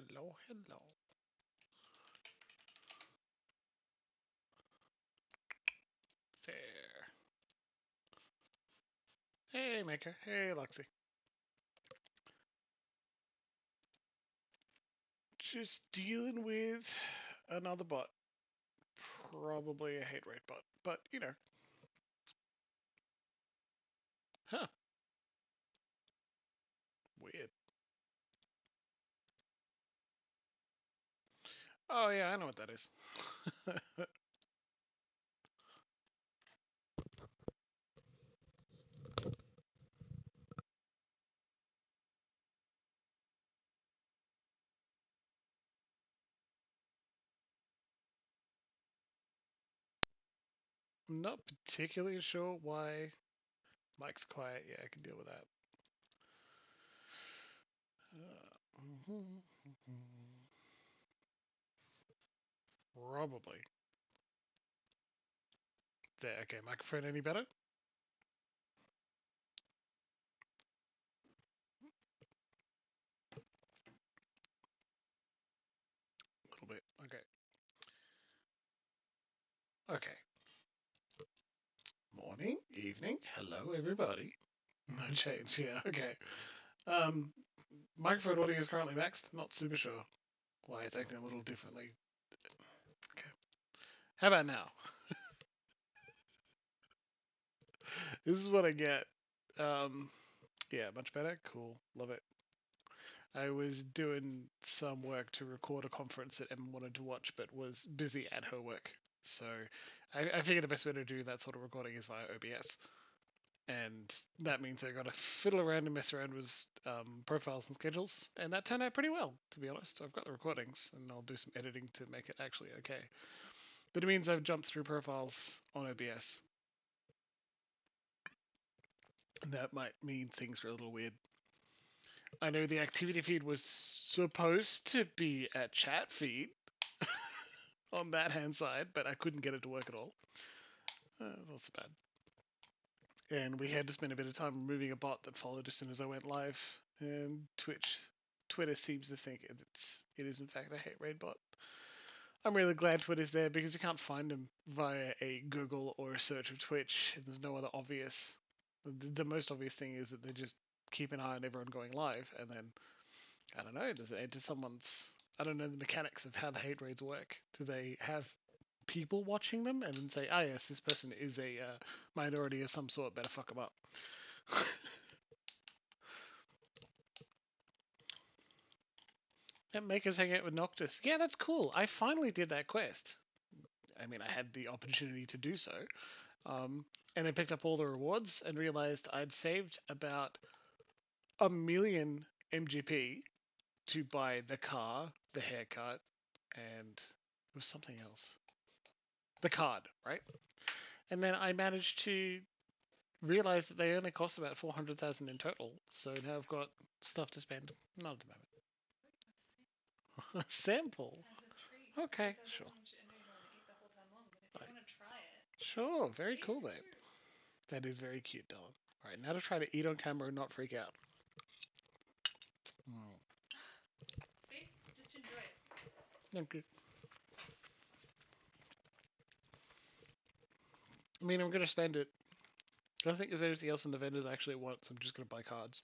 Hello, hello. There. Hey, Maker. Hey, Luxie. Just dealing with another bot. Probably a hate rate bot, but you know. Huh. Weird. Oh, yeah, I know what that is. I'm not particularly sure why Mike's quiet. Yeah, I can deal with that. Probably. There, okay, microphone any better? A little bit. Okay. Okay. Morning, evening, hello everybody. No change, yeah, okay. Um, Microphone audio is currently maxed. Not super sure why it's acting a little differently. Okay. How about now? This is what I get. Um, yeah, much better. Cool. Love it. I was doing some work to record a conference that Emma wanted to watch, but was busy at her work. So I figured the best way to do that sort of recording is via OBS. And that means I got to fiddle around and mess around with profiles and schedules, and that turned out pretty well, to be honest. I've got the recordings, and I'll do some editing to make it actually okay. But it means I've jumped through profiles on OBS. And that might mean things are a little weird. I know the activity feed was supposed to be a chat feed on that hand side, but I couldn't get it to work at all. Not so bad. And we had to spend a bit of time removing a bot that followed as soon as I went live. And Twitter seems to think it is in fact a hate raid bot. I'm really glad Twitter's there because you can't find them via a Google or a search of Twitch. And there's no other obvious. The most obvious thing is that they just keep an eye on everyone going live, and then I don't know. Does it enter someone's? I don't know the mechanics of how the hate raids work. Do they have people watching them and then say, "Ah, yes, this person is a minority of some sort. Better fuck them up." And make us hang out with Noctis. Yeah, that's cool. I finally did that quest. I mean, I had the opportunity to do so. And I picked up all the rewards and realized I'd saved about 1,000,000 MGP to buy the car, the haircut, and it was something else. The card, right? And then I managed to realize that they only cost about 400,000 in total. So now I've got stuff to spend. Not at the moment. A sample. Okay, sure. Sure, very cool, babe. That is very cute, Dylan. Alright, now to try to eat on camera and not freak out. Mm. See? Just enjoy it. Thank you. I mean, I'm going to spend it. I don't think there's anything else in the vendors I actually want, so I'm just going to buy cards.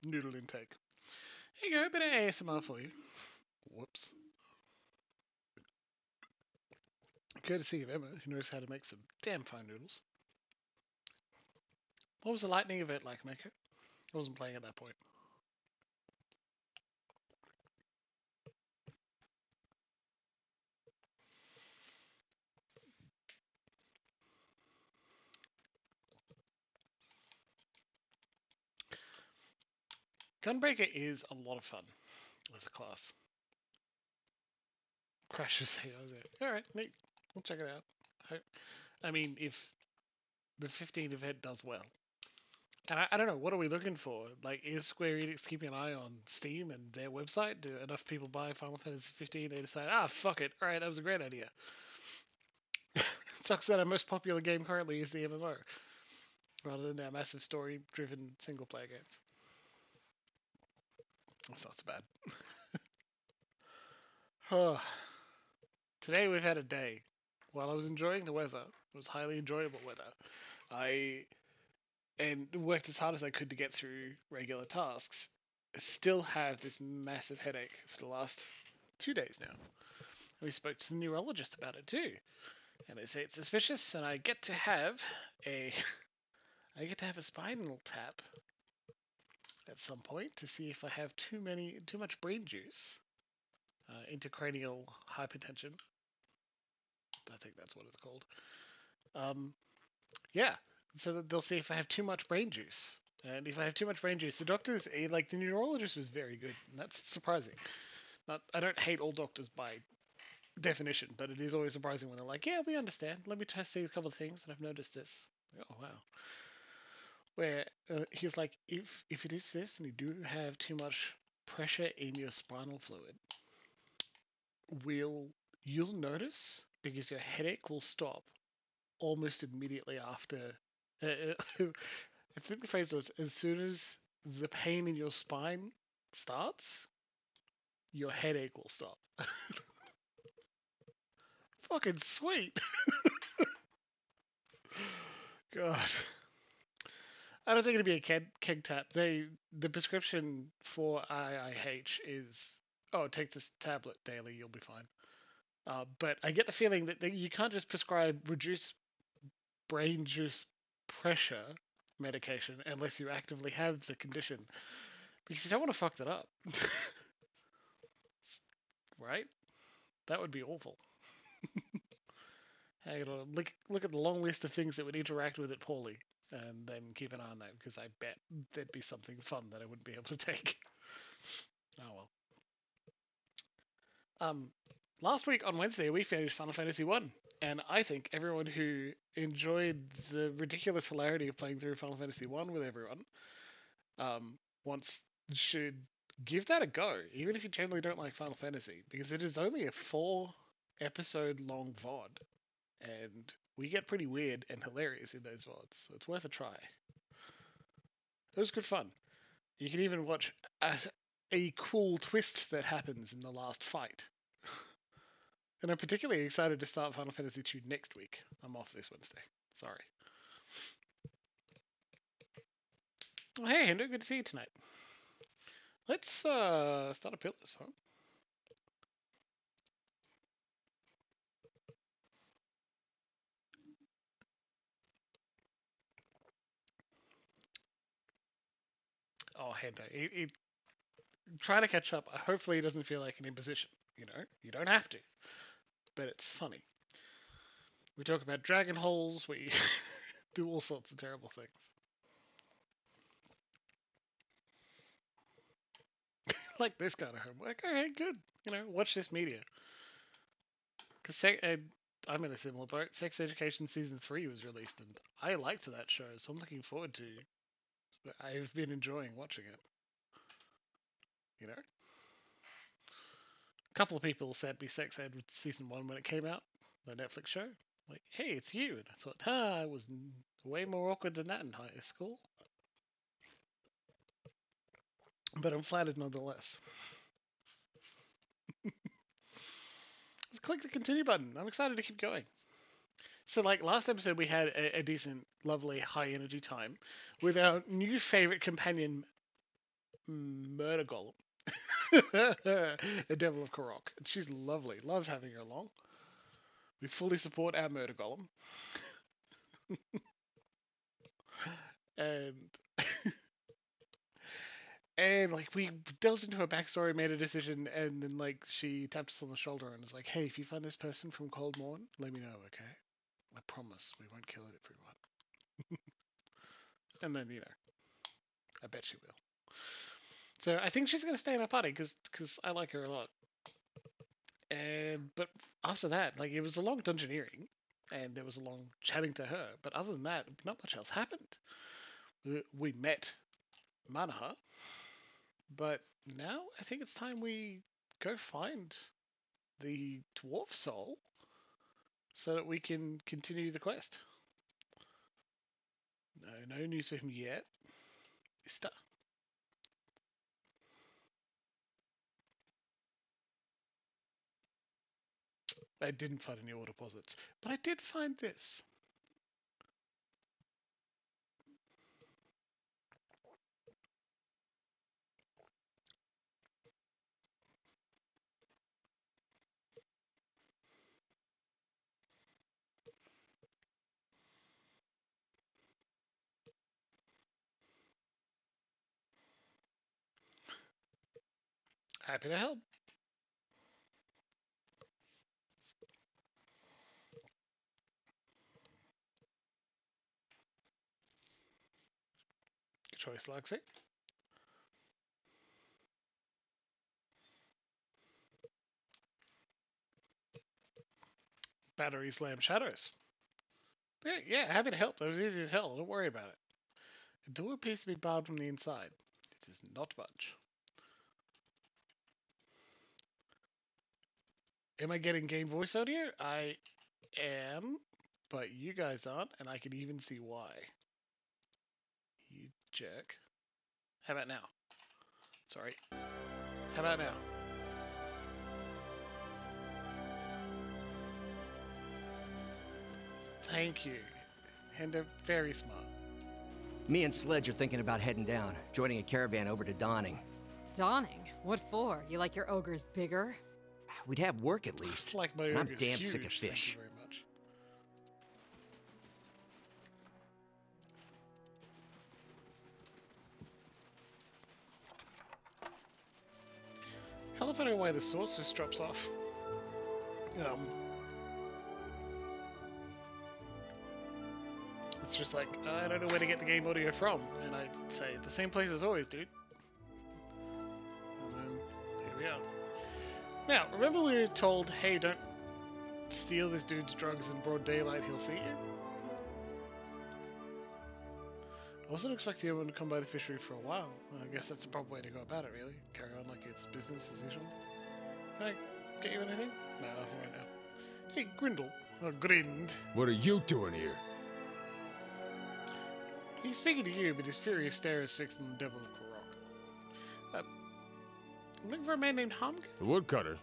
Noodle intake. Here you go, a bit of ASMR for you. Whoops. Courtesy of Emma, who knows how to make some damn fine noodles. What was the lightning event like, Mako? I wasn't playing at that point. Gunbreaker is a lot of fun as a class. Crashes heroes. Alright, neat. We'll check it out. I mean, if the 15 event does well. And I don't know, what are we looking for? Like, is Square Enix keeping an eye on Steam and their website? Do enough people buy Final Fantasy 15 they decide, fuck it, alright, that was a great idea. It sucks that our most popular game currently is the MMO, rather than our massive story-driven single-player games. That's not so bad. Oh, today we've had a day. While I was enjoying the weather, it was highly enjoyable weather. I and worked as hard as I could to get through regular tasks. I still have this massive headache for the last 2 days now. We spoke to the neurologist about it too, and they say it's suspicious, and a I get to have a spinal tap at some point to see if I have too much brain juice, intracranial hypertension. I think that's what it's called. Um, yeah, so that they'll see if I have too much brain juice. And if I have too much brain juice, the neurologist was very good. And that's surprising. Not, I don't hate all doctors by definition, but it is always surprising when they're like, "Yeah, we understand. Let me test these couple of things, and I've noticed this." Oh wow. Where he's like, if it is this, and you do have too much pressure in your spinal fluid, will you'll notice because your headache will stop almost immediately after. I think the phrase was as soon as the pain in your spine starts, your headache will stop. Fucking sweet. God. I don't think it'd be a keg tap. The prescription for IIH is take this tablet daily, you'll be fine. But I get the feeling that you can't just prescribe reduced brain juice pressure medication unless you actively have the condition because you don't want to fuck that up, right? That would be awful. Hang on, look at the long list of things that would interact with it poorly, and then keep an eye on that because I bet there'd be something fun that I wouldn't be able to take. Oh well. Um, Last week on Wednesday we finished Final Fantasy One, and I think everyone who enjoyed the ridiculous hilarity of playing through Final Fantasy One with everyone, wants should give that a go, even if you generally don't like Final Fantasy, because it is only a 4 episode long VOD, and we get pretty weird and hilarious in those VODs, so it's worth a try. It was good fun. You can even watch a cool twist that happens in the last fight. And I'm particularly excited to start Final Fantasy 2 next week. I'm off this Wednesday. Sorry. Oh, hey, Hendo, good to see you tonight. Let's start a pill list, huh? Oh, Hendo, try to catch up. Hopefully, it doesn't feel like an imposition. You don't have to, but it's funny. We talk about dragon holes. We do all sorts of terrible things. Like this kind of homework. Okay, good. Watch this media. Because I'm in a similar boat. Sex Education Season 3 was released, and I liked that show, so I'm looking forward to. I've been enjoying watching it. A couple of people sent me Sex Ed with Season 1 when it came out, the Netflix show. Like, hey, it's you. And I thought, I was way more awkward than that in high school. But I'm flattered nonetheless. Let's click the continue button. I'm excited to keep going. So, like last episode, we had a decent, lovely, high energy time with our new favorite companion, Murder Golem, the Devil of Karok. And she's lovely. Love having her along. We fully support our Murder Golem. and and like we delved into her backstory, made a decision, and then like she tapped us on the shoulder and was like, "Hey, if you find this person from Cold Morn, let me know, okay? I promise we won't kill everyone." And then I bet she will. So I think she's gonna stay in our party because I like her a lot. And but after that, like it was a long dungeoneering, and there was a long chatting to her. But other than that, not much else happened. We met Manaha, but now I think it's time we go find the dwarf soul so that we can continue the quest. No news for him yet. Mister. I didn't find any ore deposits, but I did find this. Happy to help. Good choice, Luxie. Battery slam shadows. Yeah, happy to help. That was easy as hell. Don't worry about it. The door appears to be barred from the inside. It is not budge. Am I getting game voice audio? I am, but you guys aren't, and I can even see why. You jerk. How about now? Sorry. How about now? Thank you. And they're very smart. Me and Sledge are thinking about heading down, joining a caravan over to Dawning. Dawning? What for? You like your ogres bigger? We'd have work at least. Like my and I'm ogre's damn huge, sick of thank fish. you very much. Hell if I know why the source drops off. It's just like, I don't know where to get the game audio from. And I say, the same place as always, dude. And then, here we are. Now, remember we were told, hey, don't steal this dude's drugs in broad daylight, he'll see you? I wasn't expecting anyone to come by the fishery for a while. I guess that's the proper way to go about it, really. Carry on like it's business as usual. Can I get you anything? No, nothing right now. Hey, Grindle. Or Grind. What are you doing here? He's speaking to you, but his furious stare is fixed on the devil of Korok. Looking for a man named Hamg? The woodcutter?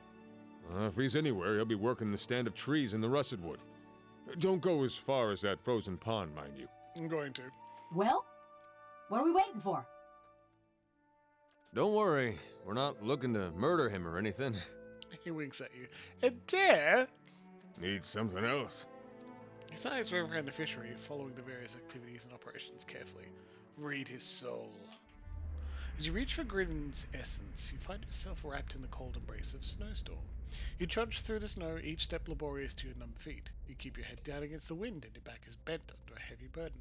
If he's anywhere, he'll be working the stand of trees in the russet wood. Don't go as far as that frozen pond, mind you. I'm going to. Well, what are we waiting for? Don't worry, we're not looking to murder him or anything. He winks at you. A dare? Need something else? His eyes rove around the fishery, following the various activities and operations carefully. Read his soul. As you reach for Grin's essence, you find yourself wrapped in the cold embrace of a snowstorm. You trudge through the snow, each step laborious to your numb feet. You keep your head down against the wind, and your back is bent under a heavy burden.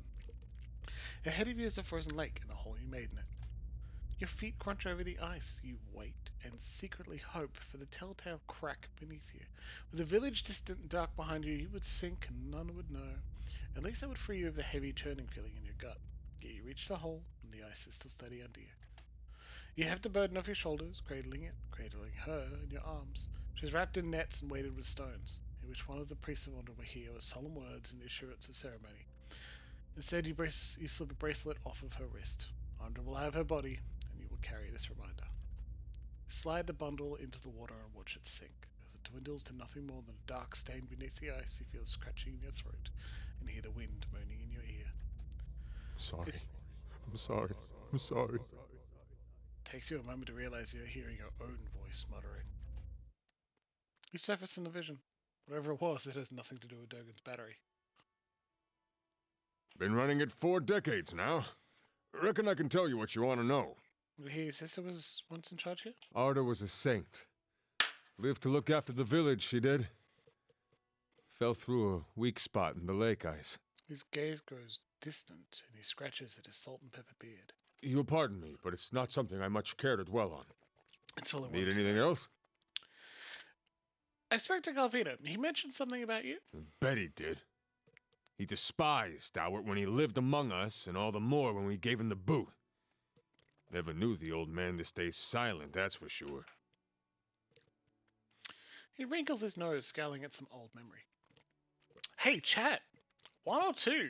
Ahead of you is a frozen lake and the hole you made in it. Your feet crunch over the ice. You wait and secretly hope for the telltale crack beneath you. With the village distant and dark behind you, you would sink and none would know. At least that would free you of the heavy churning feeling in your gut. Yet you reach the hole, and the ice is still steady under you. You have the burden off your shoulders, cradling it, cradling her in your arms. She is wrapped in nets and weighted with stones, in which one of the priests of Honor will hear with solemn words and the assurance of ceremony. Instead, you slip a bracelet off of her wrist. Andra will have her body, and you will carry this reminder. Slide the bundle into the water and watch it sink. As it dwindles to nothing more than a dark stain beneath the ice, you feel scratching in your throat and hear the wind moaning in your ear. Sorry. I'm sorry. I'm sorry. Takes you a moment to realize you're hearing your own voice muttering. You surface in the vision. Whatever it was, it has nothing to do with Durgan's battery. Been running it 4 decades now. Reckon I can tell you what you want to know. His sister was once in charge here? Arda was a saint. Lived to look after the village, she did. Fell through a weak spot in the lake ice. His gaze grows distant, and he scratches at his salt and pepper beard. You'll pardon me, but it's not something I much care to dwell on. That's all I Need wanted to anything know. else? I spoke to Galvino. He mentioned something about you. Bet he did. He despised Dowert when he lived among us, and all the more when we gave him the boot. Never knew the old man to stay silent, that's for sure. He wrinkles his nose, scowling at some old memory. Hey, chat. 1 or 2?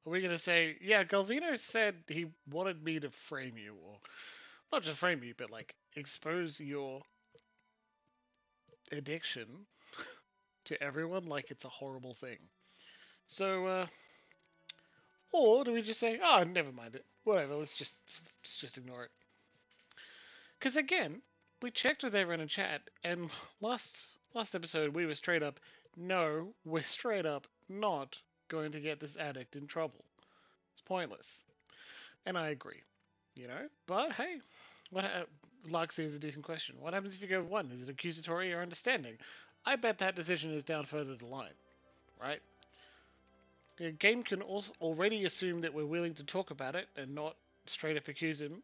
Are we going to say, yeah, Galvino said he wanted me to frame you, or not just frame you, but like expose your addiction to everyone like it's a horrible thing. So, or do we just say, oh, never mind it, whatever, let's just ignore it? Because again, we checked with everyone in chat, and last episode we were straight up, no, we're straight up not going to get this addict in trouble. It's pointless. And I agree, you know? But hey, Larksy is a decent question. What happens if you go with one? Is it accusatory or understanding? I bet that decision is down further the line, right? The game can also already assume that we're willing to talk about it and not straight up accuse him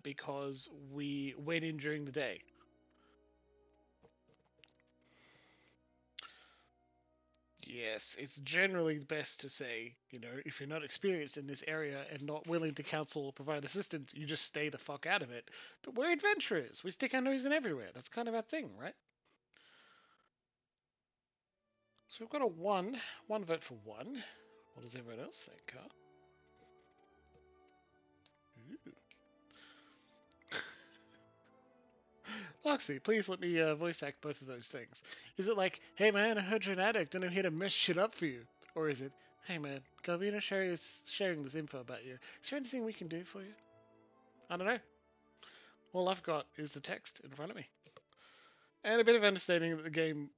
because we went in during the day. Yes, it's generally best to say, you know, if you're not experienced in this area and not willing to counsel or provide assistance, you just stay the fuck out of it. But we're adventurers. We stick our nose in everywhere. That's kind of our thing, right? So we've got a one vote for one. What does everyone else think, huh? Ooh. Loxy, please let me voice act both of those things. Is it like, hey man, I heard you're an addict and I'm here to mess shit up for you? Or is it, hey man, Galvina sharing this info about you. Is there anything we can do for you? I don't know. All I've got is the text in front of me. And a bit of understanding that the game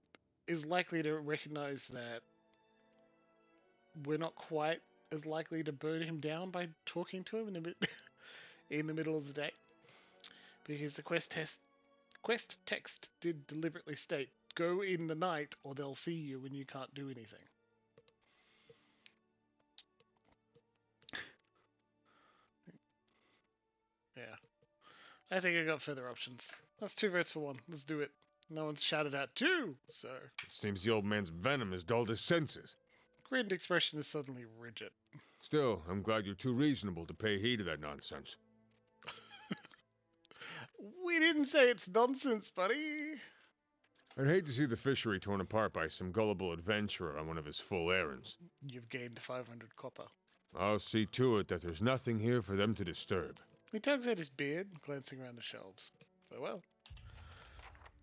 is likely to recognize that we're not quite as likely to burn him down by talking to him in the middle of the day. Because the quest text did deliberately state, go in the night or they'll see you when you can't do anything. Yeah. I think I got further options. That's 2 votes for 1. Let's do it. No one's shouted out 2, so... It seems the old man's venom has dulled his senses. Grinned expression is suddenly rigid. Still, I'm glad you're too reasonable to pay heed to that nonsense. We didn't say it's nonsense, buddy. I'd hate to see the fishery torn apart by some gullible adventurer on one of his full errands. You've gained 500 copper. I'll see to it that there's nothing here for them to disturb. He tugs at his beard, glancing around the shelves. Farewell.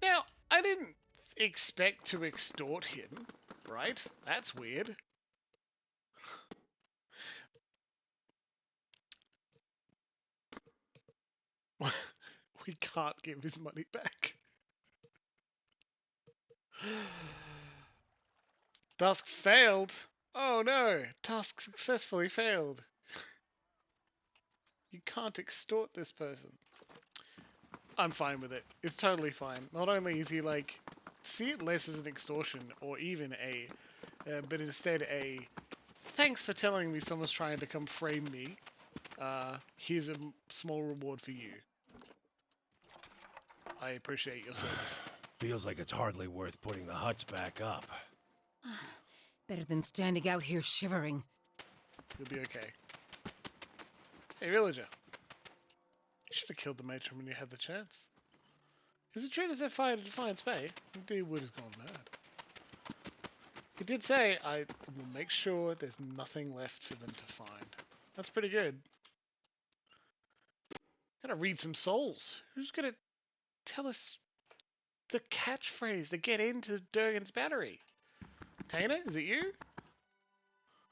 Now, I didn't expect to extort him, right? That's weird. We can't give his money back. Task failed. Oh no, task successfully failed. You can't extort this person. I'm fine with it. It's totally fine. Not only is he like, see it less as an extortion or even but instead a, thanks for telling me someone's trying to come frame me. Here's a small reward for you. I appreciate your service. Feels like it's hardly worth putting the huts back up. Better than standing out here shivering. You'll be okay. Hey, villager. You should have killed the matron when you had the chance. Is it true to set fire to Defiance Bay? Indeed, wood has gone mad. He did say, I will make sure there's nothing left for them to find. That's pretty good. Gotta read some souls. Who's gonna tell us the catchphrase to get into Durgan's battery? Tana, is it you?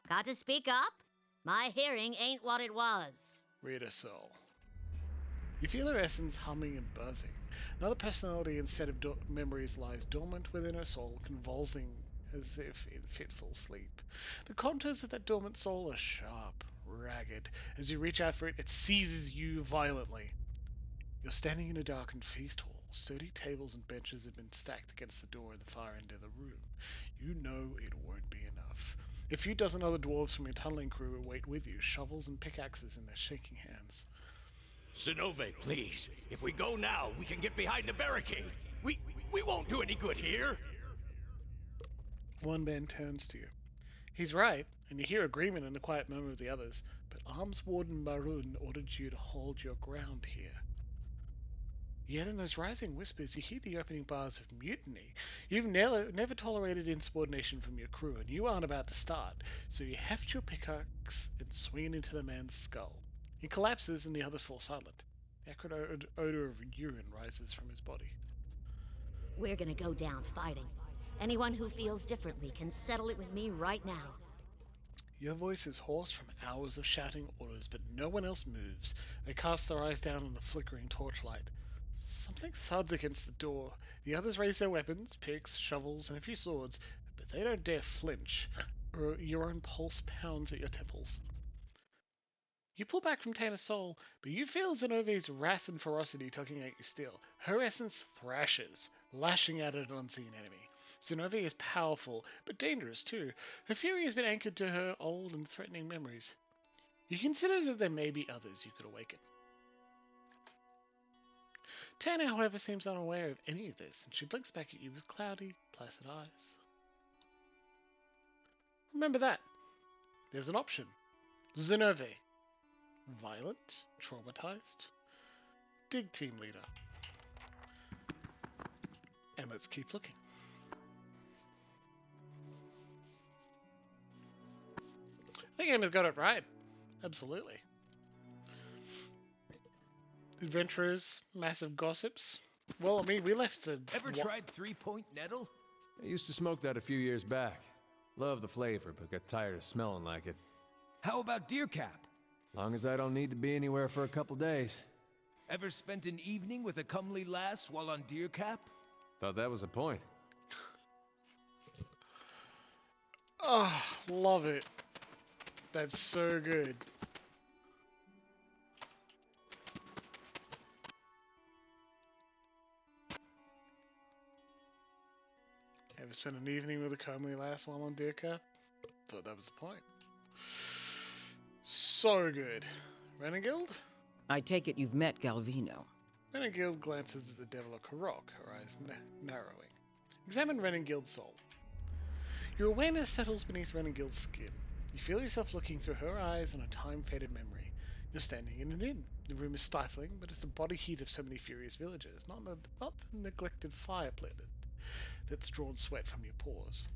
Got to speak up? My hearing ain't what it was. Read a soul. You feel her essence humming and buzzing. Another personality instead of memories lies dormant within her soul, convulsing as if in fitful sleep. The contours of that dormant soul are sharp, ragged. As you reach out for it, it seizes you violently. You're standing in a darkened feast hall. Sturdy tables and benches have been stacked against the door in the far end of the room. You know it won't be enough. A few dozen other dwarves from your tunneling crew await with you, shovels and pickaxes in their shaking hands. Sinove, please. If we go now, we can get behind the barricade. We won't do any good here. One man turns to you. He's right, and you hear agreement in the quiet murmur of the others, but Arms Warden Maroon ordered you to hold your ground here. Yet in those rising whispers you hear the opening bars of mutiny. You've never tolerated insubordination from your crew, and you aren't about to start, so you heft your pickaxe and swing it into the man's skull. He collapses and the others fall silent. The acrid odor of urine rises from his body. We're gonna go down fighting. Anyone who feels differently can settle it with me right now. Your voice is hoarse from hours of shouting orders, but no one else moves. They cast their eyes down on the flickering torchlight. Something thuds against the door. The others raise their weapons, picks, shovels, and a few swords, but they don't dare flinch, or your own pulse pounds at your temples. You pull back from Tana's soul, but you feel Zenove's wrath and ferocity tugging at you still. Her essence thrashes, lashing out at an unseen enemy. Zenove is powerful, but dangerous too. Her fury has been anchored to her old and threatening memories. You consider that there may be others you could awaken. Tana, however, seems unaware of any of this, and she blinks back at you with cloudy, placid eyes. Remember that. There's an option. Zenove. Violent, traumatized, dig team leader. And let's keep looking. The game has got it right. Absolutely. Adventurers, massive gossips. Well, I mean, we left the... Ever tried 3-point nettle? I used to smoke that a few years back. Loved the flavor, but got tired of smelling like it. How about deer cap? Long as I don't need to be anywhere for a couple days. Ever spent an evening with a comely lass while on deer cap? Thought that was the point. Oh, love it. That's so good. Ever spent an evening with a comely lass while on deer cap? Thought that was the point. So good. Renegild? I take it you've met Galvino. Renegild glances at the devil of Karok, her eyes narrowing. Examine Renegild's soul. Your awareness settles beneath Renegild's skin. You feel yourself looking through her eyes on a time-faded memory. You're standing in an inn. The room is stifling, but it's the body heat of so many furious villagers, not the neglected fire pit that's drawn sweat from your pores.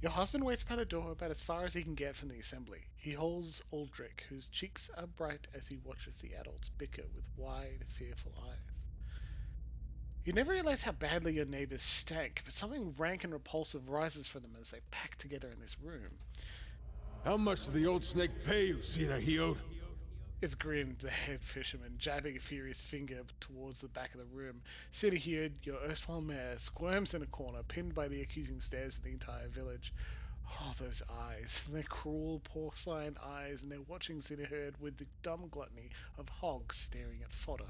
Your husband waits by the door about as far as he can get from the assembly. He holds Aldrich, whose cheeks are bright as he watches the adults bicker with wide, fearful eyes. You never realize how badly your neighbors stank, but something rank and repulsive rises from them as they pack together in this room. How much did the old snake pay you, Sinahiod? It's grinned, the head fisherman, jabbing a furious finger towards the back of the room. Sinahiod, your erstwhile mare, squirms in a corner, pinned by the accusing stares of the entire village. Oh, those eyes. They're cruel, porcelain eyes, and they're watching Sinahiod with the dumb gluttony of hogs staring at fodder.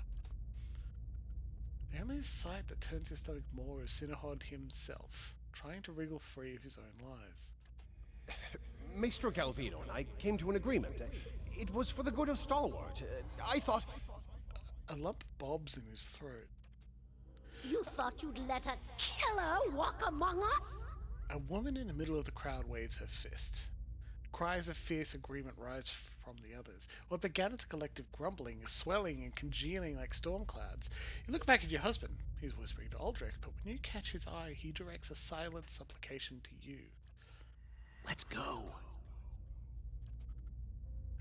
The only sight that turns your stomach more is Sinahod himself, trying to wriggle free of his own lies. Maestro Galvino and I came to an agreement. It was for the good of Stalwart. I thought... A lump bobs in his throat. You thought you'd let a killer walk among us? A woman in the middle of the crowd waves her fist. Cries of fierce agreement rise from the others. What began as a collective grumbling is swelling and congealing like storm clouds. You look back at your husband. He's whispering to Aldrich, but when you catch his eye, he directs a silent supplication to you. Let's go.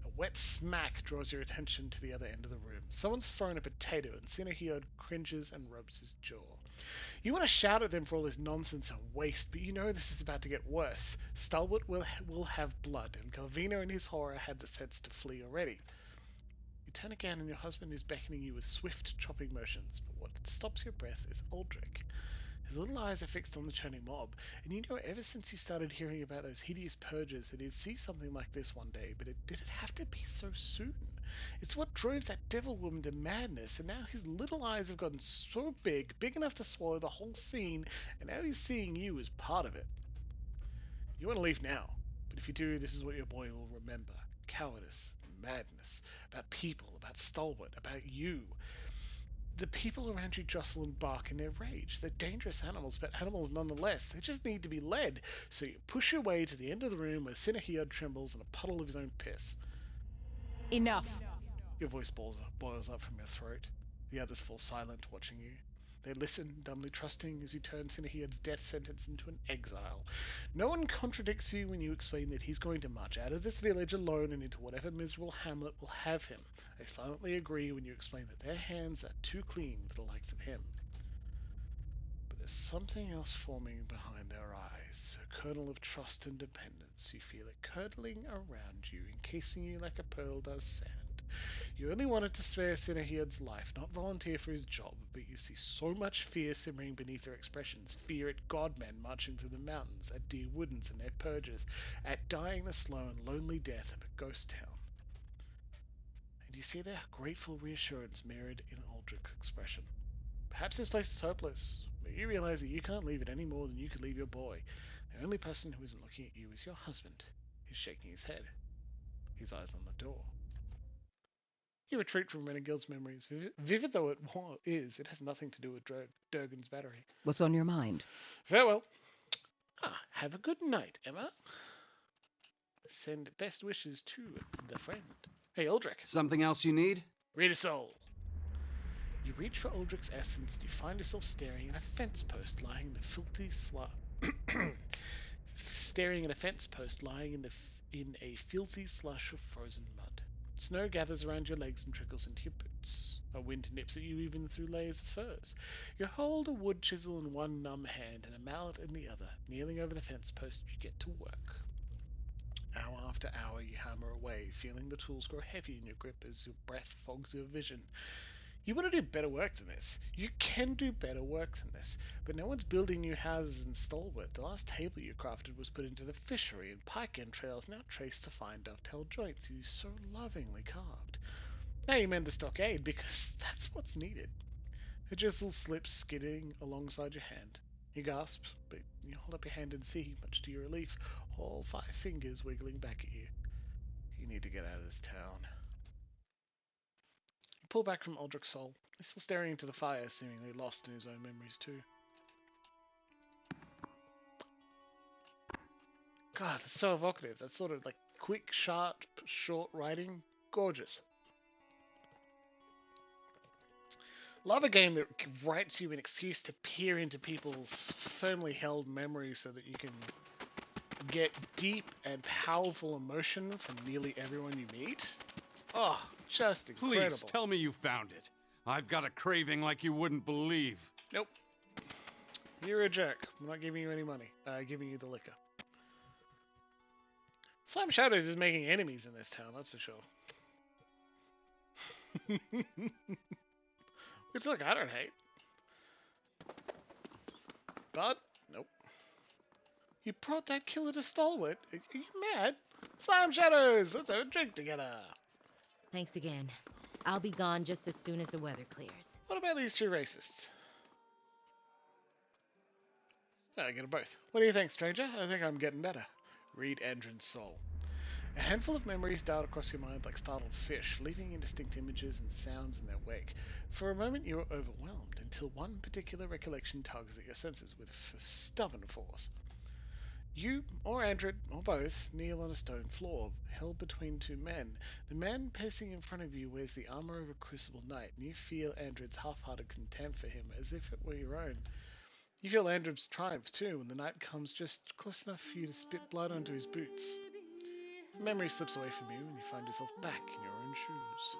A wet smack draws your attention to the other end of the room. Someone's thrown a potato, and Sinahiod cringes and rubs his jaw. You want to shout at them for all this nonsense and waste, but you know this is about to get worse. Stalwart will have blood, and Galvino in his horror had the sense to flee already. You turn again, and your husband is beckoning you with swift, chopping motions, but what stops your breath is Aldrich. His little eyes are fixed on the churning mob, and you know ever since you started hearing about those hideous purges that he'd see something like this one day, but did it have to be so soon? It's what drove that devil woman to madness, and now his little eyes have gotten so big enough to swallow the whole scene, and now he's seeing you as part of it. You want to leave now, but if you do, this is what your boy will remember. Cowardice, madness, about people, about Stalwart, about you. The people around you jostle and bark in their rage. They're dangerous animals, but animals nonetheless. They just need to be led. So you push your way to the end of the room where Sinahiod trembles in a puddle of his own piss. Enough. Your voice boils up from your throat. The others fall silent, watching you. They listen, dumbly trusting, as you turn Sinahiod's death sentence into an exile. No one contradicts you when you explain that he's going to march out of this village alone and into whatever miserable hamlet will have him. They silently agree when you explain that their hands are too clean for the likes of him. But there's something else forming behind their eyes, a kernel of trust and dependence. You feel it curdling around you, encasing you like a pearl does sand. You only wanted to spare Sinahir's life, not volunteer for his job, but you see so much fear simmering beneath their expressions. Fear at godmen marching through the mountains, at dear Woodens and their purges, at dying the slow and lonely death of a ghost town. And you see their grateful reassurance mirrored in Aldrich's expression. Perhaps this place is hopeless, but you realize that you can't leave it any more than you could leave your boy. The only person who isn't looking at you is your husband. He's shaking his head, his eyes on the door. You retreat from Renegil's memories. Vivid though it is, it has nothing to do with Durgan's battery. What's on your mind? Farewell. Have a good night, Emma. Send best wishes to the friend. Hey, Aldrich. Something else you need? Read a soul. You reach for Aldrich's essence and you find yourself staring at a fence post lying in the filthy in a filthy slush of frozen mud. Snow gathers around your legs and trickles into your boots. A wind nips at you even through layers of furs. You hold a wood chisel in one numb hand and a mallet in the other. Kneeling over the fence post, you get to work. Hour after hour, you hammer away, feeling the tools grow heavy in your grip as your breath fogs your vision. You want to do better work than this. You can do better work than this, but no one's building new houses in Stalwart. The last table you crafted was put into the fishery, and pike end trails now trace the fine dovetail joints you so lovingly carved. Now you mend the stockade, because that's what's needed. The chisel slips, skidding alongside your hand. You gasp, but you hold up your hand and see, much to your relief, all 5 fingers wiggling back at you. You need to get out of this town. Pull back from Aldrich's soul. He's still staring into the fire, seemingly lost in his own memories too. God, that's so evocative. That's sort of like quick, sharp, short writing. Gorgeous. Love a game that writes you an excuse to peer into people's firmly held memories so that you can get deep and powerful emotion from nearly everyone you meet. Oh, just incredible. Please tell me you found it. I've got a craving like you wouldn't believe. Nope. You're a jerk. I'm not giving you any money. Giving you the liquor. Slime Shadows is making enemies in this town, that's for sure. Which, look, I don't hate. But, nope. You brought that killer to Stalwart? Are you mad? Slime Shadows! Let's have a drink together! Thanks again. I'll be gone just as soon as the weather clears. What about these 2 racists? I get them both. What do you think, stranger? I think I'm getting better. Read Andron's soul. A handful of memories dart across your mind like startled fish, leaving indistinct images and sounds in their wake. For a moment you are overwhelmed, until one particular recollection tugs at your senses with stubborn force. You, or Andred, or both, kneel on a stone floor, held between 2 men. The man pacing in front of you wears the armor of a crucible knight, and you feel Andred's half-hearted contempt for him, as if it were your own. You feel Andred's triumph, too, when the knight comes just close enough for you to spit blood onto his boots. The memory slips away from you, and you find yourself back in your own shoes.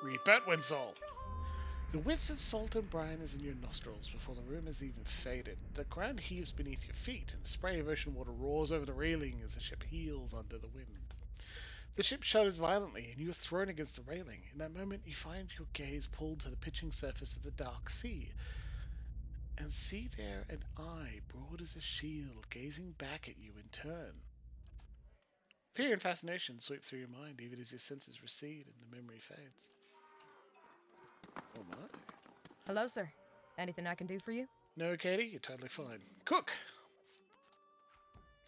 Read Batwin Soul. The whiff of salt and brine is in your nostrils before the room has even faded. The ground heaves beneath your feet, and a spray of ocean water roars over the railing as the ship heels under the wind. The ship shudders violently, and you are thrown against the railing. In that moment, you find your gaze pulled to the pitching surface of the dark sea, and see there an eye broad as a shield gazing back at you in turn. Fear and fascination sweep through your mind even as your senses recede and the memory fades. Oh my. Hello, sir. Anything I can do for you? No, Katie, you're totally fine. Cook!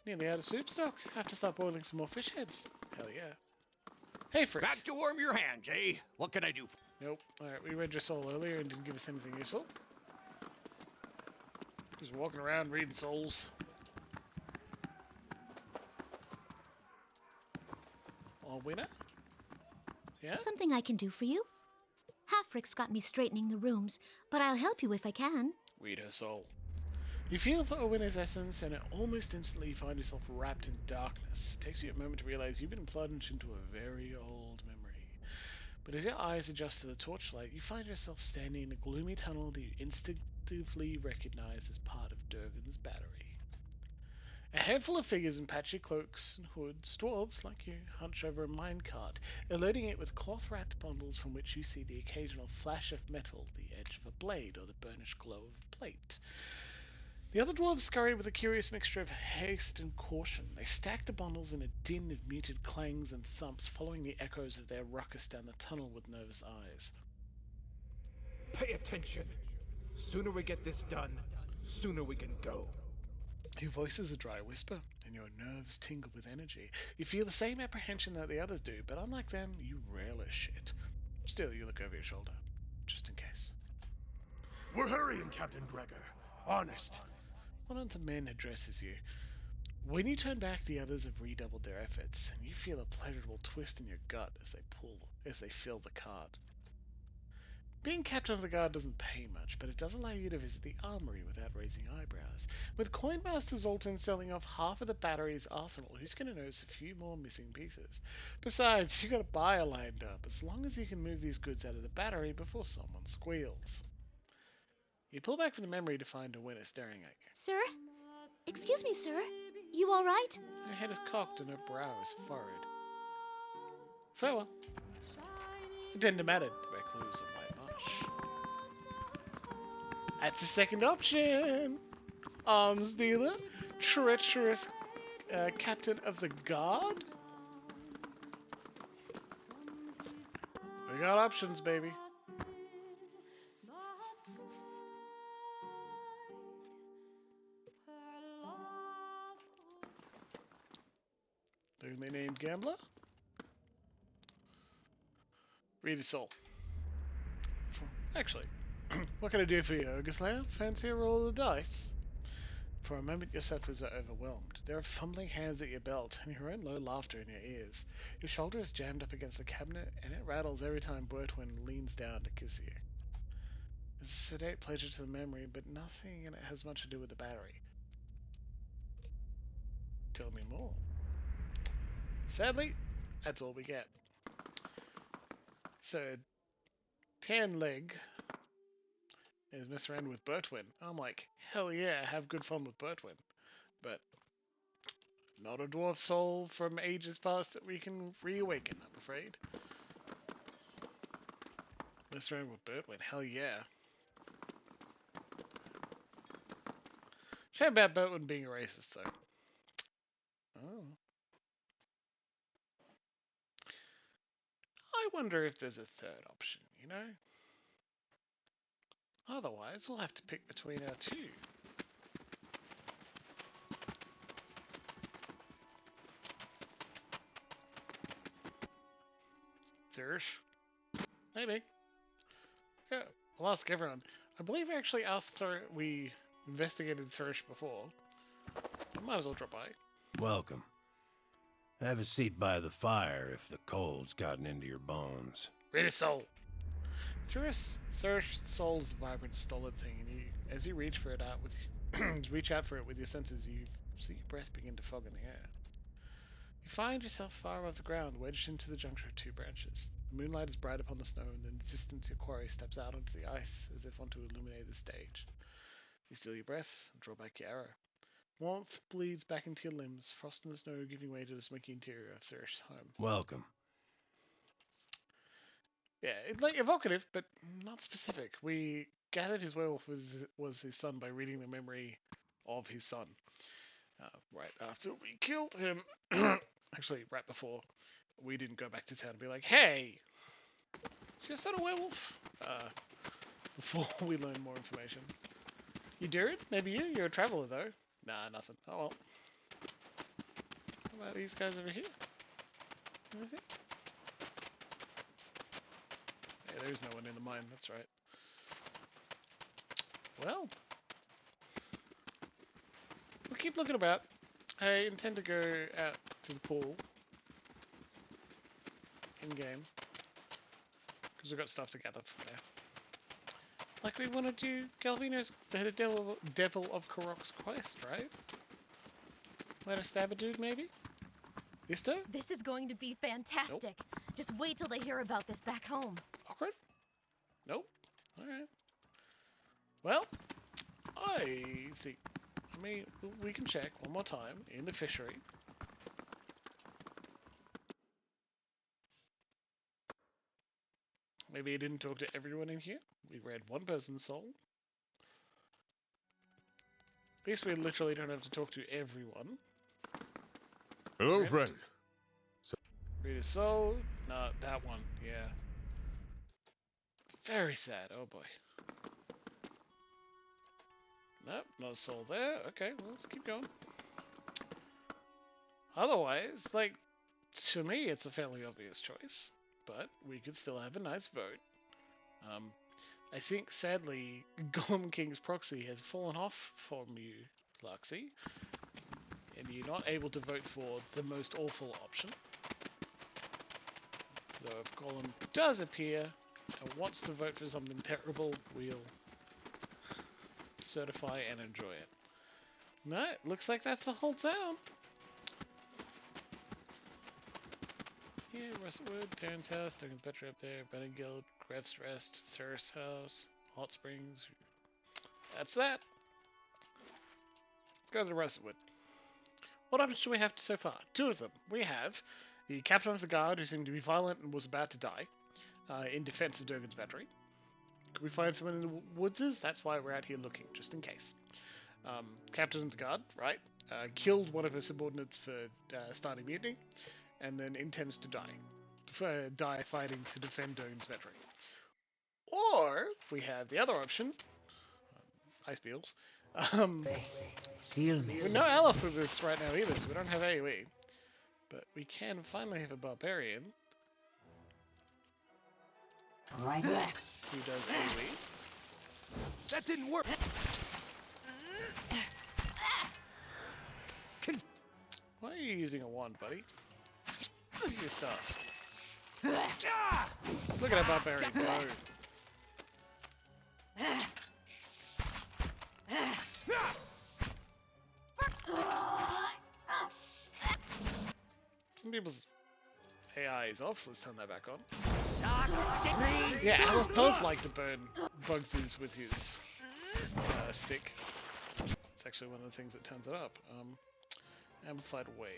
Nearly out of soup stock. Have to start boiling some more fish heads. Hell yeah. Hey, Frick. Back to warm your hands, eh? What can I do? Nope. Alright, we read your soul earlier and didn't give us anything useful. Just walking around reading souls. All winner? Yeah? Something I can do for you? Halfrick's got me straightening the rooms, but I'll help you if I can. Read her soul. You feel for Owen's essence, and almost instantly you find yourself wrapped in darkness. It takes you a moment to realize you've been plunged into a very old memory. But as your eyes adjust to the torchlight, you find yourself standing in a gloomy tunnel that you instinctively recognize as part of Durgan's battery. A handful of figures in patchy cloaks and hoods, dwarves like you, hunch over a minecart, alerting it with cloth-wrapped bundles from which you see the occasional flash of metal, the edge of a blade, or the burnished glow of a plate. The other dwarves scurry with a curious mixture of haste and caution. They stack the bundles in a din of muted clangs and thumps, following the echoes of their ruckus down the tunnel with nervous eyes. Pay attention. Sooner we get this done, sooner we can go. Your voice is a dry whisper, and your nerves tingle with energy. You feel the same apprehension that the others do, but unlike them, you relish it. Still, you look over your shoulder, just in case. We're hurrying, Captain Gregor. Honest. One of the men addresses you. When you turn back, the others have redoubled their efforts, and you feel a pleasurable twist in your gut as they fill the cart. Being captain of the guard doesn't pay much, but it does allow you to visit the armory without raising eyebrows. With Coinmaster Zoltan selling off half of the battery's arsenal, who's going to notice a few more missing pieces? Besides, you got a buyer lined up, as long as you can move these goods out of the battery before someone squeals. You pull back from the memory to find a winner staring at you. Sir? Excuse me, sir. You all right? Her head is cocked and her brow is furrowed. Farewell. It didn't matter the recluse of my march. That's the second option. Arms dealer, treacherous captain of the guard. We got options, baby. They named Gambler. Read his soul. Actually, what can I do for you, Ogreslayer? Fancy a roll of the dice? For a moment, your senses are overwhelmed. There are fumbling hands at your belt, and your own low laughter in your ears. Your shoulder is jammed up against the cabinet, and it rattles every time Bertwin leans down to kiss you. There's a sedate pleasure to the memory, but nothing in it has much to do with the battery. Tell me more. Sadly, that's all we get. So, Tan Leg is messing around with Bertwin. I'm like, hell yeah, have good fun with Bertwin. But not a dwarf soul from ages past that we can reawaken, I'm afraid. Messing around with Bertwin, hell yeah. Shame about Bertwin being a racist, though. Oh. I wonder if there's a third option, you know? Otherwise, we'll have to pick between our two. Thurish? Maybe. Yeah, we'll ask everyone. I believe we actually asked we investigated Thurish before. Might as well drop by. Welcome. Have a seat by the fire if the cold's gotten into your bones. Read his soul. Thurish soul is a vibrant, stolid thing, and as you reach for it out with reach out for it with your senses, you see your breath begin to fog in the air. You find yourself far above the ground, wedged into the juncture of two branches. The moonlight is bright upon the snow, and in the distance your quarry steps out onto the ice as if onto an illuminated stage. You steal your breath and draw back your arrow. Warmth bleeds back into your limbs, frost and the snow giving way to the smoky interior of Thurish's home. Welcome. Yeah, it's like evocative, but not specific. We gathered his werewolf was his son by reading the memory of his son. Right after we killed him. Actually, right before. We didn't go back to town and be like, hey! Is your son a werewolf? Before we learn more information. You Durgan? Maybe you? You're a traveler, though. Nah, nothing. Oh well. What about these guys over here? Anything? Yeah, there's no one in the mine, that's right. Well. We'll keep looking about. I intend to go out to the pool. In-game. Because we've got stuff to gather from there. Like we want to do Galvino's the Devil of Karok's quest, right? Let us stab a dude, maybe? Lister? This is going to be fantastic. Just wait till they hear about this back home. Ocran? Nope. Alright. Well, I think... I mean, we can check one more time in the fishery. Maybe he didn't talk to everyone in here. We read one person's soul. At least we literally don't have to talk to everyone. Hello, friend. Read his soul. No, that one. Yeah. Very sad. Oh boy. Nope, not a soul there. Okay, well, let's keep going. Otherwise, like, to me, it's a fairly obvious choice. But we could still have a nice vote. I think, sadly, Golem King's proxy has fallen off from you, Luxie. And you're not able to vote for the most awful option. Though if Golem does appear and wants to vote for something terrible, we'll certify and enjoy it. No, it looks like that's the whole town. Yeah, Rustwood, Terran's house, Durgan's battery up there, Benning Guild, Gref's Rest, Thur's house, Hot Springs. That's that. Let's go to the Rustwood. What options do we have so far? Two of them. We have the captain of the guard, who seemed to be violent and was about to die, in defense of Durgan's battery. Could we find someone in the woods? That's why we're out here looking, just in case. Captain of the guard, right? Killed one of her subordinates for starting mutiny, and then intends to die fighting to defend Durgan's battery. Or we have the other option, ice beetles. Seal We're no Aleph with this right now either, so we don't have AoE. But we can finally have a barbarian. Right. Who does AoE. That didn't work. Why are you using a wand, buddy? Look at your stuff. Look at that barbarian go. Some people's AI is off. Let's turn that back on. Yeah, Aleph does like to burn bugsies with his stick. It's actually one of the things that turns it up. Amplified wave.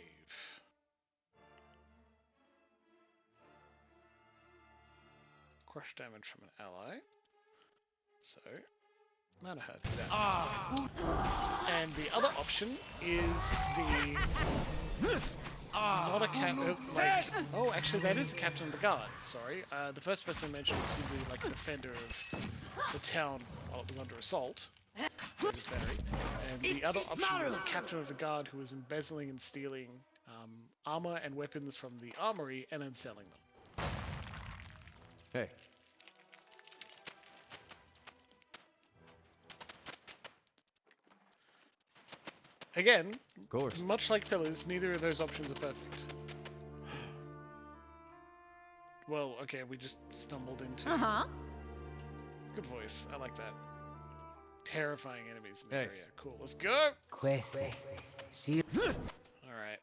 Crush damage from an ally. So, not a hurt to that. And the other option is the... not a captain, like... Oh, actually that is the captain of the guard, sorry. The first person I mentioned was simply like a defender of the town while it was under assault. And the other option was the captain of the guard who was embezzling and stealing armor and weapons from the armory and then selling them. Hey. Again, of course. Much like pillars, neither of those options are perfect. Well, okay, we just stumbled into... Good voice, I like that. Terrifying enemies in the area. Cool, let's go! See. Alright.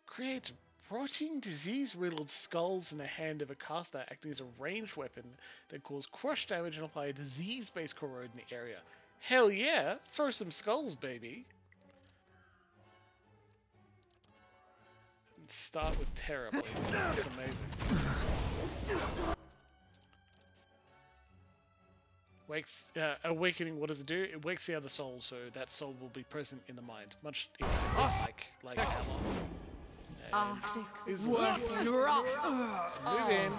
Creates rotting, disease-riddled skulls in the hand of a caster, acting as a ranged weapon that cause crush damage and apply a disease-based corrode in the area. Hell yeah! Throw some skulls, baby! And start with terror, please. That's amazing. Awakening, what does it do? It wakes the other soul, so that soul will be present in the mind. Much easier, like Aloth. Is rock. So move in.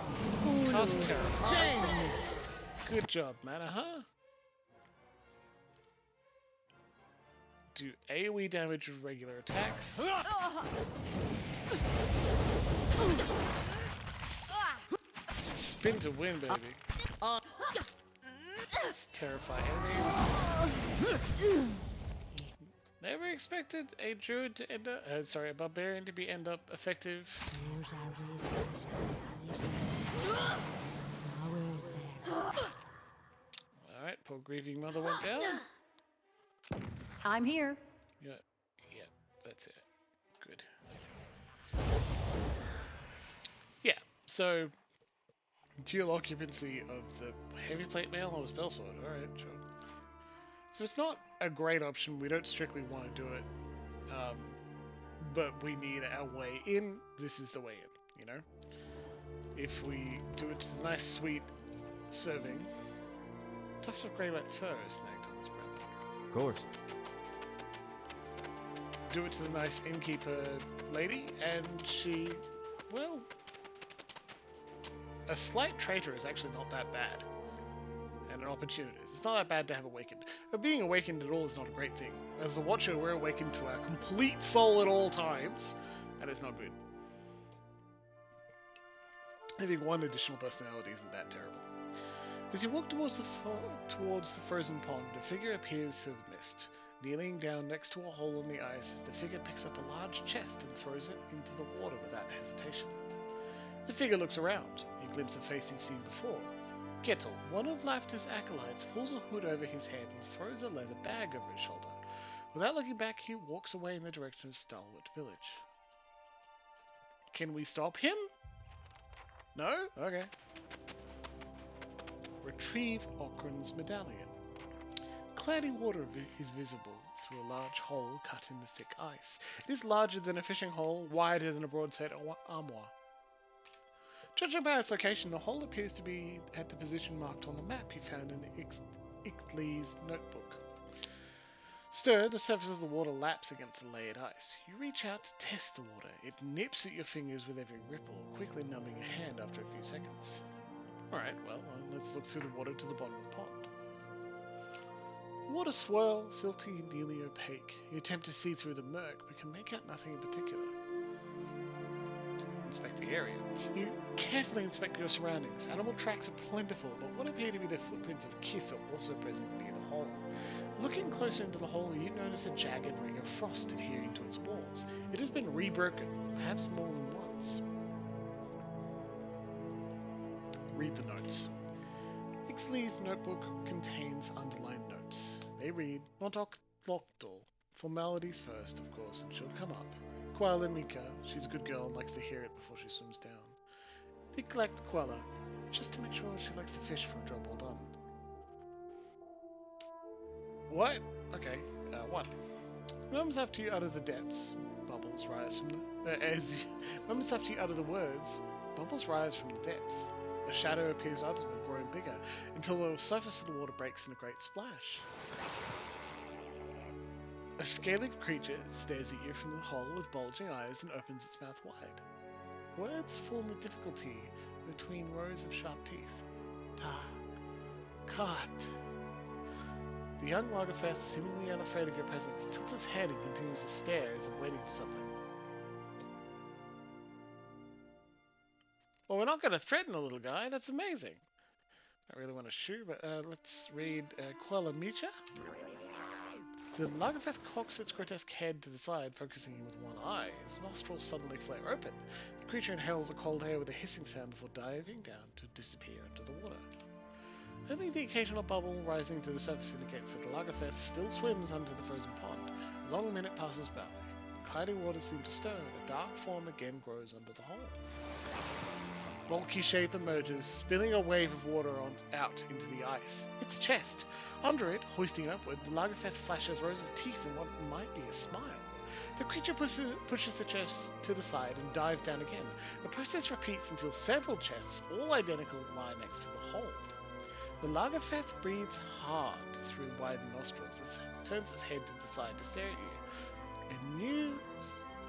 Cast terror. Good job, man. Do AoE damage with regular attacks. Spin to win, baby. Let's terrify enemies. Never expected a druid to end up, a barbarian to end up effective. Alright, poor grieving mother went down. I'm here. Yeah, yeah, that's it. Good. Yeah, so dual occupancy of the heavy plate mail or spell sword. Alright, sure. So it's not a great option. We don't strictly want to do it, but we need our way in. This is the way in, you know? If we do it to the nice, sweet serving. Tufts of grey white fur is snagged on this brown. Of course. Do it to the nice innkeeper lady, and she, well, a slight traitor is actually not that bad. And an opportunity. It's not that bad to have awakened. But being awakened at all is not a great thing. As the Watcher, we're awakened to our complete soul at all times, and it's not good. Having one additional personality isn't that terrible. As you walk towards the frozen pond, a figure appears through the mist. Kneeling down next to a hole in the ice, the figure picks up a large chest and throws it into the water without hesitation. The figure looks around. You glimpse a face you've seen before. Gettel, one of Laughter's acolytes, pulls a hood over his head and throws a leather bag over his shoulder. Without looking back, he walks away in the direction of Stalwart Village. Can we stop him? No? Okay. Retrieve Ocran's medallion. Cloudy water is visible through a large hole cut in the thick ice. It is larger than a fishing hole, wider than a broadside armoire. Judging by its location, the hole appears to be at the position marked on the map you found in Ixtley's notebook. Stir, the surface of the water laps against the layered ice. You reach out to test the water. It nips at your fingers with every ripple, quickly numbing your hand after a few seconds. Alright, well, let's look through the water to the bottom of the pond. The water swirl, silty, and nearly opaque. You attempt to see through the murk, but can make out nothing in particular. Inspect the area. You carefully inspect your surroundings. Animal tracks are plentiful, but what appear to be the footprints of kith are also present near the hole. Looking closer into the hole, you notice a jagged ring of frost adhering to its walls. It has been rebroken, perhaps more than once. Read the notes. Ixtley's notebook contains underlined notes. They read, Montauk Lockdoor. Formalities first, of course, and she'll come up. Quella Mika, she's a good girl and likes to hear it before she swims down. They collect Quella, just to make sure she likes to fish for a job well done. What? Okay, 1. Moments after you utter the depths, bubbles rise from the... moments after you utter the words, bubbles rise from the depth. A shadow appears under them, growing bigger, until the surface of the water breaks in a great splash. A scaly creature stares at you from the hole with bulging eyes and opens its mouth wide. Words form with difficulty between rows of sharp teeth. Ta. Kat. The young Lagerfeth, seemingly unafraid of your presence, tilts his head and continues to stare as if waiting for something. Well, we're not going to threaten the little guy. That's amazing. I really want to shoo, but let's read Quella Micha. The Lagerfeth cocks its grotesque head to the side, focusing in with one eye. Its nostrils suddenly flare open. The creature inhales a cold air with a hissing sound before diving down to disappear under the water. Only the occasional bubble rising to the surface indicates that the Lagerfeth still swims under the frozen pond. A long minute passes by. The cloudy waters seem to stir, and a dark form again grows under the hole. A bulky shape emerges, spilling a wave of water out into the ice. It's a chest. Under it, hoisting upward, the Lagerfeth flashes rows of teeth in what might be a smile. The creature pushes the chest to the side and dives down again. The process repeats until several chests, all identical, lie next to the hole. The Lagerfeth breathes hard through widened nostrils as it turns its head to the side to stare at you. A new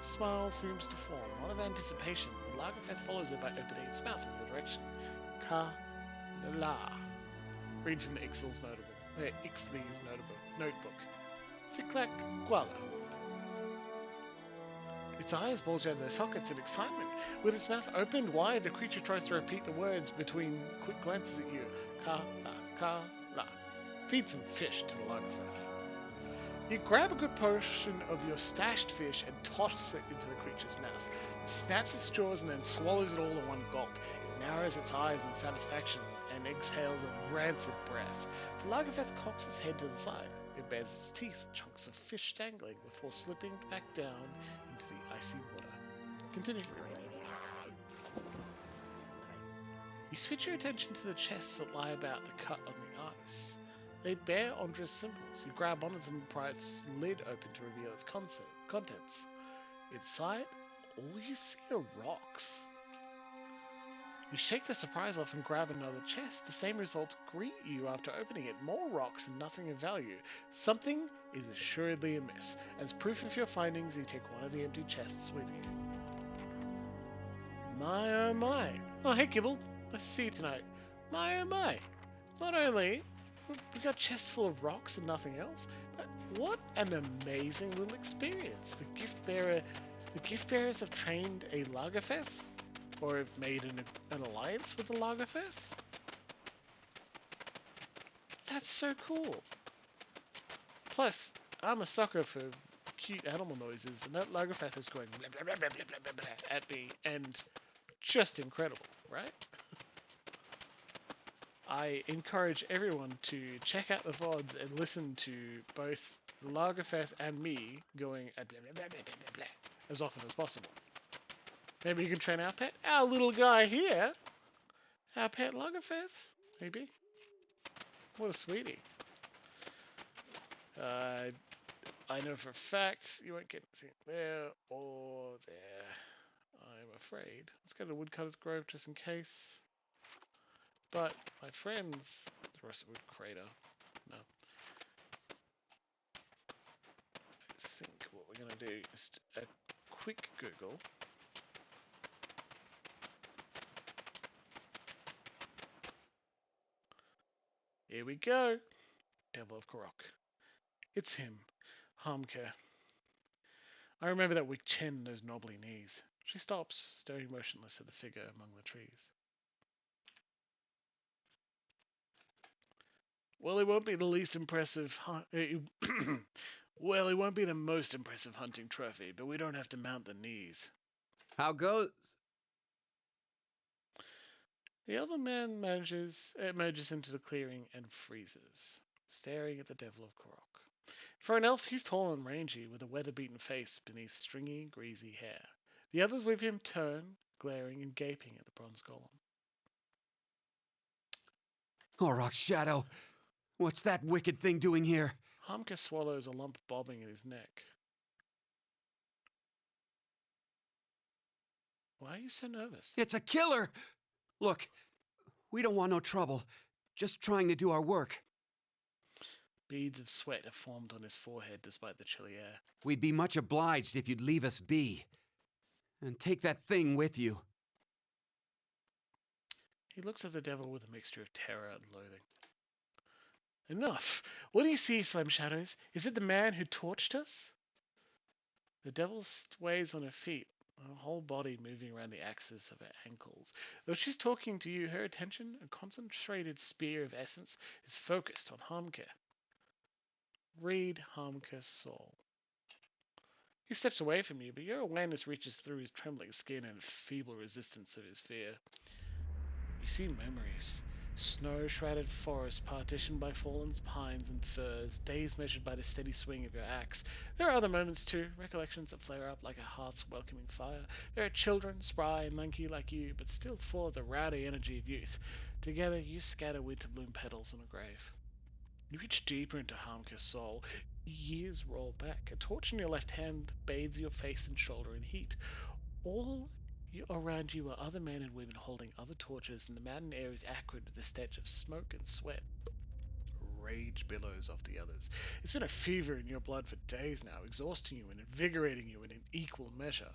smile seems to form, one of anticipation. The Lagerfeth follows it by opening its mouth in your direction. Ka-la. Read from the Ixtley's notebook. Siklak Quala. Its eyes bulge out of their sockets in excitement. With its mouth opened wide, the creature tries to repeat the words between quick glances at you. Ka-la, ka-la. Feed some fish to the Lagerfeth. You grab a good portion of your stashed fish and toss it into the creature's mouth. It snaps its jaws and then swallows it all in one gulp. It narrows its eyes in satisfaction and exhales a rancid breath. The Lagerfeth cocks its head to the side. It bares its teeth, chunks of fish dangling, before slipping back down into the icy water. Continue. You switch your attention to the chests that lie about the cut on the ice. They bear Andra's symbols. You grab one of them and pry its lid open to reveal its contents. Inside, all you see are rocks. You shake the surprise off and grab another chest. The same results greet you after opening it. More rocks and nothing of value. Something is assuredly amiss. As proof of your findings, you take one of the empty chests with you. My oh my. Oh hey Gibble, nice to see you tonight. My oh my. Not only we got chests full of rocks and nothing else, but what an amazing little experience. The gift bearers have trained a Lagerfeth, or have made an alliance with the Lagerfeth. That's so cool. Plus, I'm a sucker for cute animal noises, and that Lagerfeth is going blah, blah, blah, blah, blah, blah, blah, at me, and just incredible, right? I encourage everyone to check out the VODs and listen to both Lagerfeth and me going blah, blah, blah, blah, blah, blah, as often as possible. Maybe you can train our pet, our little guy here, our pet Lagerfeth, maybe. What a sweetie. I know for a fact you won't get anything there or there, I'm afraid. Let's go to Woodcutter's Grove just in case. But, my friends, the rest of Wood Crater, no. I think what we're going to do is a quick Google. Here we go. Devil of Korok. It's him, Hamke. I remember that weak chin and those knobbly knees. She stops, staring motionless at the figure among the trees. Well, it won't be the least impressive. Well, it won't be the most impressive hunting trophy, but we don't have to mount the knees. How goes? The other man emerges into the clearing and freezes, staring at the Devil of Korok. For an elf, he's tall and rangy, with a weather-beaten face beneath stringy, greasy hair. The others with him turn, glaring and gaping at the bronze golem. Korok's shadow. What's that wicked thing doing here? Hamke swallows a lump bobbing in his neck. Why are you so nervous? It's a killer! Look, we don't want no trouble. Just trying to do our work. Beads of sweat have formed on his forehead despite the chilly air. We'd be much obliged if you'd leave us be. And take that thing with you. He looks at the devil with a mixture of terror and loathing. Enough! What do you see, Slim Shadows? Is it the man who torched us? The devil sways on her feet, her whole body moving around the axis of her ankles. Though she's talking to you, her attention, a concentrated spear of essence, is focused on Hamke. Read Hamke's soul. He steps away from you, but your awareness reaches through his trembling skin and feeble resistance of his fear. You see memories. Snow-shrouded forest partitioned by fallen pines and firs, days measured by the steady swing of your axe. There are other moments too, recollections that flare up like a heart's welcoming fire. There are children, spry and lanky like you, but still full of the rowdy energy of youth. Together you scatter winter-bloom petals on a grave. You reach deeper into Hamke's soul. Years roll back. A torch in your left hand bathes your face and shoulder in heat. All around you are other men and women holding other torches, and the mountain air is acrid with the stench of smoke and sweat. Rage billows off the others. It's been a fever in your blood for days now, exhausting you and invigorating you in an equal measure.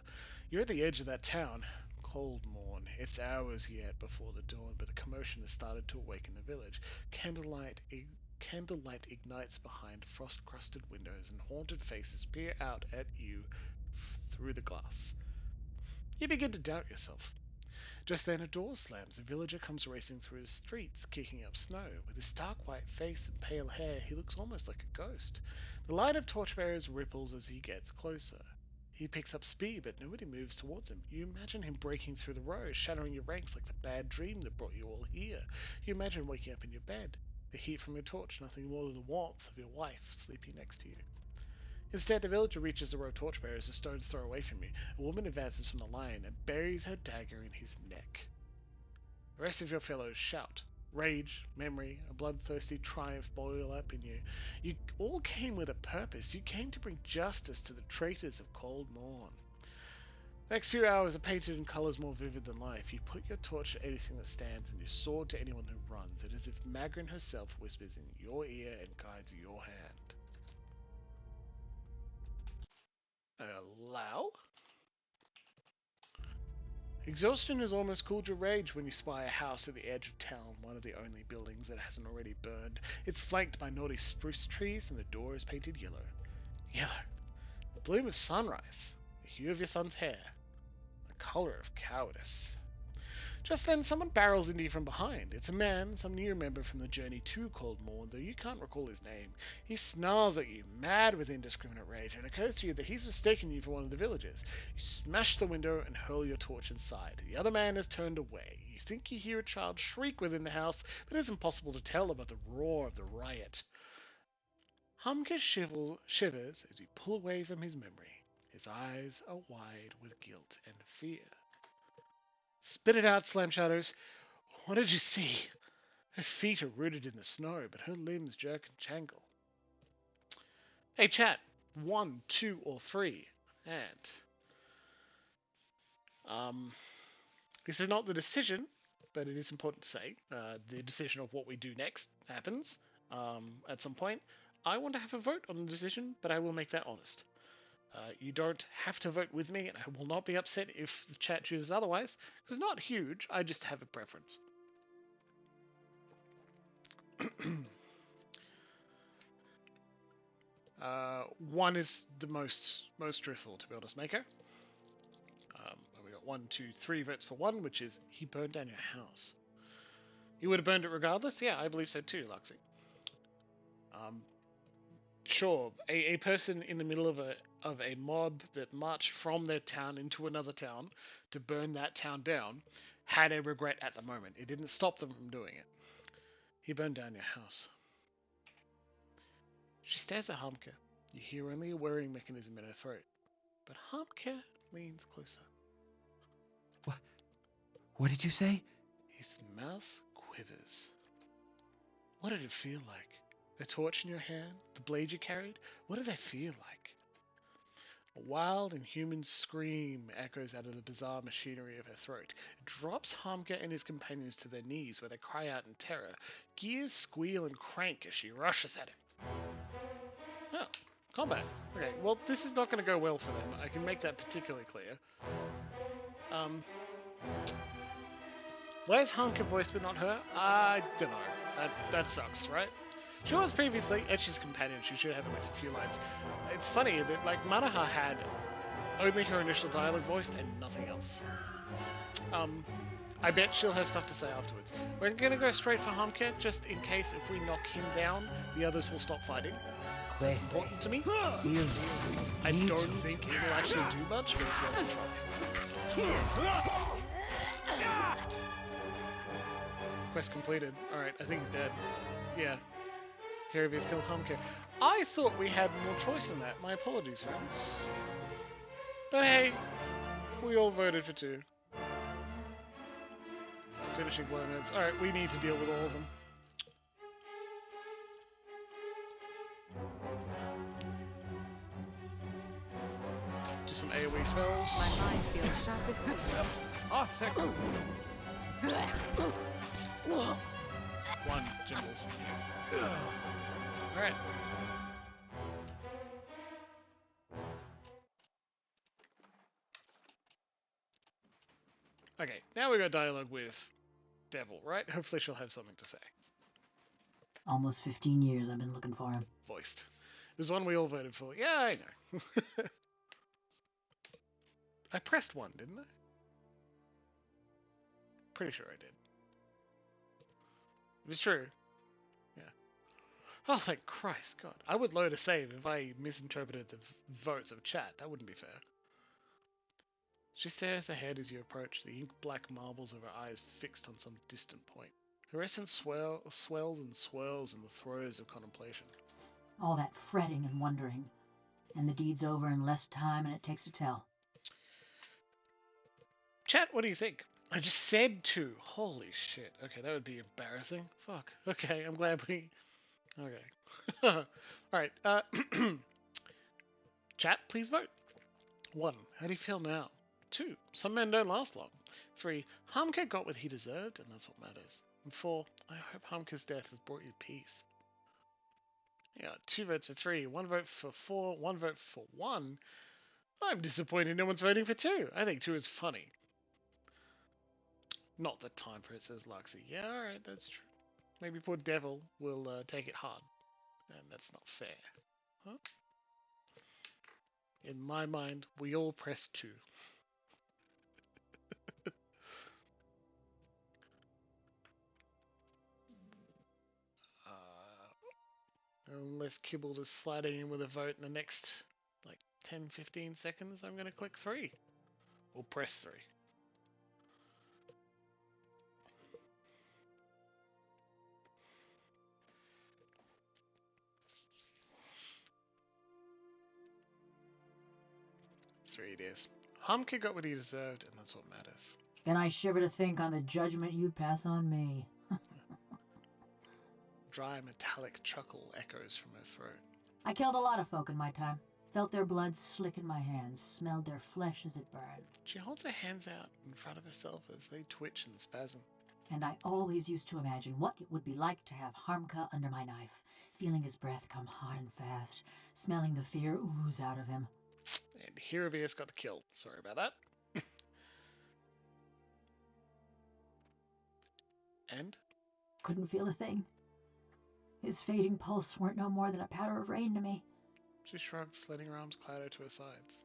You're at the edge of that town. Cold morn. It's hours yet before the dawn, but the commotion has started to awaken the village. Candlelight ignites behind frost-crusted windows, and haunted faces peer out at you through the glass. You begin to doubt yourself. Just then a door slams. A villager comes racing through the streets, kicking up snow. With his stark white face and pale hair, he looks almost like a ghost. The line of torchbearers ripples as he gets closer. He picks up speed, but nobody moves towards him. You imagine him breaking through the rows, shattering your ranks like the bad dream that brought you all here. You imagine waking up in your bed. The heat from your torch, nothing more than the warmth of your wife sleeping next to you. Instead, the villager reaches the row of torchbearers a stone's throw away from you. A woman advances from the line and buries her dagger in his neck. The rest of your fellows shout. Rage, memory, a bloodthirsty triumph boil up in you. You all came with a purpose. You came to bring justice to the traitors of Cold Morn. The next few hours are painted in colors more vivid than life. You put your torch to anything that stands and your sword to anyone who runs. It is as if Magrin herself whispers in your ear and guides your hand. Allow? Exhaustion has almost cooled your rage when you spy a house at the edge of town, one of the only buildings that hasn't already burned. It's flanked by naughty spruce trees and the door is painted yellow. Yellow. The bloom of sunrise. The hue of your son's hair. The color of cowardice. Just then, someone barrels into you from behind. It's a man, someone you remember from the journey to Cold Morn, though you can't recall his name. He snarls at you, mad with indiscriminate rage, and it occurs to you that he's mistaken you for one of the villagers. You smash the window and hurl your torch inside. The other man has turned away. You think you hear a child shriek within the house, but it's impossible to tell above the roar of the riot. Humka shivers as you pull away from his memory. His eyes are wide with guilt and fear. Spit it out, Slam Shadows. What did you see? Her feet are rooted in the snow, but her limbs jerk and jangle. Hey, chat. 1, 2, or 3. And this is not the decision, but it is important to say. The decision of what we do next happens at some point. I want to have a vote on the decision, but I will make that honest. You don't have to vote with me, and I will not be upset if the chat chooses otherwise. It's not huge, I just have a preference. One is the most truthful, to be honest, Mako. We got 1, 2, 3 votes for 1, which is he burned down your house. You would have burned it regardless? Yeah, I believe so too, Luxie. Sure, a person in the middle of a mob that marched from their town into another town to burn that town down had a regret at the moment. It didn't stop them from doing it. He burned down your house. She stares at Hamke. You hear only a whirring mechanism in her throat. But Hamke leans closer. What did you say? His mouth quivers. What did it feel like? The torch in your hand? The blade you carried? What did they feel like? A wild, inhuman scream echoes out of the bizarre machinery of her throat. It drops Hamke and his companions to their knees, where they cry out in terror. Gears squeal and crank as she rushes at him. Oh, combat. Okay, well, this is not going to go well for them. I can make that particularly clear. Where's Hamke voice but not her? I don't know. That sucks, right? She was previously Etch's companion. She should have at least a few lines. It's funny that, like, Manaha had only her initial dialogue voiced and nothing else. I bet she'll have stuff to say afterwards. We're gonna go straight for Hamke, just in case if we knock him down, the others will stop fighting. That's important to me. I don't think it will actually do much, but it's worth a try. Quest completed. Alright, I think he's dead. Yeah. Heravi's killed Hamke. I thought we had more choice in that. My apologies, friends. But hey, we all voted for 2. Finishing blow notes. Alright, we need to deal with all of them. Do some AoE spells. My mind feels sharp as steel. One, Jingles. Alright. Okay, now we got dialogue with Devil, right? Hopefully she'll have something to say. Almost 15 years I've been looking for him. Voiced. It was one we all voted for. Yeah, I know. I pressed 1, didn't I? Pretty sure I did. It was true. Yeah. Oh, thank Christ, God. I would load a save if I misinterpreted the votes of chat. That wouldn't be fair. She stares ahead as you approach, the ink-black marbles of her eyes fixed on some distant point. Her essence swells and swirls in the throes of contemplation. All that fretting and wondering. And the deed's over in less time than it takes to tell. Chat, what do you think? I just said to. Holy shit. Okay, that would be embarrassing. Fuck. Okay, I'm glad we... Okay. Alright, chat, please vote. 1. How do you feel now? 2. Some men don't last long. 3. Hamka got what he deserved, and that's what matters. And 4. I hope Hamka's death has brought you peace. Yeah, 2 votes for 3, 1 vote for 4, 1 vote for 1. I'm disappointed no one's voting for 2. I think 2 is funny. Not the time for it, says Luxie. Yeah, alright, that's true. Maybe poor Devil will take it hard. And that's not fair. Huh? In my mind, we all press 2. Unless Kibble is sliding in with a vote in the next, like, 10-15 seconds, I'm going to click 3. Or press 3. Three it is. Humka got what he deserved, and that's what matters. And I shiver to think on the judgment you'd pass on me. Dry metallic chuckle echoes from her throat. I killed a lot of folk in my time. Felt their blood slick in my hands, smelled their flesh as it burned. She holds her hands out in front of herself as they twitch and spasm. And I always used to imagine what it would be like to have Harmka under my knife, feeling his breath come hot and fast, smelling the fear ooze out of him. And Hiravius got the kill. Sorry about that. And? Couldn't feel a thing. His fading pulse weren't no more than a powder of rain to me. She shrugs, letting her arms clatter to her sides.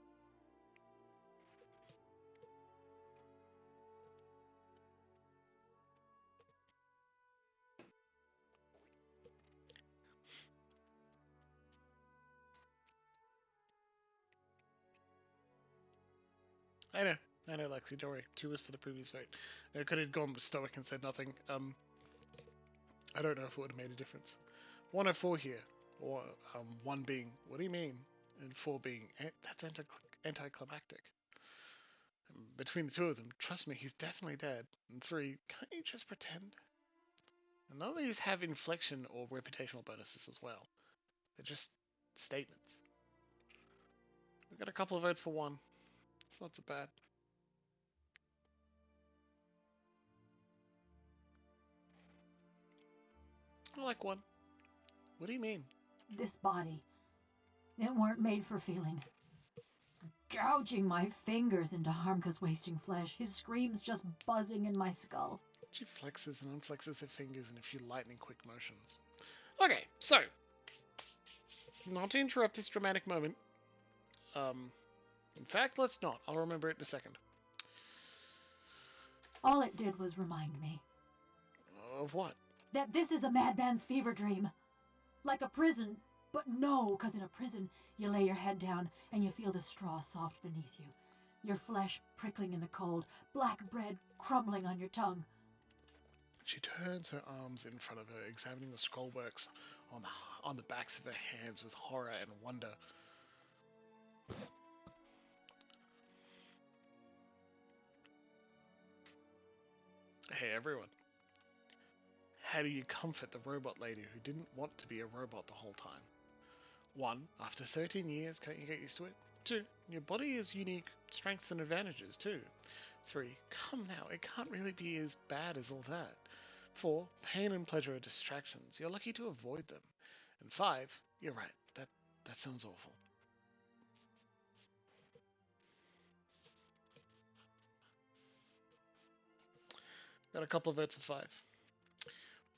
I know, Lexi, don't worry. 2 was for the previous vote. I could have gone with Stoic and said nothing. I don't know if it would have made a difference. 1 or 4 here. Or 1 being, what do you mean? And 4 being, that's anticlimactic. Between the 2 of them, trust me, he's definitely dead. And 3, can't you just pretend? And none of these have inflection or reputational bonuses as well. They're just statements. We've got a couple of votes for 1. It's not so bad. I like 1. What do you mean? This body, it weren't made for feeling. Gouging my fingers into Harmka's wasting flesh, his screams just buzzing in my skull. She flexes and unflexes her fingers in a few lightning-quick motions. Okay, so, not to interrupt this dramatic moment, in fact, let's not. I'll remember it in a second. All it did was remind me. Of what? That this is a madman's fever dream. Like a prison, but no, 'cause in a prison, you lay your head down and you feel the straw soft beneath you. Your flesh prickling in the cold, black bread crumbling on your tongue. She turns her arms in front of her, examining the scrollworks on the backs of her hands with horror and wonder. Hey everyone. How do you comfort the robot lady who didn't want to be a robot the whole time? 1. After 13 years, can't you get used to it? 2. Your body has unique strengths and advantages too. 3. Come now, it can't really be as bad as all that. 4. Pain and pleasure are distractions. You're lucky to avoid them. And 5. You're right, that sounds awful. Got a couple of votes of 5.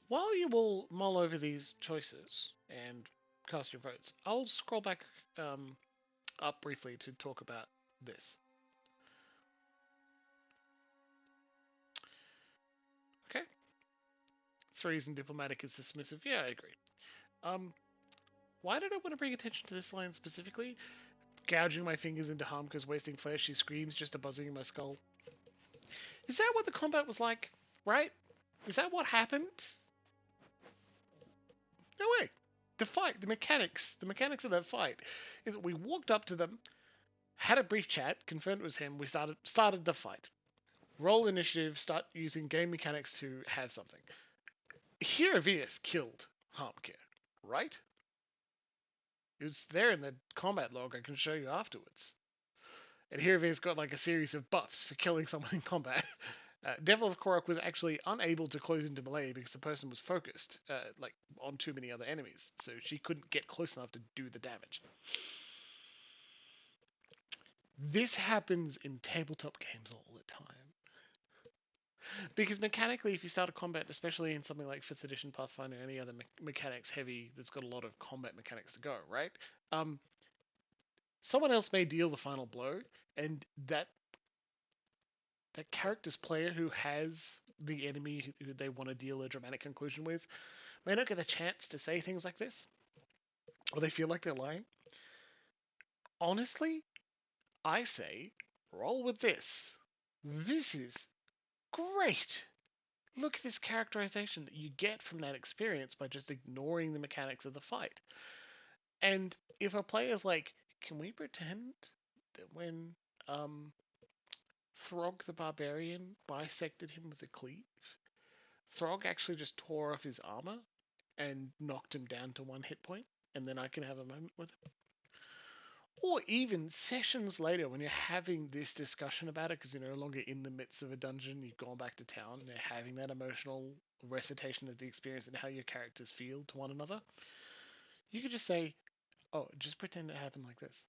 While you will mull over these choices and cast your votes, I'll scroll back up briefly to talk about this. Okay. 3 and diplomatic is dismissive. Yeah, I agree. Why did I want to bring attention to this line specifically? Gouging my fingers into Harmka's wasting flesh, she screams just a buzzing in my skull. Is that what the combat was like? Right? Is that what happened? No way. The fight, the mechanics of that fight is that we walked up to them, had a brief chat, confirmed it was him, we started the fight. Roll initiative, start using game mechanics to have something. Hiravius killed Harmcare, right? It was there in the combat log, I can show you afterwards. And Hiravius got like a series of buffs for killing someone in combat. Devil of Korok was actually unable to close into melee because the person was focused like on too many other enemies, so she couldn't get close enough to do the damage. This happens in tabletop games all the time. Because mechanically, if you start a combat, especially in something like 5th edition Pathfinder or any other mechanics heavy that's got a lot of combat mechanics to go, right? Someone else may deal the final blow, and that character's player who has the enemy who they want to deal a dramatic conclusion with may not get the chance to say things like this, or they feel like they're lying. Honestly, I say, roll with this. This is great. Look at this characterization that you get from that experience by just ignoring the mechanics of the fight. And if a player's like, can we pretend that when Throg the Barbarian bisected him with a cleave, Throg actually just tore off his armor and knocked him down to 1 hit point, and then I can have a moment with him? Or even sessions later when you're having this discussion about it because you're no longer in the midst of a dungeon, you've gone back to town, and you're having that emotional recitation of the experience and how your characters feel to one another, you could just say, oh, just pretend it happened like this.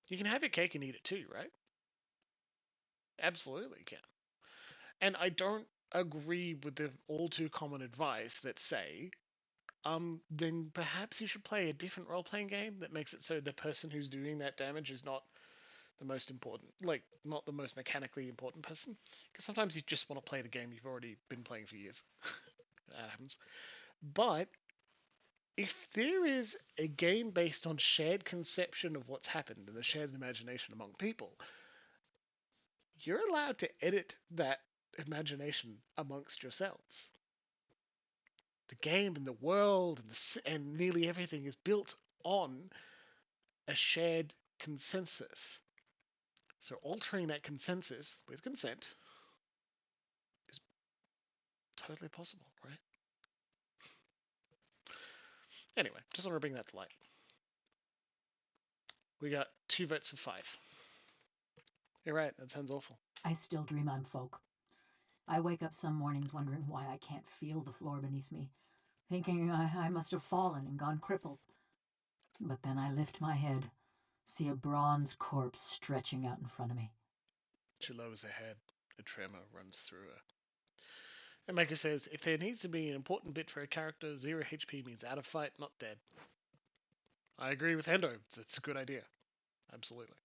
You can have your cake and eat it too, right? Absolutely can. And I don't agree with the all too common advice that say, then perhaps you should play a different role-playing game that makes it so the person who's doing that damage is not the most important, like, not the most mechanically important person. Because sometimes you just want to play the game you've already been playing for years. That happens. But if there is a game based on shared conception of what's happened and the shared imagination among people, you're allowed to edit that imagination amongst yourselves. The game and the world and nearly everything is built on a shared consensus. So altering that consensus with consent is totally possible, right? Anyway, just want to bring that to light. We got 2 votes for 5. You're right, that sounds awful. I still dream I'm folk. I wake up some mornings wondering why I can't feel the floor beneath me, thinking I must have fallen and gone crippled. But then I lift my head, see a bronze corpse stretching out in front of me. She lowers her head. A tremor runs through her. And Maker says, if there needs to be an important bit for a character, 0 HP means out of fight, not dead. I agree with Hendo. That's a good idea. Absolutely.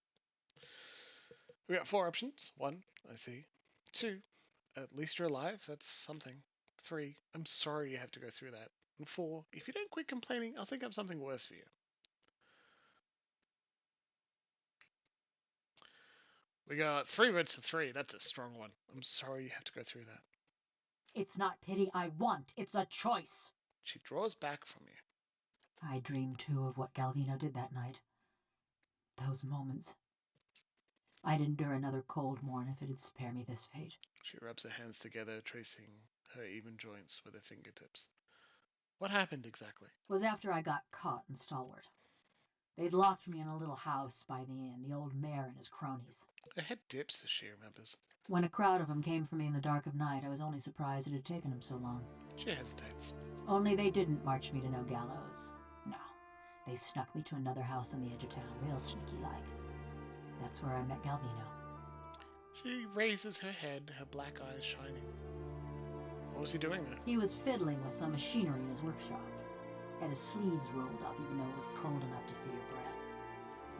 We got 4 options. 1, I see. 2, at least you're alive. That's something. 3, I'm sorry you have to go through that. And 4, if you don't quit complaining, I'll think of something worse for you. We got 3 votes to 3. That's a strong one. I'm sorry you have to go through that. It's not pity I want, it's a choice. She draws back from you. I dreamed too of what Galvino did that night. Those moments. I'd endure another cold morn if it'd spare me this fate. She rubs her hands together, tracing her even joints with her fingertips. What happened exactly? It was after I got caught in Stalwart. They'd locked me in a little house by the inn, the old mayor and his cronies. Her head dips as she remembers. When a crowd of them came for me in the dark of night, I was only surprised it had taken them so long. She hesitates. Only they didn't march me to no gallows. No. They snuck me to another house on the edge of town, real sneaky-like. That's where I met Galvino. She raises her head, her black eyes shining. What was he doing there? He was fiddling with some machinery in his workshop. Had his sleeves rolled up even though it was cold enough to see her breath.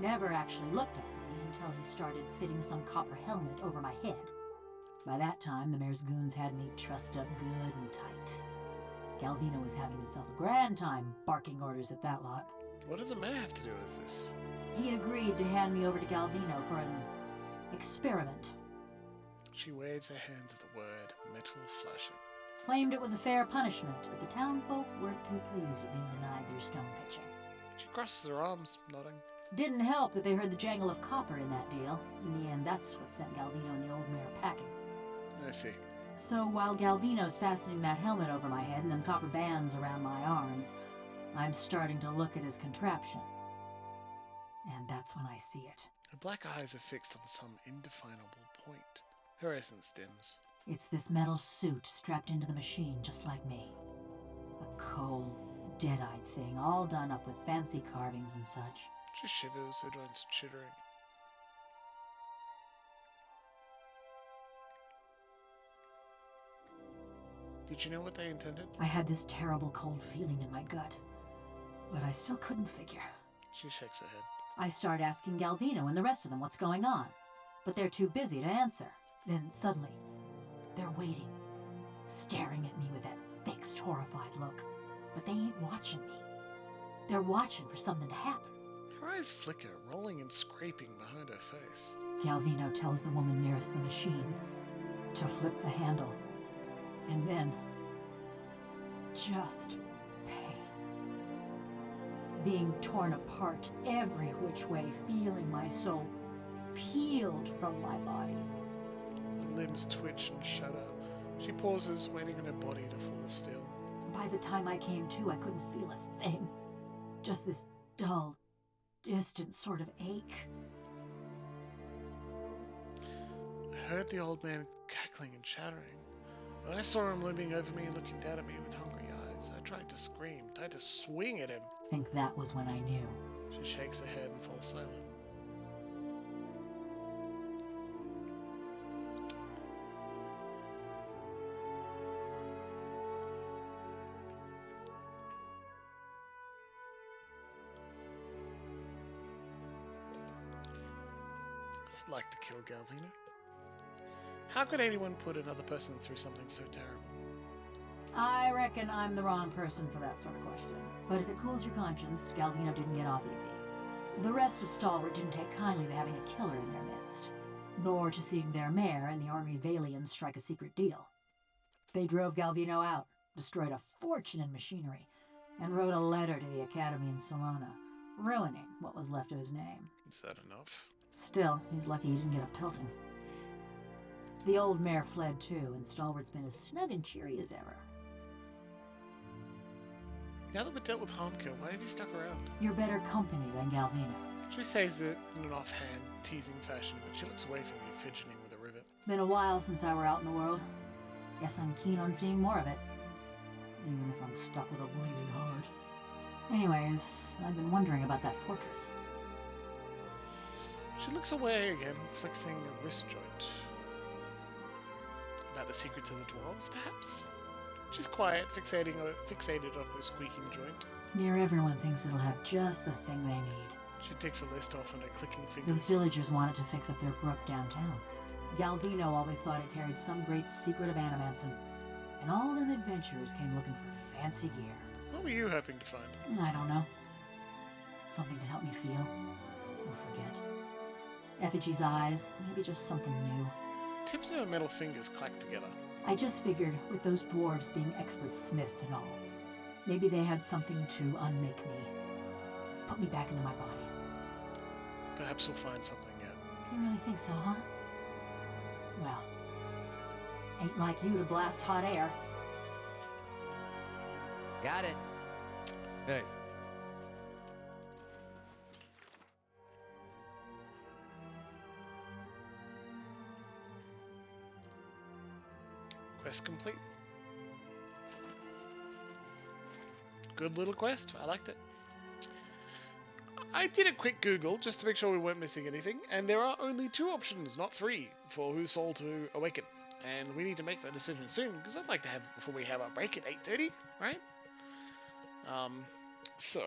Never actually looked at me until he started fitting some copper helmet over my head. By that time, the mayor's goons had me trussed up good and tight. Galvino was having himself a grand time barking orders at that lot. What does the mayor have to do with this? He'd agreed to hand me over to Galvino for an experiment. She waves her hands at the word, metal flashing. Claimed it was a fair punishment, but the townfolk weren't too pleased at being denied their stone pitching. She crosses her arms, nodding. Didn't help that they heard the jangle of copper in that deal. In the end, that's what sent Galvino and the old mare packing. I see. So while Galvino's fastening that helmet over my head and them copper bands around my arms, I'm starting to look at his contraption. And that's when I see it. Her black eyes are fixed on some indefinable point. Her essence dims. It's this metal suit strapped into the machine just like me. A cold, dead-eyed thing, all done up with fancy carvings and such. She shivers, her joints chittering. Did you know what they intended? I had this terrible cold feeling in my gut, but I still couldn't figure. She shakes her head. I start asking Galvino and the rest of them what's going on, but they're too busy to answer. Then suddenly, they're waiting, staring at me with that fixed, horrified look. But they ain't watching me. They're watching for something to happen. Her eyes flicker, rolling and scraping behind her face. Galvino tells the woman nearest the machine to flip the handle. And then, just pain. Being torn apart every which way, feeling my soul peeled from my body. Her limbs twitch and shudder. She pauses, waiting on her body to fall still. By the time I came to, I couldn't feel a thing. Just this dull, distant sort of ache. I heard the old man cackling and chattering. When I saw him looming over me and looking down at me with hungry eyes, I tried to scream, tried to swing at him. I think that was when I knew. She shakes her head and falls silent. I'd like to kill Galvino. How could anyone put another person through something so terrible? I reckon I'm the wrong person for that sort of question. But if it cools your conscience, Galvino didn't get off easy. The rest of Stalwart didn't take kindly to having a killer in their midst, nor to seeing their mayor and the army Valians strike a secret deal. They drove Galvino out, destroyed a fortune in machinery, and wrote a letter to the Academy in Salona, ruining what was left of his name. Is that enough? Still, he's lucky he didn't get a pelting. The old mare fled too, and Stalwart's been as snug and cheery as ever. Now that we've dealt with Harmkill, why have you stuck around? You're better company than Galvino. She says it in an offhand, teasing fashion, but she looks away from me, fidgeting with a rivet. Been a while since I were out in the world. Guess I'm keen on seeing more of it. Even if I'm stuck with a bleeding heart. Anyways, I've been wondering about that fortress. She looks away again, flexing a wrist joint. About the secrets of the dwarves, perhaps? She's quiet, fixated on her squeaking joint. Near everyone thinks it'll have just the thing they need. She takes a list off on her clicking fingers. Those villagers wanted to fix up their brook downtown. Galvino always thought it carried some great secret of animancin'. And all them adventurers came looking for fancy gear. What were you hoping to find? I don't know. Something to help me feel. Or forget. Effigy's eyes, maybe just something new. Tips of her metal fingers clack together. I just figured, with those dwarves being expert smiths and all, maybe they had something to unmake me. Put me back into my body. Perhaps we'll find something yet. You really think so, huh? Well, ain't like you to blast hot air. Got it. Hey. Quest complete. Good little quest. I liked it. I did a quick Google just to make sure we weren't missing anything, and there are only 2 options, not 3, for whose soul to awaken. And we need to make that decision soon, because I'd like to have it before we have our break at 8:30, right? So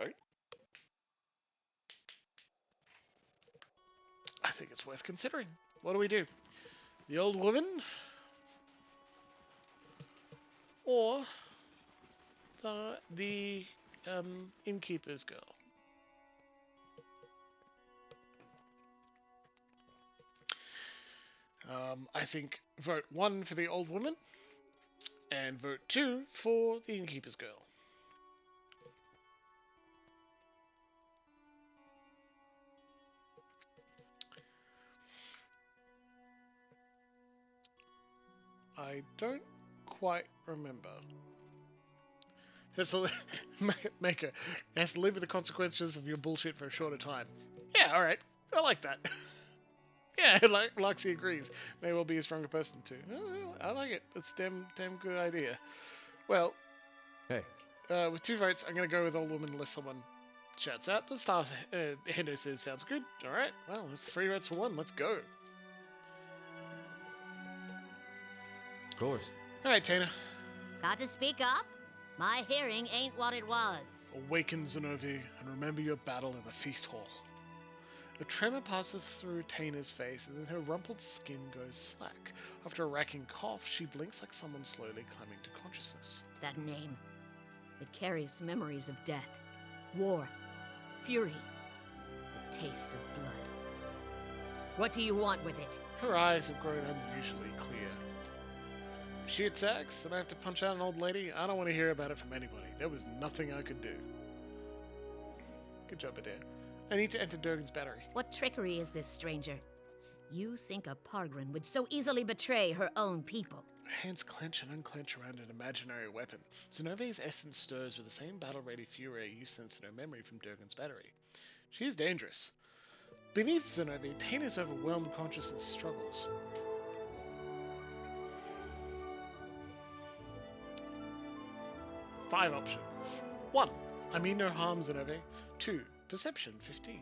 I think it's worth considering. What do we do? The old woman? Or the innkeeper's girl? I think vote 1 for the old woman, and vote 2 for the innkeeper's girl. I don't quite remember. Just Maker has to live with the consequences of your bullshit for a shorter time. Yeah, alright. I like that. Yeah, Luxie agrees. May well be a stronger person too. Oh, I like it. That's a damn good idea. Well, hey. With 2 votes, I'm going to go with old woman unless someone shouts out. The star Hendo says sounds good. Alright, well, that's 3 votes for 1. Let's go. Of course. Alright, Tana. Got to speak up? My hearing ain't what it was. Awaken, Zenobi, and remember your battle in the feast hall. A tremor passes through Tana's face, and then her rumpled skin goes slack. After a racking cough, she blinks like someone slowly climbing to consciousness. That name. It carries memories of death, war, fury, the taste of blood. What do you want with it? Her eyes have grown unusually clear. If she attacks and I have to punch out an old lady, I don't want to hear about it from anybody. There was nothing I could do. Good job, Adair. I need to enter Durgan's battery. What trickery is this, stranger? You think a Pargrin would so easily betray her own people? Her hands clench and unclench around an imaginary weapon. Zenobi's essence stirs with the same battle-ready fury you sense in her memory from Durgan's battery. She is dangerous. Beneath Zenobi, Tana's overwhelmed consciousness struggles. Five options. 1. I mean no harm, Zenobi. 2. Perception, 15.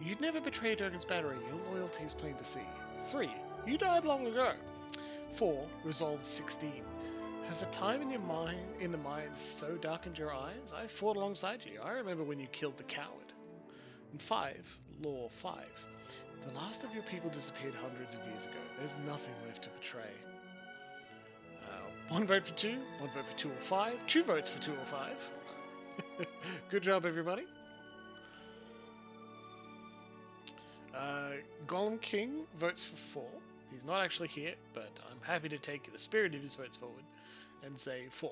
You'd never betray Durgan's battery. Your loyalty is plain to see. 3. You died long ago. 4. Resolve, 16. Has the time in the mines so darkened your eyes? I fought alongside you. I remember when you killed the coward. And 5. Law, 5. The last of your people disappeared hundreds of years ago. There's nothing left to betray. 1 vote for 2, 1 vote for 2 or 5, 2 votes for 2 or 5. Good job, everybody. Golem King votes for 4. He's not actually here, but I'm happy to take the spirit of his votes forward and say 4.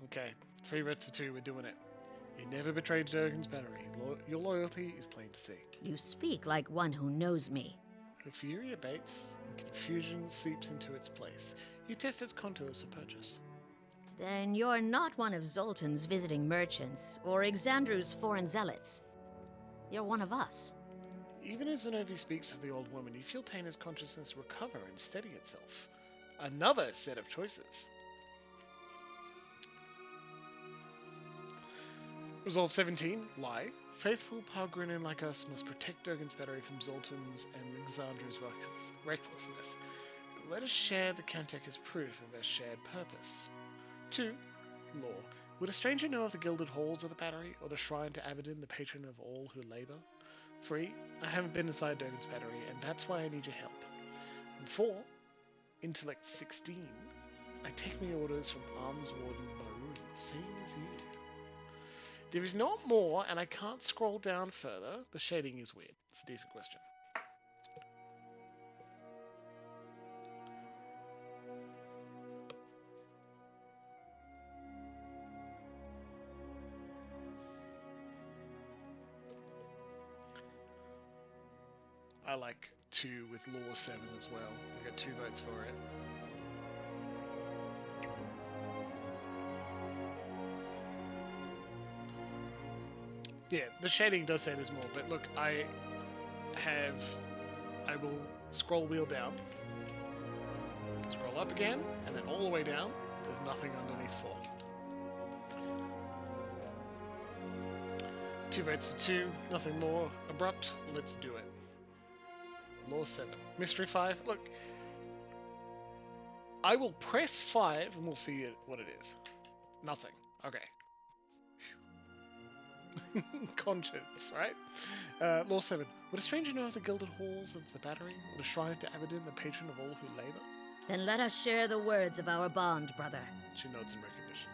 Okay, 3 votes for 2, we're doing it. You never betrayed Durgan's battery. Your loyalty is plain to see. You speak like one who knows me. Her fury abates, and confusion seeps into its place. You test its contours for purchase. Then you're not one of Zoltan's visiting merchants, or Exandru's foreign zealots. You're one of us. Even as Zenobi speaks of the old woman, you feel Tana's consciousness recover and steady itself. Another set of choices. Resolve 17, lie. Faithful Pargrinin like us must protect Durgan's battery from Zoltan's and Exandru's recklessness. But let us share the Cantek as proof of our shared purpose. 2. Law. Would a stranger know of the gilded halls of the battery, or the shrine to Aberdeen, the patron of all who labour? 3. I haven't been inside Durgan's battery, and that's why I need your help. And 4. Intellect 16. I take my orders from Arms Warden Maroon, same as you. There is not more, and I can't scroll down further. The shading is weird. It's a decent question. I like 2 with Law 7 as well. I got 2 votes for it. Yeah, the shading does say there's more, but look, I will scroll wheel down, scroll up again, and then all the way down. There's nothing underneath 4. 2 votes for 2, nothing more abrupt. Let's do it. Law 7. Mystery 5. Look, I will press 5 and we'll see what it is. Nothing. Okay. Conscience, right? Law 7. Would a stranger know of the gilded halls of the battery, or the shrine to Aberdeen, the patron of all who labour? Then let us share the words of our bond, brother. She nods in recognition.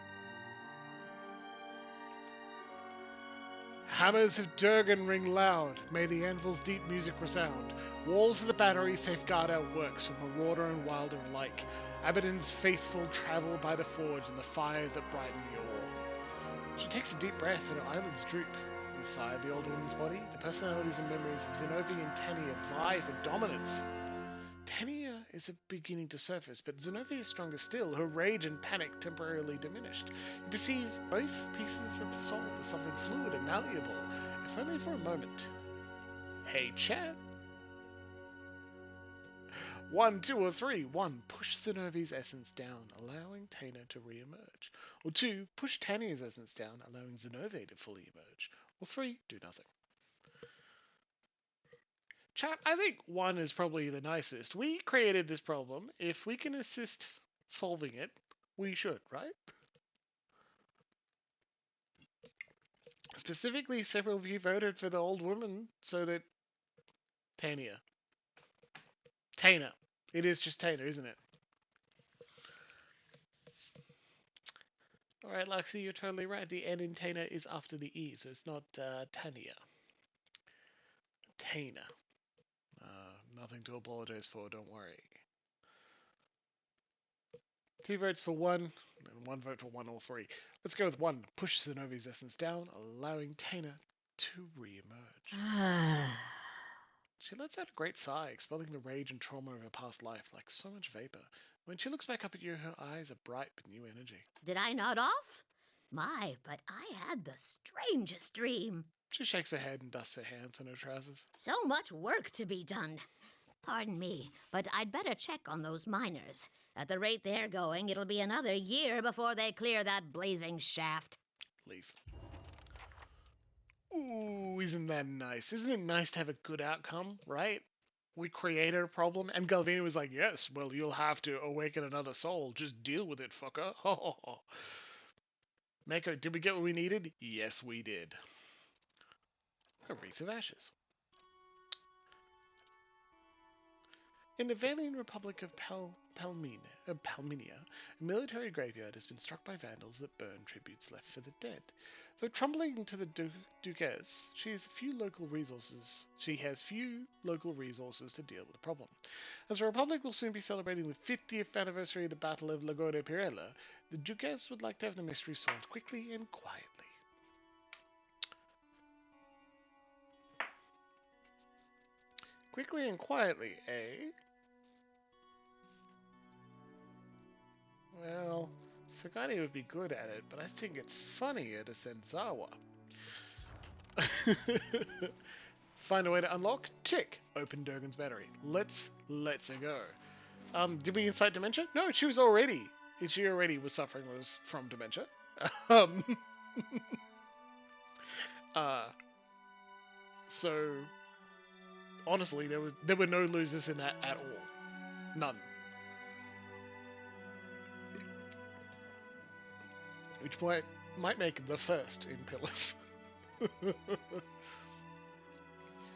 Hammers of Durgan ring loud, may the anvil's deep music resound. Walls of the battery safeguard our works from marauder and wilder alike. Aberdeen's faithful travel by the forge and the fires that brighten the ore. She takes a deep breath and her eyelids droop. Inside the old woman's body, the personalities and memories of Zenobia and Tania vie for dominance. Tania is beginning to surface, but Zenobia is stronger still, her rage and panic temporarily diminished. You perceive both pieces of the soul as something fluid and malleable, if only for a moment. Hey, chat! 1, 2, or 3. 1. Push Zenobia's essence down, allowing Tana to re-emerge. Or 2. Push Tania's essence down, allowing Zenobia to fully emerge. Or 3. Do nothing. Chat, I think 1 is probably the nicest. We created this problem. If we can assist solving it, we should, right? Specifically, several of you voted for the old woman so that... Tana. It is just Tana, isn't it? Alright, Luxie, you're totally right. The N in Tana is after the E, so it's not Tania. Tana. Nothing to apologize for, don't worry. 2 votes for 1, and 1 vote for 1 or 3. Let's go with 1. Push Zenobia's essence down, allowing Tana to re-emerge. She lets out a great sigh, expelling the rage and trauma of her past life like so much vapor. When she looks back up at you, her eyes are bright with new energy. Did I nod off? My, but I had the strangest dream. She shakes her head and dusts her hands on her trousers. So much work to be done. Pardon me, but I'd better check on those miners. At the rate they're going, it'll be another year before they clear that blazing shaft. Leave. Ooh, isn't that nice? Isn't it nice to have a good outcome, right? We created a problem, and Galvina was like, yes, well, you'll have to awaken another soul. Just deal with it, fucker. Mako, did we get what we needed? Yes, we did. A wreath of ashes. In the Valian Republic of Palminia, a military graveyard has been struck by vandals that burn tributes left for the dead. Though trundling to the Duchess, she has few local resources to deal with the problem. As the Republic will soon be celebrating the 50th anniversary of the Battle of Lagode Pirella, the Duchess would like to have the mystery solved quickly and quietly. Quickly and quietly, eh? Well, Sagani would be good at it, but I think it's funnier to send Zawa. Find a way to unlock? Tick! Open Durgan's battery. Let's go. Did we incite dementia? No, she already was suffering from dementia. So honestly, there were no losers in that at all. None. Which might make the first in Pillars.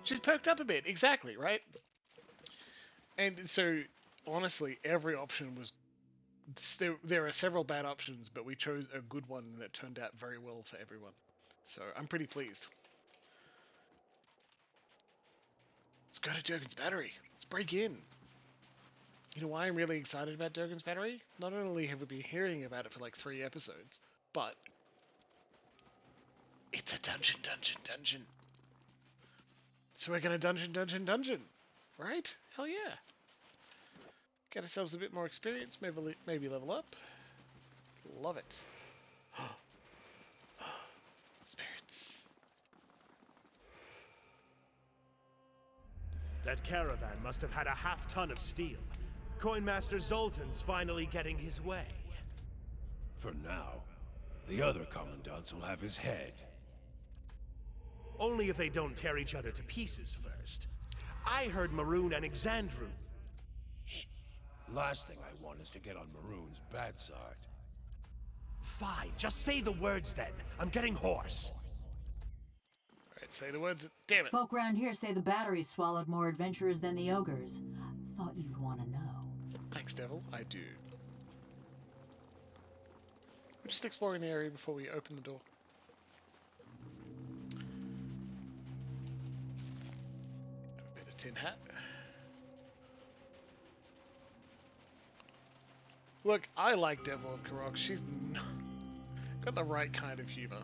She's perked up a bit, exactly, right? And so, honestly, every option was... There are several bad options, but we chose a good one and it turned out very well for everyone. So, I'm pretty pleased. Let's go to Durgan's battery. Let's break in. You know why I'm really excited about Durgan's battery? Not only have we been hearing about it for like 3 episodes, but it's a dungeon. So we're gonna dungeon, right? Hell yeah! Get ourselves a bit more experience, maybe level up. Love it. Spirits. That caravan must have had a half-ton of steel. Coinmaster Zoltan's finally getting his way. For now, the other commandants will have his head. Only if they don't tear each other to pieces first. I heard Maroon and Exandru. Shh. Last thing I want is to get on Maroon's bad side. Fine, just say the words then. I'm getting hoarse. Alright, say the words. Damn it. Folk round here say the battery swallowed more adventurers than the ogres. Thought you'd want to know. Thanks, Devil. I do. We're just exploring the area before we open the door. tin hat. Look, I like Devil of Karok. She's got the right kind of humor.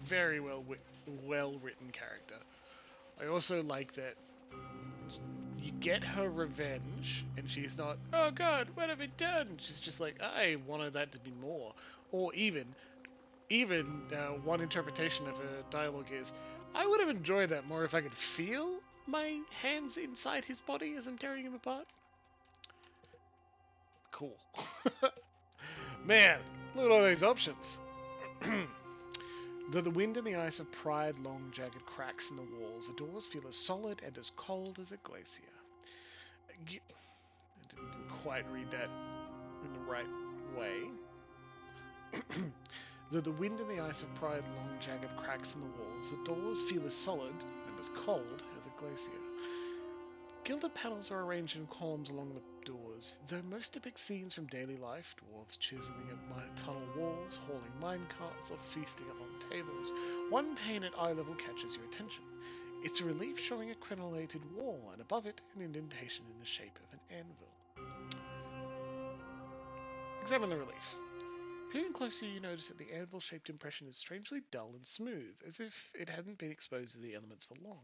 Very well written character. I also like that you get her revenge, and she's not, oh god, what have I done? She's just like, I wanted that to be more. Or even one interpretation of her dialogue is, I would have enjoyed that more if I could feel my hands inside his body as I'm tearing him apart. Cool. Man, look at all these options. Though the wind and the ice have pried long, jagged cracks in the walls, the doors feel as solid and as cold as a glacier. I didn't quite read that in the right way. Though the wind and the ice have pried long, jagged cracks in the walls, the doors feel as solid and as cold as a glacier. Gilded panels are arranged in columns along the doors, though most depict scenes from daily life, dwarves chiseling at tunnel walls, hauling minecarts, or feasting at long tables. One pane at eye level catches your attention. It's a relief showing a crenellated wall, and above it, an indentation in the shape of an anvil. Examine the relief. Peering closer, you notice that the anvil-shaped impression is strangely dull and smooth, as if it hadn't been exposed to the elements for long.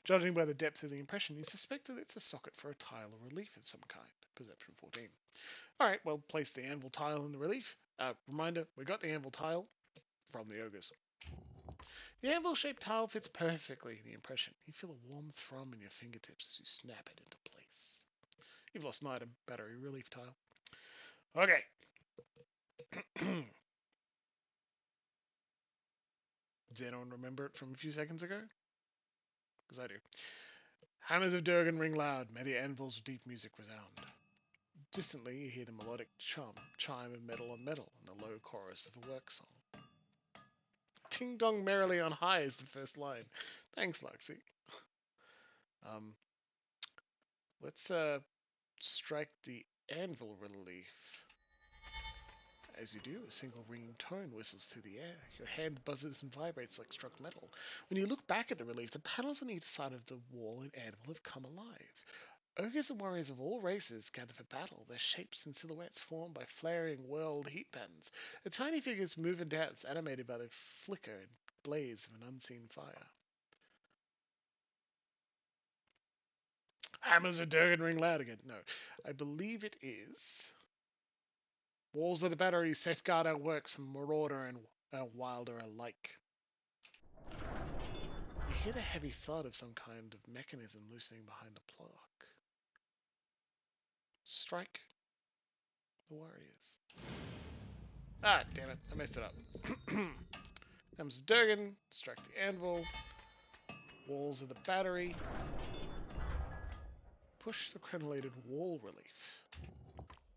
Judging by the depth of the impression, you suspect that it's a socket for a tile or relief of some kind. Perception 14. Alright, well, place the anvil tile in the relief. Reminder, we got the anvil tile from the ogres. The anvil-shaped tile fits perfectly in the impression. You feel a warm thrum in your fingertips as you snap it into place. You've lost an item. Battery relief tile. Okay. Does anyone remember it from a few seconds ago? Because I do. Hammers of Durgan ring loud, may the anvils of deep music resound. Distantly, you hear the melodic chime of metal on metal and the low chorus of a work song. Ting dong merrily on high is the first line. Thanks, Luxie. Let's strike the anvil relief. As you do, a single ringing tone whistles through the air. Your hand buzzes and vibrates like struck metal. When you look back at the relief, the panels on either side of the wall and anvil have come alive. Ogres and warriors of all races gather for battle, their shapes and silhouettes formed by flaring, whirled heat patterns. The tiny figures move and dance, animated by the flicker and blaze of an unseen fire. Hammers of Durgan ring loud again. No, I believe it is... Walls of the battery safeguard our works from marauder and wilder alike. You hear the heavy thud of some kind of mechanism loosening behind the block. Strike the warriors. Ah, damn it, I messed it up. Hammers of Durgan, strike the anvil. Walls of the battery. Push the crenellated wall relief.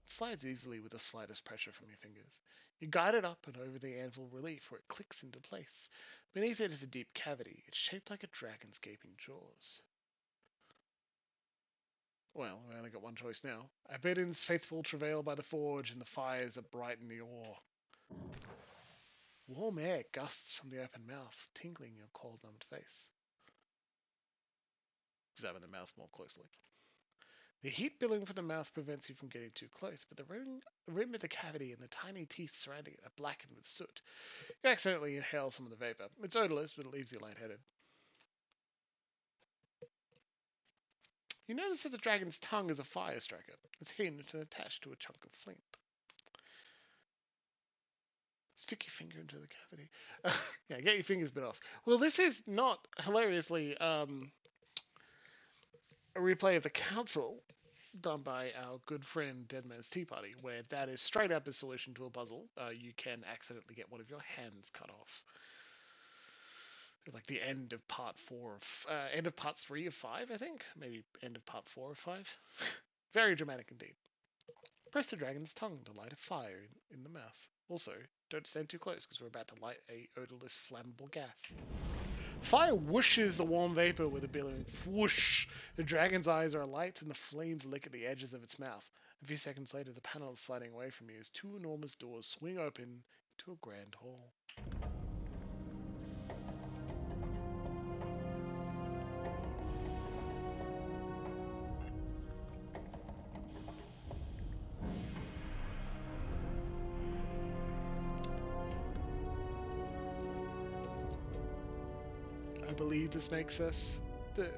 It slides easily with the slightest pressure from your fingers. You guide it up and over the anvil relief where it clicks into place. Beneath it is a deep cavity. It's shaped like a dragon's gaping jaws. Well, I only got one choice now. Aberdeen's faithful travail by the forge and the fires that brighten the ore. Warm air gusts from the open mouth, tingling your cold, numbed face. Examine the mouth more closely. The heat billowing from the mouth prevents you from getting too close, but the rim of the cavity and the tiny teeth surrounding it are blackened with soot. You accidentally inhale some of the vapor. It's odorless, but it leaves you lightheaded. You notice that the dragon's tongue is a fire striker. It's hinged and attached to a chunk of flint. Stick your finger into the cavity. Yeah, get your fingers bit off. Well, this is not, hilariously, a replay of the council done by our good friend Dead Man's Tea Party, where that is straight up a solution to a puzzle. You can accidentally get one of your hands cut off. Like the end of part 4 of end of part 3 of 5, I think. Maybe end of part 4 of 5. Very dramatic indeed. Press the dragon's tongue to light a fire in the mouth. Also, don't stand too close because we're about to light a odorless flammable gas. Fire whooshes the warm vapor with a billowing whoosh. The dragon's eyes are alight and the flames lick at the edges of its mouth. A few seconds later, the panel is sliding away from you as two enormous doors swing open into a grand hall. believe this makes us the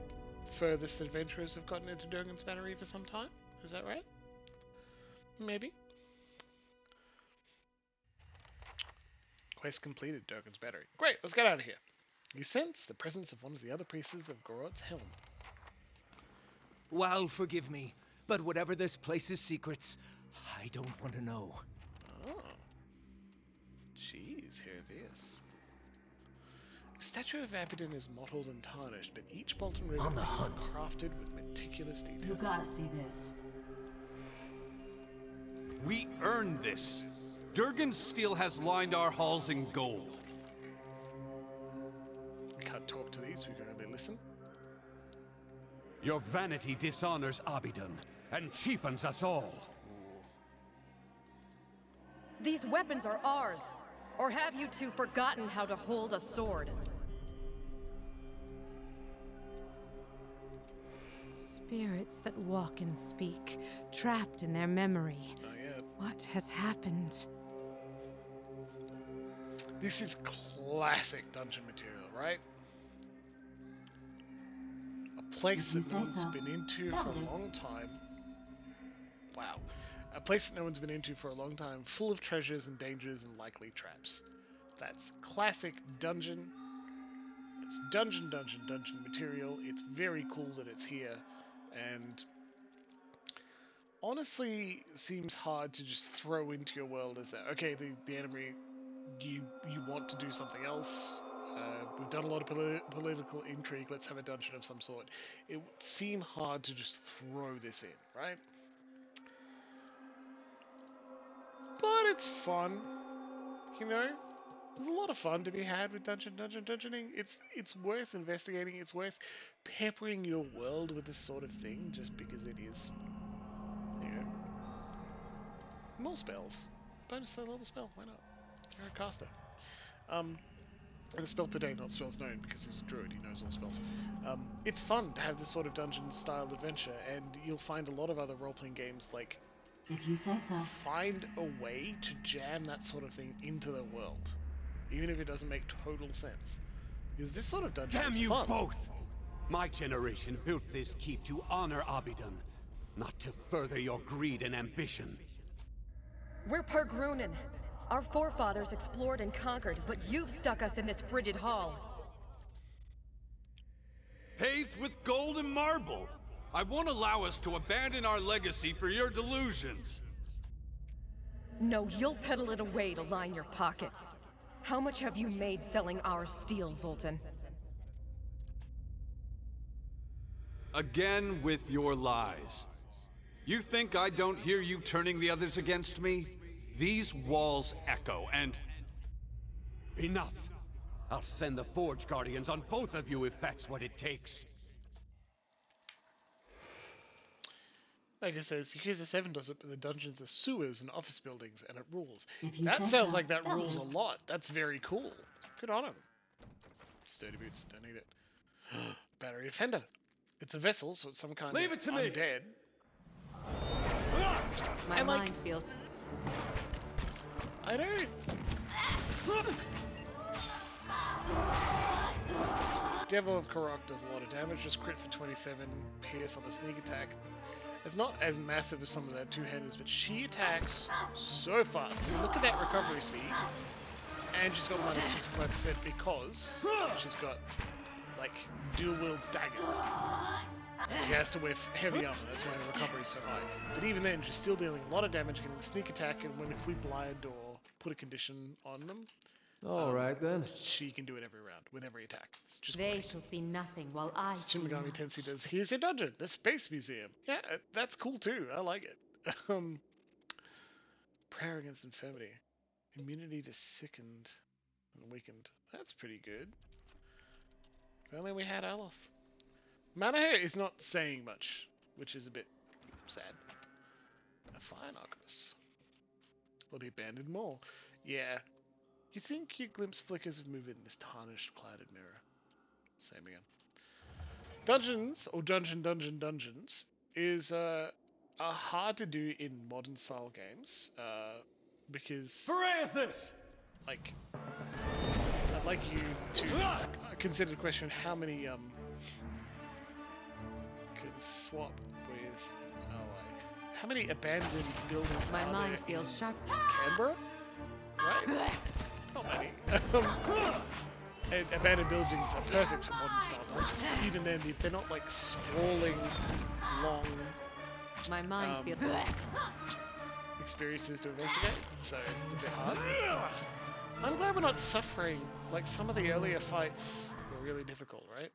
furthest adventurers have gotten into Durgan's Battery for some time. Is that right? Maybe. Quest completed, Durgan's Battery. Great, let's get out of here. You sense the presence of one of the other pieces of Gorot's helm. Well, forgive me, but whatever this place's secrets, I don't want to know. Oh. Jeez, here it is. The statue of Aberdeen is mottled and tarnished, but each bolt and rivet On the is hunt. crafted with meticulous detail. You gotta see this. We earned this. Durgan's steel has lined our halls in gold. We can't talk to these, we can only listen. Your vanity dishonors Aberdeen and cheapens us all. These weapons are ours. Or have you two forgotten how to hold a sword? Spirits that walk and speak, trapped in their memory. Not yet. What has happened? This is classic dungeon material, right? A place that no one's been into for a long time. Wow. A place that no one's been into for a long time, full of treasures and dangers and likely traps. That's classic dungeon. It's dungeon material. It's very cool that it's here. And honestly, seems hard to just throw into your world as that. Okay, the enemy, you want to do something else. We've done a lot of political intrigue. Let's have a dungeon of some sort. It would seem hard to just throw this in, right? But it's fun, you know. There's a lot of fun to be had with dungeoning. It's worth investigating. It's worth peppering your world with this sort of thing, just because it is, you know, more spells. Bonus level spell. Why not? You're a caster. And a spell per day, not spells known, because he's a druid. He knows all spells. It's fun to have this sort of dungeon-style adventure, and you'll find a lot of other role-playing games like. If you say so. Find a way to jam that sort of thing into the world, even if it doesn't make total sense. Because this sort of dungeon Damn is you fun. both! My generation built this keep to honor Aberdeen, not to further your greed and ambition. We're Pergrunen. Our forefathers explored and conquered, but you've stuck us in this frigid hall. Paved with gold and marble! I won't allow us to abandon our legacy for your delusions. No, you'll peddle it away to line your pockets. How much have you made selling our steel, Zoltan? Again with your lies. You think I don't hear you turning the others against me? These walls echo, and... Enough! I'll send the Forge Guardians on both of you if that's what it takes. Like I said, Yakuza 7 does it, but the dungeons are sewers and office buildings, and it rules. If you That say sounds so. like that rules a lot. That's very cool. Good on him. Sturdy boots, don't need it. Battery Defender. It's a vessel, so it's some kind Leave of it to me. undead. My And, like, mind feels. I don't. Devil of Karok does a lot of damage, just crit for 27, pierce on the sneak attack. It's not as massive as some of their two-handers, but she attacks so fast. I mean, look at that recovery speed. And she's got minus 55% because she's got, like, dual-wield daggers. He has to wear heavy armor, that's why her recovery is so high. But even then, she's still dealing a lot of damage, getting a sneak attack, and if we blind or put a condition on them, Alright then. she can do it every round, with every attack. It's just They great. shall see nothing while I see Shin Megami much. Tensei does, here's your dungeon, the Space Museum. Yeah, that's cool too, I like it. Prayer against infirmity. Immunity to sickened and weakened. That's pretty good. If only we had Alof. Manaher is not saying much, which is a bit sad. A fine Arcus. Or the abandoned mall. Yeah. You think you glimpse flickers of movement in this tarnished, clouded mirror. Same again. Dungeons, or dungeons, is are hard to do in modern style games, because Parathis! like I'd like you to consider the question: how many can swap with an ally? How many abandoned buildings My are mind there feels in sharp. Canberra? Right? Not many. And abandoned buildings are perfect for modern style dungeons. Even then, they're not like sprawling, long. My mind feels experiences to investigate, so it's a bit hard. I'm glad we're not suffering. Like some of the earlier fights were really difficult, right?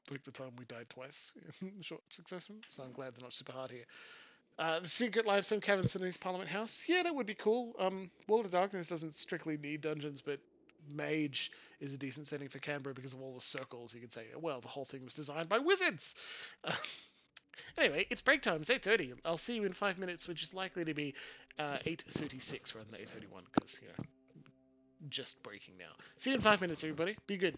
Like the time we died twice in short succession, so I'm glad they're not super hard here. The secret limestone caverns underneath Parliament House. Yeah, that would be cool. World of Darkness doesn't strictly need dungeons, but Mage is a decent setting for Canberra because of all the circles. You could say, well, the whole thing was designed by wizards. Anyway, it's break time. It's 8:30. I'll see you in 5 minutes, which is likely to be 8:36 rather than 8:31 because, you know, just breaking now. See you in 5 minutes, everybody. Be good.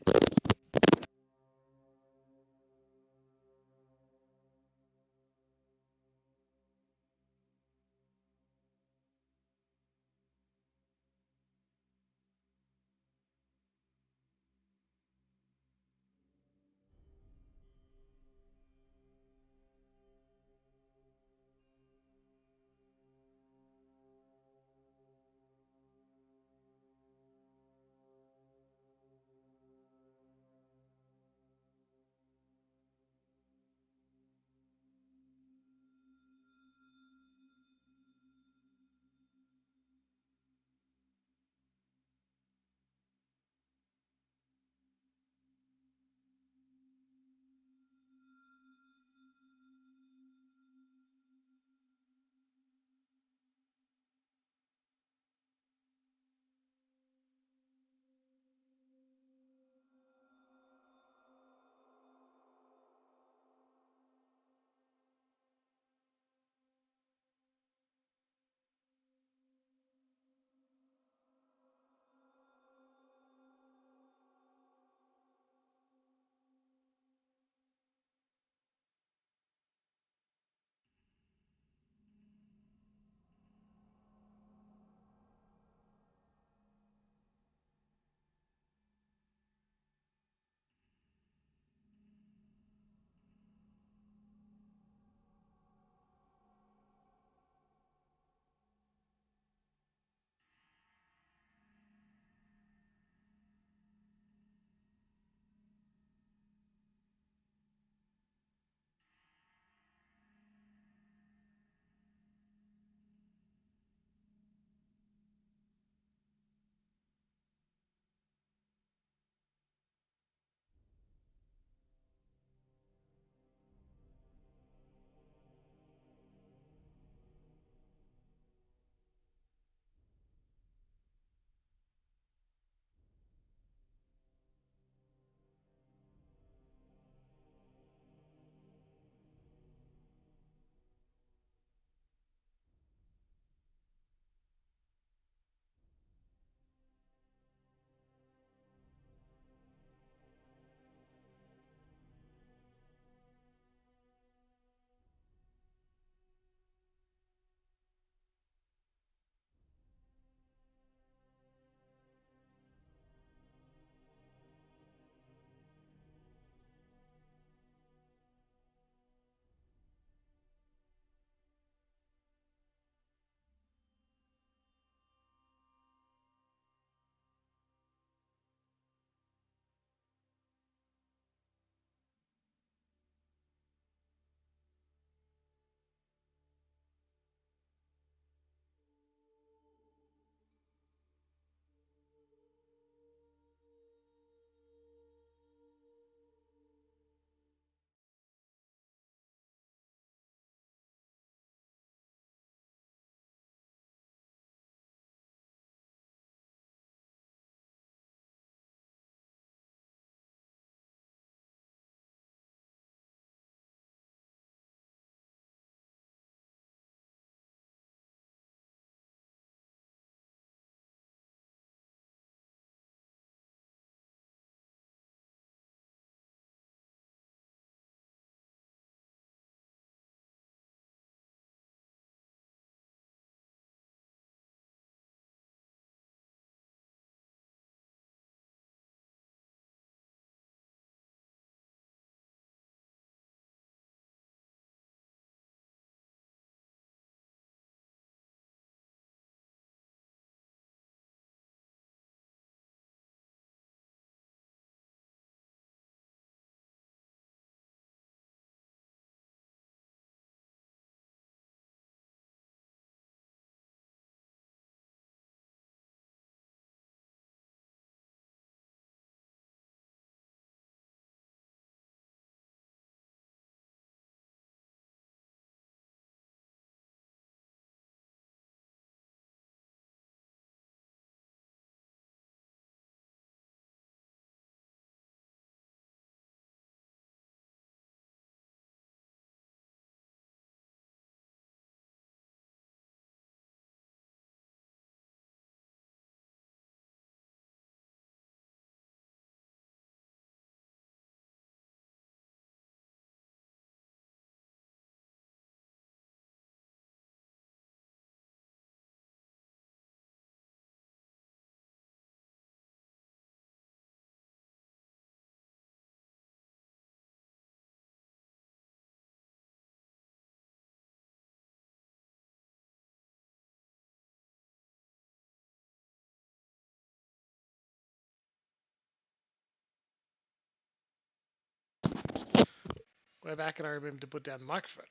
Way back and I remember to put down the microphone.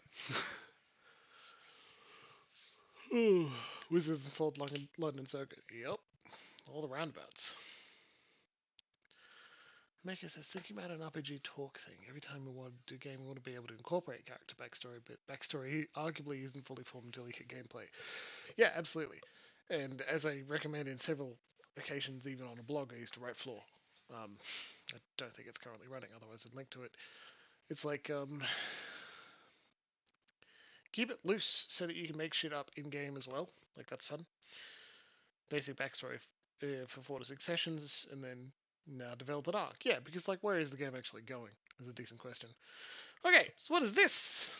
Wizards installed London Circuit. Yep. All the roundabouts. Maker says, thinking about an RPG talk thing. Every time we want to do a game, we want to be able to incorporate character backstory, but backstory arguably isn't fully formed until you hit gameplay. Yeah, absolutely. And as I recommend in several occasions, even on a blog, I used to write Floor. I don't think it's currently running, otherwise I'd link to it. It's like, keep it loose so that you can make shit up in-game as well. Like, that's fun. Basic backstory for 4 to 6 sessions, and then now develop an arc. Yeah, because, like, where is the game actually going? Is a decent question. Okay, so what is this?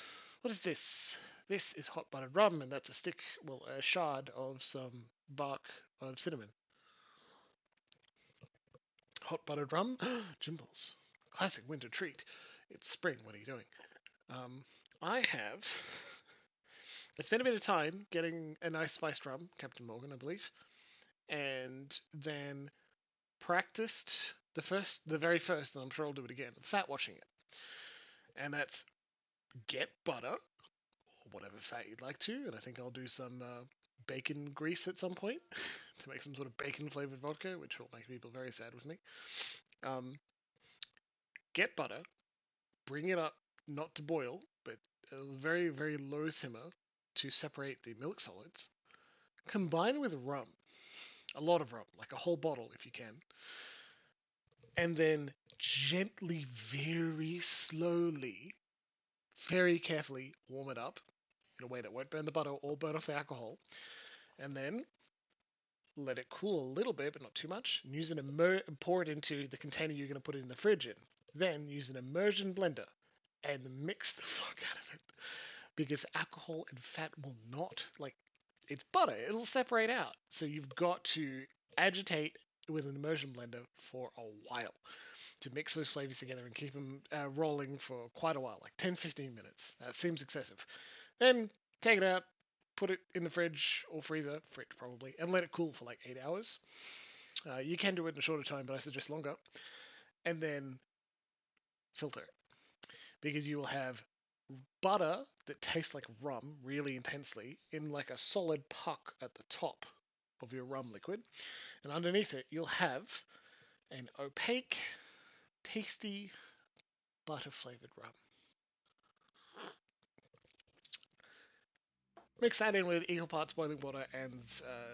What is this? This is hot buttered rum, and that's a stick, well, a shard of some bark of cinnamon. Hot buttered rum? Jimbles. Classic winter treat. It's spring, what are you doing? I spent a bit of time getting a nice spiced rum, Captain Morgan, I believe, and then practiced the very first, and I'm sure I'll do it again, fat washing it. And that's get butter, or whatever fat you'd like to, and I think I'll do some bacon grease at some point to make some sort of bacon flavored vodka, which will make people very sad with me. Get butter, bring it up, not to boil, but a very, very low simmer to separate the milk solids. Combine with rum, a lot of rum, like a whole bottle if you can, and then gently, very slowly, very carefully warm it up in a way that won't burn the butter or burn off the alcohol, and then let it cool a little bit, but not too much, and use pour it into the container you're going to put it in the fridge in. Then use an immersion blender and mix the fuck out of it, because alcohol and fat will not, like, it's butter, it'll separate out. So you've got to agitate with an immersion blender for a while to mix those flavors together and keep them rolling for quite a while, like 10-15 minutes. That seems excessive. Then take it out, put it in the fridge or freezer, fridge probably, and let it cool for like 8 hours. You can do it in a shorter time, but I suggest longer. And then filter it, because you will have butter that tastes like rum really intensely in like a solid puck at the top of your rum liquid, and underneath it you'll have an opaque, tasty butter flavored rum. Mix that in with equal parts boiling water and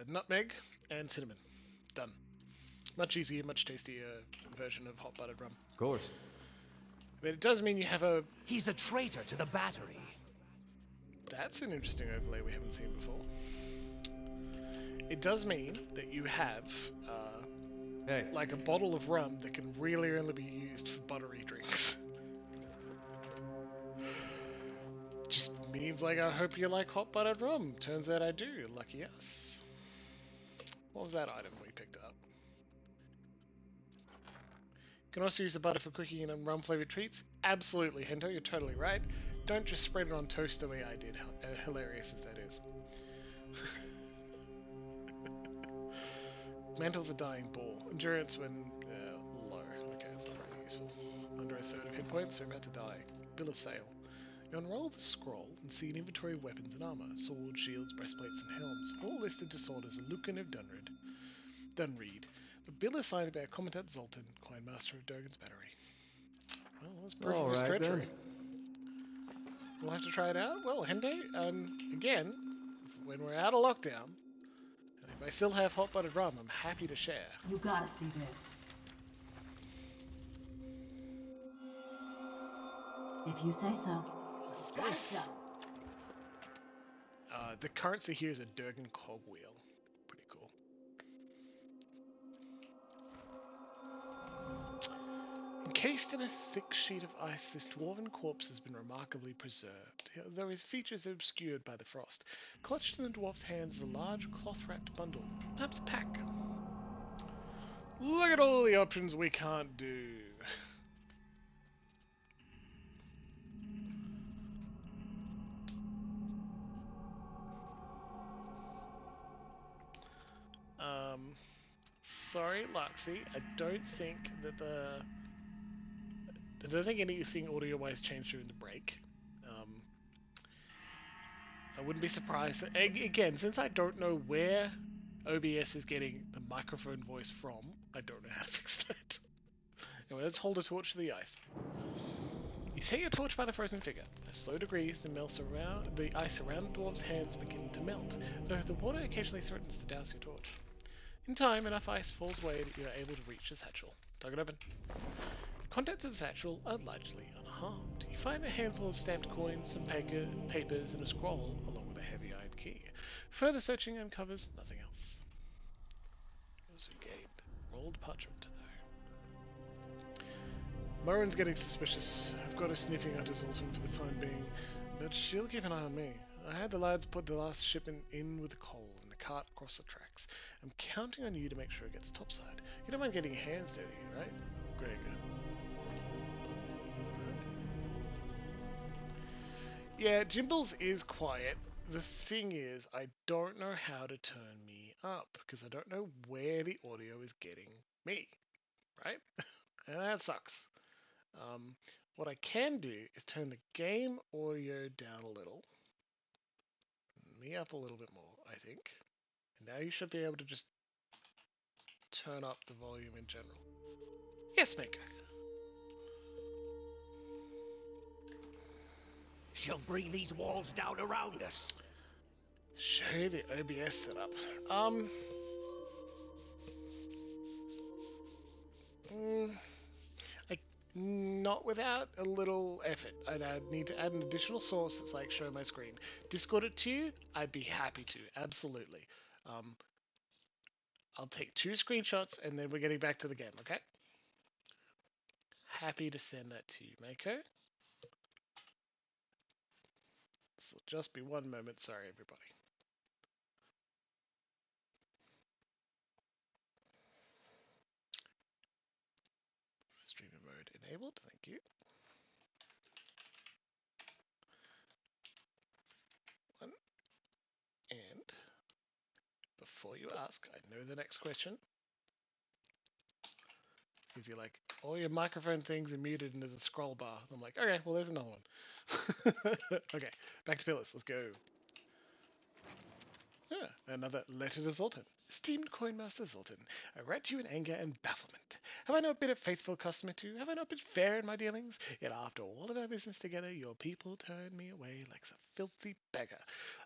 nutmeg and cinnamon. Done. Much easier, much tastier version of hot buttered rum. Of course. But it does mean you have a... He's a traitor to the battery. That's an interesting overlay we haven't seen before. It does mean that you have like a bottle of rum that can really only be used for buttery drinks. Just means, like, I hope you like hot buttered rum. Turns out I do. Lucky us. What was that item we picked up? You can also use the butter for cooking and rum flavored treats. Absolutely, Hento, you're totally right. Don't just spread it on toast the way I did, hilarious as that is. Mantle of the Dying Boar. Endurance when low. Okay, that's not very useful. Under a third of hit points, so about to die. Bill of Sale. You unroll the scroll and see an inventory of weapons and armor, swords, shields, breastplates, and helms, all listed to sold as a Lucan of Dunreed. The bill is signed by a Commandant Zoltan, Coin Master of Durgan's Battery. Well, that's proof of his treachery. We'll have to try it out. Well, Hende, again, when we're out of lockdown, and if I still have hot buttered rum, I'm happy to share. You gotta see this. If you say so. Got it done. The currency here is a Durgan cogwheel. Pretty cool. Encased in a thick sheet of ice, this dwarven corpse has been remarkably preserved, though his features are obscured by the frost. Clutched in the dwarf's hands is a large cloth-wrapped bundle, perhaps a pack. Look at all the options we can't do. Sorry, Luxie, I don't think that the I don't think anything audio-wise changed during the break. I wouldn't be surprised. Again, since I don't know where OBS is getting the microphone voice from, I don't know how to fix that. Anyway, let's hold a torch to the ice. You set your torch by the frozen figure. At slow degrees, the ice around the dwarf's hands begin to melt, though the water occasionally threatens to douse your torch. In time, enough ice falls away that you are able to reach the satchel. Tug it open. Contents of the satchel are largely unharmed. You find a handful of stamped coins, some papers, and a scroll, along with a heavy iron key. Further searching uncovers nothing else. Also gained rolled parchment, though. Morin's getting suspicious. I've got her sniffing out Zoltan for the time being, but she'll keep an eye on me. I had the lads put the last shipment in with the coal and a cart across the tracks. I'm counting on you to make sure it gets topside. You don't mind getting your hands dirty, right, Greg? Yeah, Jimbles is quiet. The thing is, I don't know how to turn me up, because I don't know where the audio is getting me, right? And that sucks. What I can do is turn the game audio down a little. Me up a little bit more, I think. And now you should be able to just turn up the volume in general. Yes, Maker. She'll bring these walls down around us. Show you the OBS setup. Not without a little effort. I'd need to add an additional source that's like show my screen. Discord it to you, I'd be happy to, absolutely. I'll take 2 screenshots and then we're getting back to the game, okay? Happy to send that to you, Mako. This will just be one moment, sorry everybody. Streamer mode enabled, thank you. One. And before you ask, I know the next question. Because you're like, all your microphone things are muted and there's a scroll bar. I'm like, okay, well there's another one. Okay, back to Phyllis, let's go. Another letter to Zoltan. Esteemed Coinmaster Zoltan, I write to you in anger and bafflement. Have I not been a faithful customer to you? Have I not been fair in my dealings? Yet after all of our business together, your people turned me away like some filthy beggar.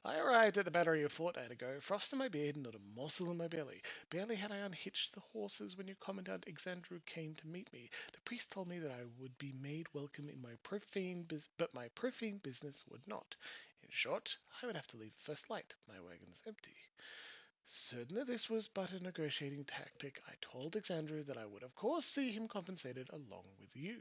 I arrived at the battery a fortnight ago, frost in my beard and not a morsel in my belly. Barely had I unhitched the horses when your Commandant Exandru came to meet me. The priest told me that I would be made welcome in my profane but my profane business would not. In short, I would have to leave first light. My wagon's empty. Certain that this was but a negotiating tactic, I told Exandru that I would of course see him compensated along with you.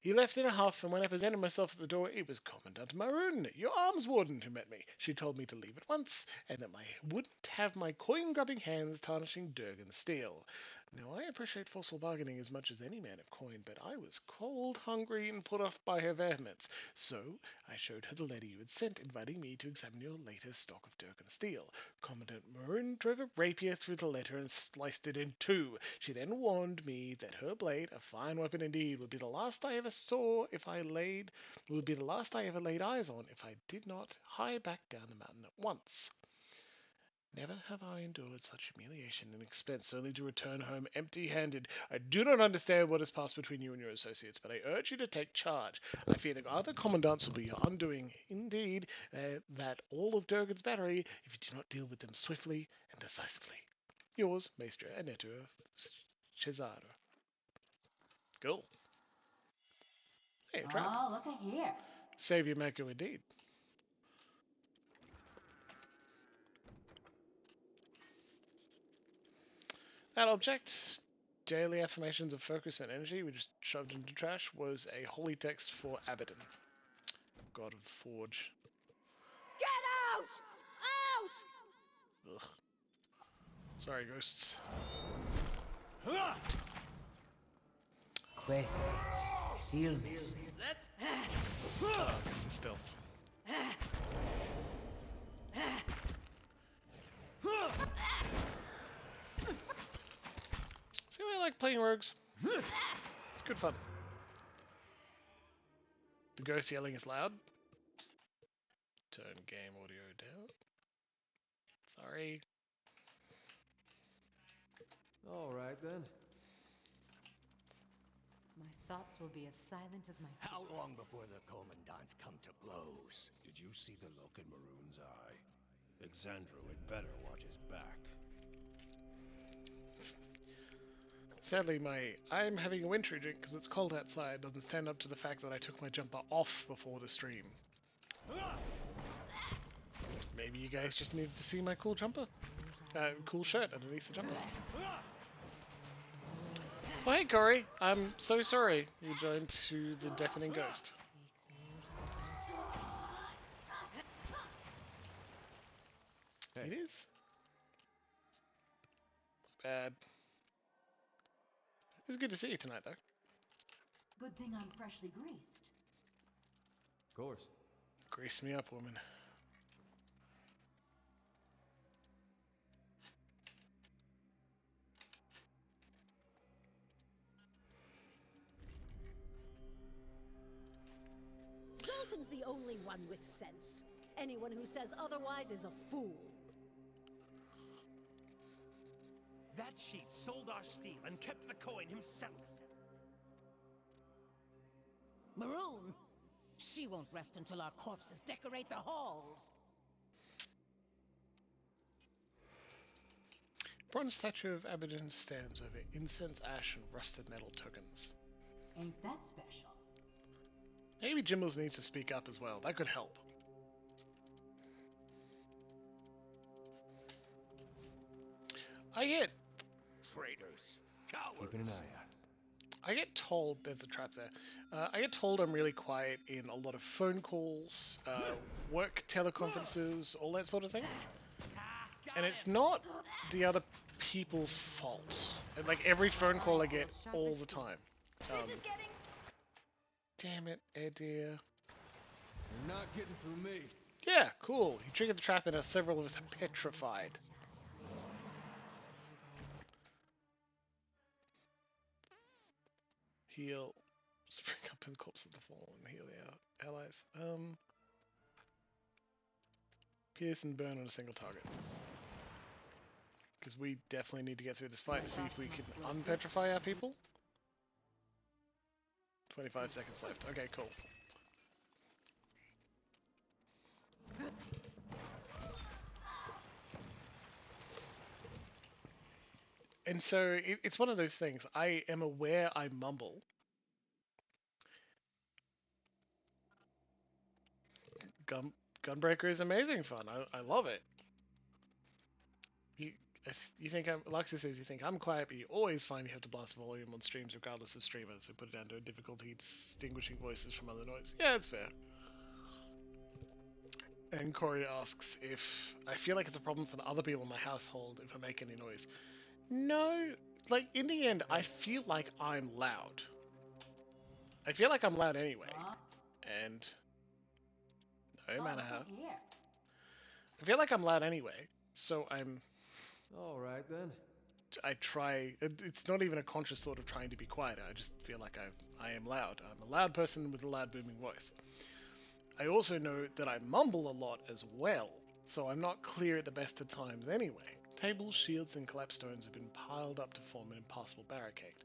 He left in a huff, and when I presented myself at the door, it was Commandant Maroon, your arms warden, who met me. She told me to leave at once, and that I wouldn't have my coin-grubbing hands tarnishing Durgan steel. Now, I appreciate forceful bargaining as much as any man of coin, but I was cold, hungry, and put off by her vehemence. So, I showed her the letter you had sent, inviting me to examine your latest stock of Durgan steel. Commandant Maroon drove a rapier through the letter and sliced it in 2. She then warned me that her blade, a fine weapon indeed, would be the last I ever laid eyes on if I did not hie back down the mountain at once. Never have I endured such humiliation and expense only to return home empty-handed. I do not understand what has passed between you and your associates, but I urge you to take charge. I fear that other commandants will be your undoing. Indeed, that all of Durgan's battery, if you do not deal with them swiftly and decisively. Yours, Maestra Annetto of Cesaro. Cool. Hey, a trap. Oh, look at here. Save your Mako indeed. That object, daily affirmations of focus and energy, we just shoved into trash, was a holy text for Aberdeen, god of the forge. Get out! Out! Ugh. Sorry, ghosts. Quick. Seal this. Let's. Because it's stealth. See why I like playing rogues? It's good fun. ghost yelling is loud. Turn game audio down. Sorry. All right then. My thoughts will be as silent as my feet. How long before the commandants come to blows? Did you see the look in Maroon's eye? Exandro had better watch his back. Sadly, I'm having a wintry drink because it's cold outside doesn't stand up to the fact that I took my jumper off before the stream. Maybe you guys just needed to see my cool jumper. Cool shirt underneath the jumper. Oh, hey Corey, I'm so sorry you joined to the Deafening Ghost. Hey. It is bad. It's good to see you tonight, though. Good thing I'm freshly greased. Of course. Grease me up, woman. Zoltan's the only one with sense. Anyone who says otherwise is a fool. That cheat sold our steel and kept the coin himself. Maroon? She won't rest until our corpses decorate the halls. Bronze statue of Aberdeen stands over incense, ash, and rusted metal tokens. Ain't that special? Maybe Jimbles needs to speak up as well. That could help. I get Traitors. Cowards. Keeping an eye out. I get told there's a trap there. I get told I'm really quiet in a lot of phone calls, work teleconferences, all that sort of thing. And it's not the other people's fault. And, like every phone call I get all the time. This is getting... Damn it, Edir. You're not getting through me. Yeah, cool. He triggered the trap and several of us are petrified. Heal. Spring up in the corpse of the fallen. Heal the allies. Pierce and burn on a single target. Because we definitely need to get through this fight to see if we can unpetrify our people. 25 seconds left. Okay, cool. And so it's one of those things. I am aware I mumble. Gunbreaker is amazing fun. I love it. You think I'm, Luxus says you think I'm quiet, but you always find you have to blast volume on streams regardless of streamers, so put it down to a difficulty distinguishing voices from other noise. Yeah, it's fair. And Corey asks if I feel like it's a problem for the other people in my household if I make any noise. No, like in the end, I feel like I'm loud. I feel like I'm loud anyway. And no matter how. I feel like I'm loud anyway, so I'm... All right then. I try. It's not even a conscious thought of trying to be quieter. I just feel like I am loud. I'm a loud person with a loud booming voice. I also know that I mumble a lot as well, so I'm not clear at the best of times anyway. Tables, shields, and collapsed stones have been piled up to form an impassable barricade.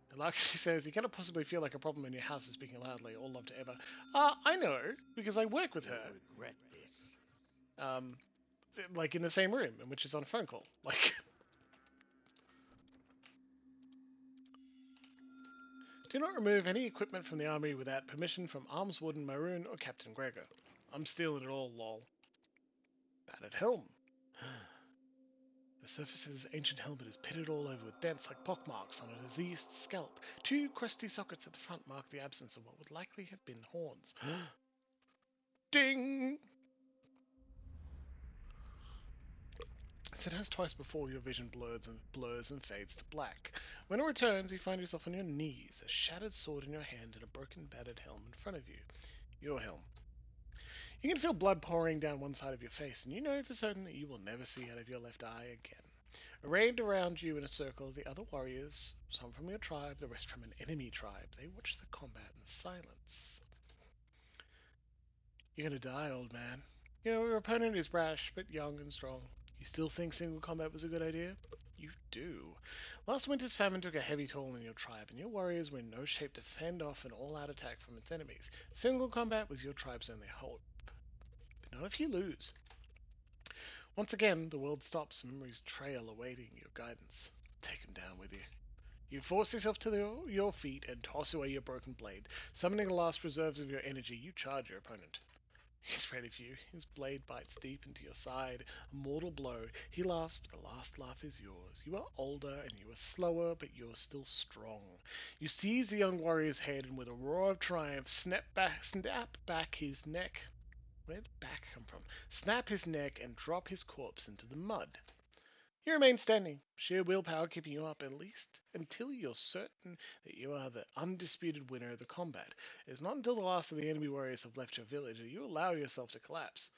And like she says, you cannot possibly feel like a problem in your house is speaking loudly or love to ever. I know, because I work with her. Regret this. Like in the same room, and which is on a phone call. Like, do not remove any equipment from the army without permission from Arms Warden Maroon or Captain Gregor. I'm stealing it all, lol. Battered helm. The surface of this ancient helmet is pitted all over with dents like pockmarks on a diseased scalp. 2 crusty sockets at the front mark the absence of what would likely have been horns. Ding! Said as twice before, your vision blurs and fades to black. When it returns, you find yourself on your knees, a shattered sword in your hand and a broken, battered helm in front of you. Your helm. You can feel blood pouring down one side of your face, and you know for certain that you will never see out of your left eye again. Arrayed around you in a circle are the other warriors, some from your tribe, the rest from an enemy tribe. They watch the combat in silence. You're gonna die, old man. You know, your opponent is brash, but young and strong. You still think single combat was a good idea? You do. Last winter's famine took a heavy toll on your tribe, and your warriors were in no shape to fend off an all-out attack from its enemies. Single combat was your tribe's only hope. But not if you lose. Once again, the world stops, memories trail awaiting your guidance. Take him down with you. You force yourself to your feet and toss away your broken blade. Summoning the last reserves of your energy, you charge your opponent. He's ready for you. His blade bites deep into your side, a mortal blow. He laughs, but the last laugh is yours. You are older and you are slower, but you're still strong. You seize the young warrior's head and with a roar of triumph, snap back his neck. Where did back come from? Snap his neck and drop his corpse into the mud. You remain standing, sheer willpower keeping you up at least until you're certain that you are the undisputed winner of the combat. It is not until the last of the enemy warriors have left your village that you allow yourself to collapse.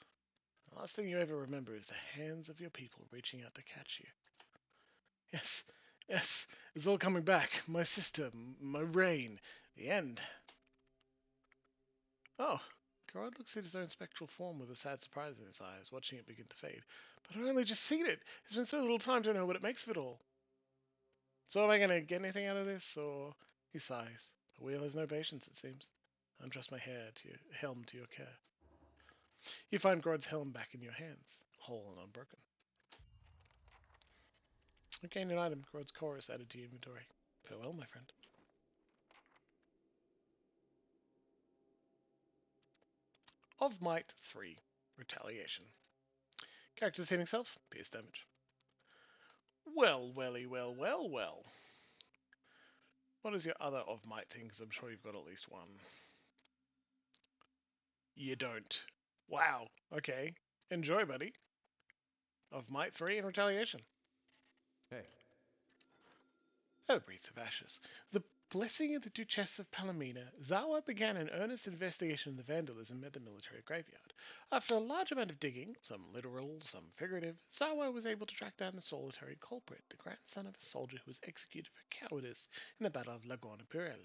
The last thing you ever remember is the hands of your people reaching out to catch you. Yes, it's all coming back. My sister, my reign, the end. Oh, Gerard looks at his own spectral form with a sad surprise in his eyes, watching it begin to fade. But I've only just seen it. There's been so little time to know what it makes of it all. So am I going to get anything out of this, or... He sighs. The wheel has no patience, it seems. Untrust my helm to your care. You find Grod's helm back in your hands, whole and unbroken. You gain an item, Grod's chorus added to your inventory. Farewell, my friend. Of Might 3. Retaliation. Character's hitting self, pierce damage. Well, welly, well. What is your other of might thing? Because I'm sure you've got at least one. You don't. Wow. Okay. Enjoy, buddy. Of might 3 and retaliation. Hey. A wreath of ashes. The blessing of the Duchess of Palomina, Zawa began an earnest investigation of the vandalism at the military graveyard. After a large amount of digging, some literal, some figurative, Zawa was able to track down the solitary culprit, the grandson of a soldier who was executed for cowardice in the Battle of Laguna Pirella.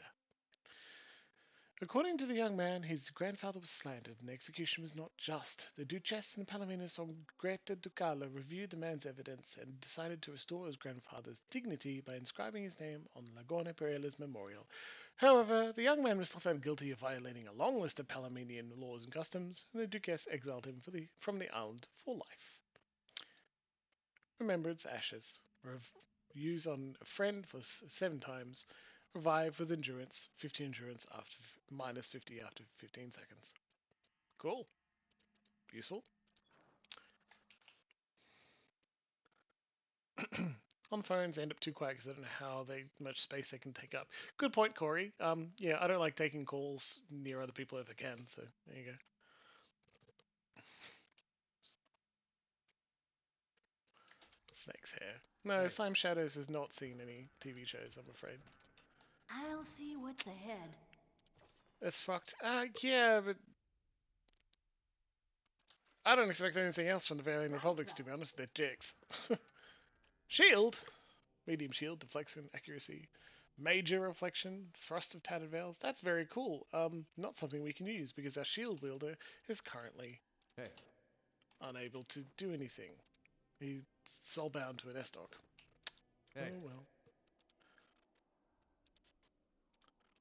According to the young man, his grandfather was slandered, and the execution was not just. The Duchess and Palomino Songreta Ducala reviewed the man's evidence and decided to restore his grandfather's dignity by inscribing his name on Laguna Pirella's memorial. However, the young man was still found guilty of violating a long list of Palominian laws and customs, and the Duchess exiled him from the island for life. Remembrance Ashes. Use on a friend for 7 times. Revive with endurance, 50 endurance after minus 50 after 15 seconds. Cool. Useful. On phones, end up too quiet because I don't know how much space they can take up. Good point, Corey. Yeah, I don't like taking calls near other people if I can, so there you go. Snake's hair. No, Hey. Slime Shadows has not seen any TV shows, I'm afraid. I'll see what's ahead. It's fucked. Yeah, but I don't expect anything else from the Valiant Republics, to be honest. They're dicks. Shield! Medium shield, deflection, accuracy. Major reflection, thrust of tattered veils. That's very cool. Not something we can use because our shield wielder is currently unable to do anything. He's soulbound to an S-Dock. Hey. Oh well.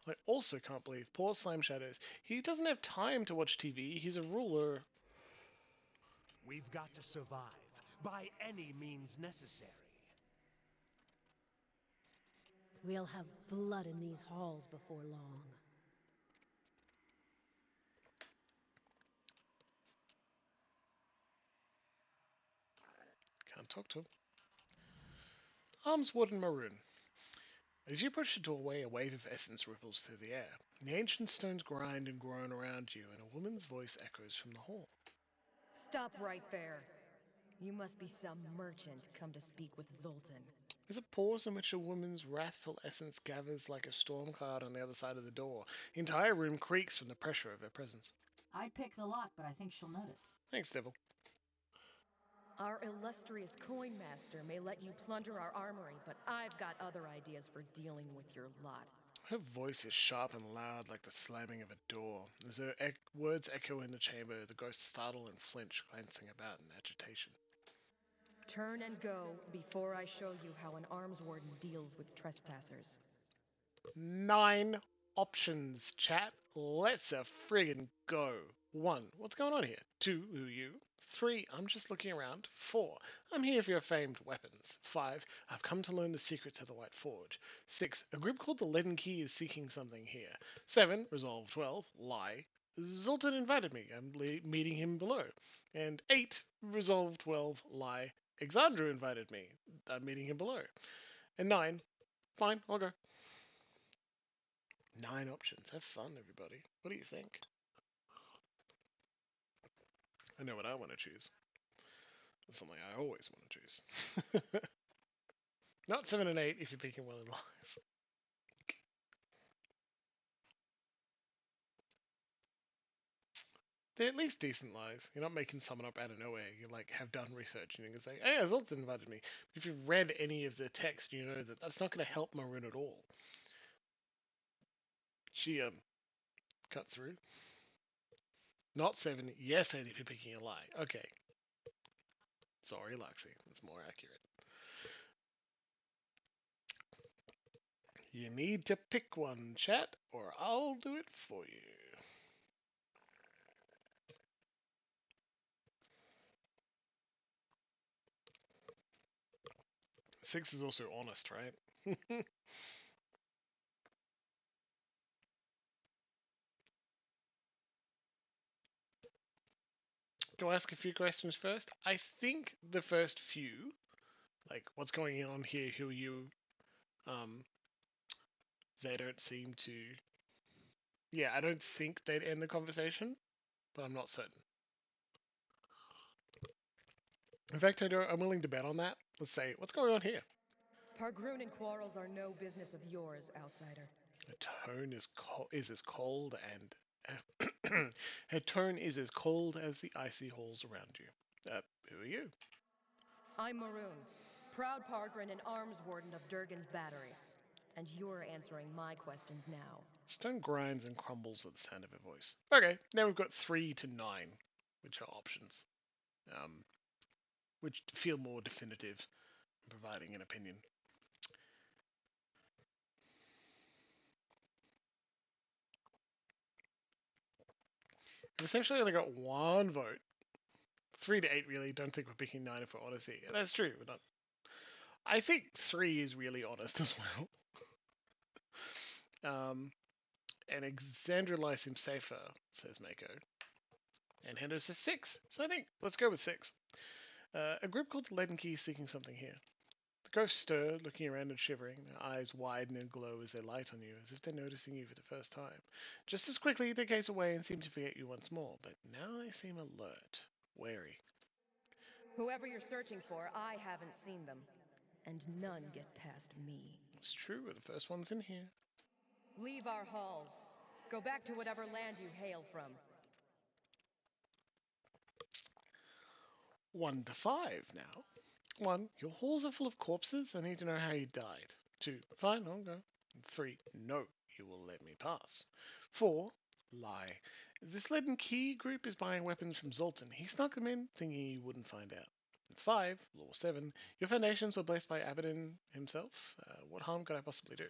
I also can't believe poor Slime Shadows. He doesn't have time to watch TV. He's a ruler. We've got to survive by any means necessary. We'll have blood in these halls before long. Can't talk to him. Arms wood and maroon. As you approach the doorway, a wave of essence ripples through the air. The ancient stones grind and groan around you, and a woman's voice echoes from the hall. Stop right there. You must be some merchant come to speak with Zoltan. There's a pause in which a woman's wrathful essence gathers like a storm cloud on the other side of the door. The entire room creaks from the pressure of her presence. I'd pick the lock, but I think she'll notice. Thanks, Devil. Our illustrious coin master may let you plunder our armory, but I've got other ideas for dealing with your lot. Her voice is sharp and loud like the slamming of a door. As her words echo in the chamber, the ghosts startle and flinch, glancing about in agitation. Turn and go before I show you how an arms warden deals with trespassers. 9 options, chat. Let's a friggin' go. 1. What's going on here? 2. Who are you? 3. I'm just looking around. 4. I'm here for your famed weapons. 5. I've come to learn the secrets of the White Forge. 6. A group called the Leaden Key is seeking something here. 7. Resolve 12. Lie. Zoltan invited me. I'm meeting him below. And 8. Resolve 12. Lie. Exandru invited me. I'm meeting him below. And 9. Fine, I'll go. 9 options. Have fun, everybody. What do you think? I know what I want to choose. That's something I always want to choose. Not 7 and 8 if you're picking one of the lies. They're at least decent lies. You're not making someone up out of nowhere. You like have done research and you can say, "Hey, Zoltan invited me." If you've read any of the text, you know that that's not going to help Maroon at all. She cut through. Not 7. Yes, 8 if you're picking a lie. Okay. Sorry, Luxie. That's more accurate. You need to pick one, chat, or I'll do it for you. Six is also honest, right? Go ask a few questions first. I think the first few, like what's going on here, who are you, they don't seem to. Yeah, I don't think they'd end the conversation, but I'm not certain. In fact, I'm willing to bet on that. Let's say, what's going on here? Pargroonin quarrels are no business of yours, outsider. Her tone is as cold and her tone is as cold as the icy halls around you. Who are you? I'm Maroon, proud Pargrin and arms warden of Durgan's battery. And you're answering my questions now. Stone grinds and crumbles at the sound of her voice. Okay, now we've got 3 to 9, which are options, which feel more definitive in providing an opinion. We've essentially only got 1 vote. 3 to 8, really. Don't think we're picking 9 if we're honest here. That's true. We're not. I think 3 is really honest as well. And Exandra lies him safer, says Mako. And Hendo says 6. So I think let's go with 6. A group called the Leaden Key is seeking something here. The ghosts stir, looking around and shivering. Their eyes widen and glow as they light on you, as if they're noticing you for the first time. Just as quickly, they gaze away and seem to forget you once more, but now they seem alert, wary. Whoever you're searching for, I haven't seen them. And none get past me. It's true, we're the first ones in here. Leave our halls. Go back to whatever land you hail from. 1 to 5 now. 1. Your halls are full of corpses. I need to know how you died. 2. Fine, I'll go. 3. No, you will let me pass. 4. Lie. This Leaden Key group is buying weapons from Zoltan. He snuck them in, thinking you wouldn't find out. 5. Law 7. Your foundations were blessed by Aberdeen himself. What harm could I possibly do?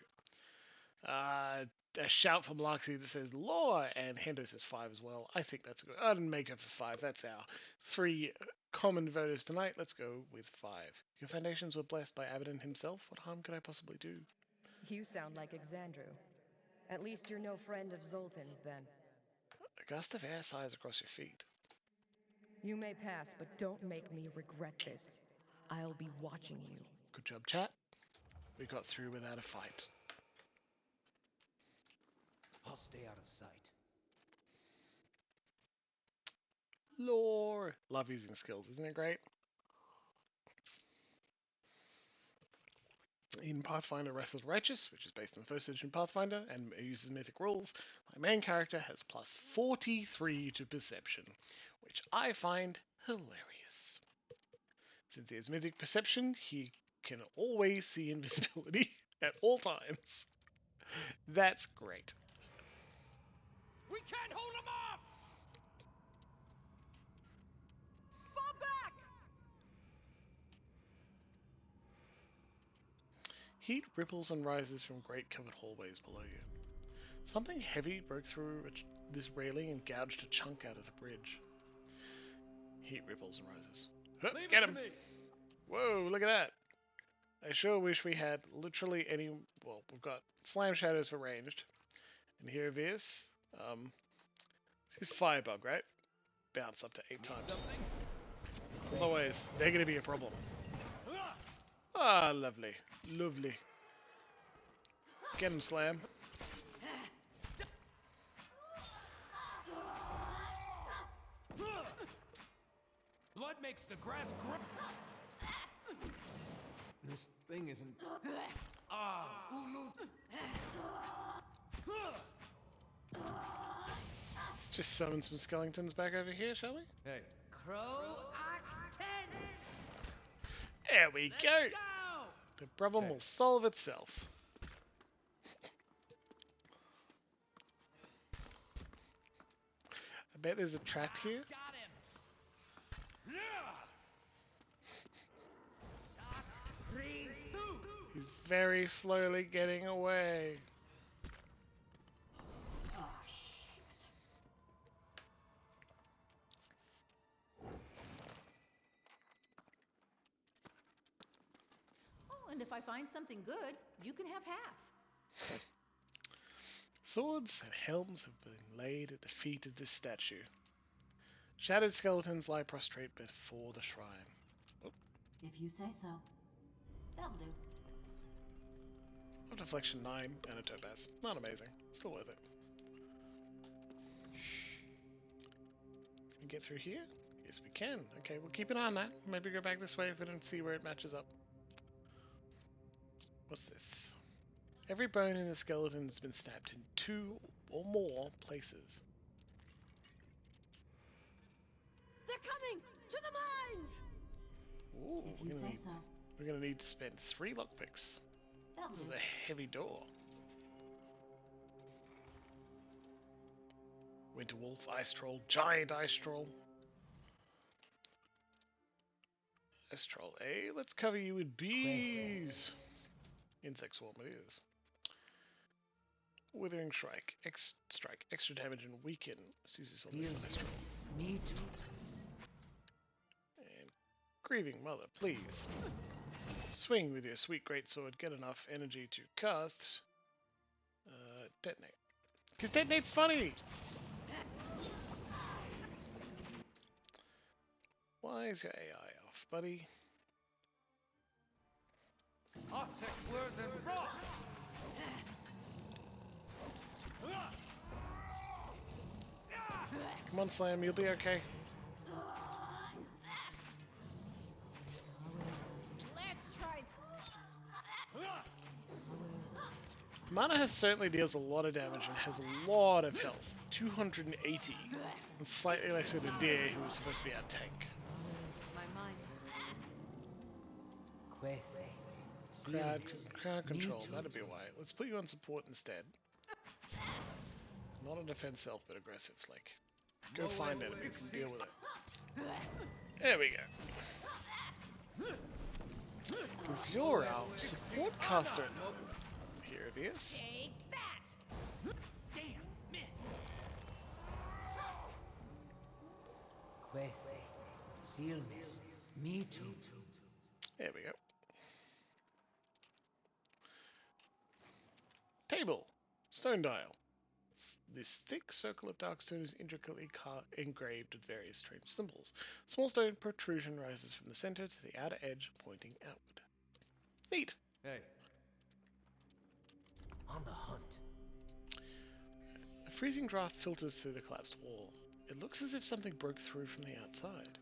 A shout from Luxie that says law, and Hendo says 5 as well. I think that's good. I didn't make it for 5. That's our 3 common voters tonight. Let's go with 5. Your foundations were blessed by Aberdeen himself. What harm could I possibly do? You sound like Exandru. At least you're no friend of Zoltan's, then. A gust of air sighs across your feet. You may pass, but don't make me regret this. I'll be watching you. Good job, chat. We got through without a fight. I'll stay out of sight. Lore. Love using skills, isn't it great? In Pathfinder Wrath of the Righteous, which is based on 1st edition Pathfinder and uses mythic rules, my main character has plus 43 to perception, which I find hilarious. Since he has mythic perception, he can always see invisibility at all times. That's great. We can't hold them off! Fall back! Heat ripples and rises from great covered hallways below you. Something heavy broke through this railing and gouged a chunk out of the bridge. Heat ripples and rises. Hup, get him! Whoa, look at that! I sure wish we had literally any... Well, we've got Slam Shadows for ranged. And here it is. This is Firebug, right? Bounce up to 8 times. Otherwise, they're going to be a problem. Ah, lovely. Lovely. Get him, Slam. Blood makes the grass grow. This thing isn't... Let's just summon some skeletons back over here, shall we? Hey. Crow Act 10! There we go! The problem will solve itself. I bet there's a trap here. He's very slowly getting away. Oh, shit. Oh, and if I find something good, you can have half. Swords and helms have been laid at the feet of this statue. Shattered skeletons lie prostrate before the shrine. Oh. If you say so. That'll do. Deflection 9 and a topaz. Not amazing. Still worth it. Can we get through here? Yes, we can. Okay, we'll keep an eye on that. Maybe go back this way if we don't see where it matches up. What's this? Every bone in a skeleton has been snapped in 2 or more places. They're coming! To the mines! Ooh, If you say so. We're gonna need to spend 3 lockpicks. This is a heavy door. Winter Wolf, Ice Troll, Giant Ice Troll. Ice Troll A, let's cover you with bees. Insect Swarm it is. Withering Strike, strike, extra damage and weaken. Seizes on this Ice Troll. Me too. And Grieving Mother, please. Swing with your sweet greatsword, get enough energy to cast Detonate. Because Detonate's funny! Why is your AI off, buddy? Come on, Slam, you'll be okay. Mana has certainly deals a lot of damage and has a lot of health. 280. And slightly less than a deer who was supposed to be our tank. Crowd control, that'd be why. Let's put you on support instead. Not a defense self, but aggressive. Like, go find enemies and deal with it. There we go. Because you're our support caster at the moment. Here it is. Take that! Damn, missed! Sealness. Me too. There we go. Table. Stone dial. This thick circle of dark stone is intricately engraved with various strange symbols. Small stone protrusion rises from the center to the outer edge, pointing outward. Neat. Hey. On the hunt. A freezing draft filters through the collapsed wall. It looks as if something broke through from the outside.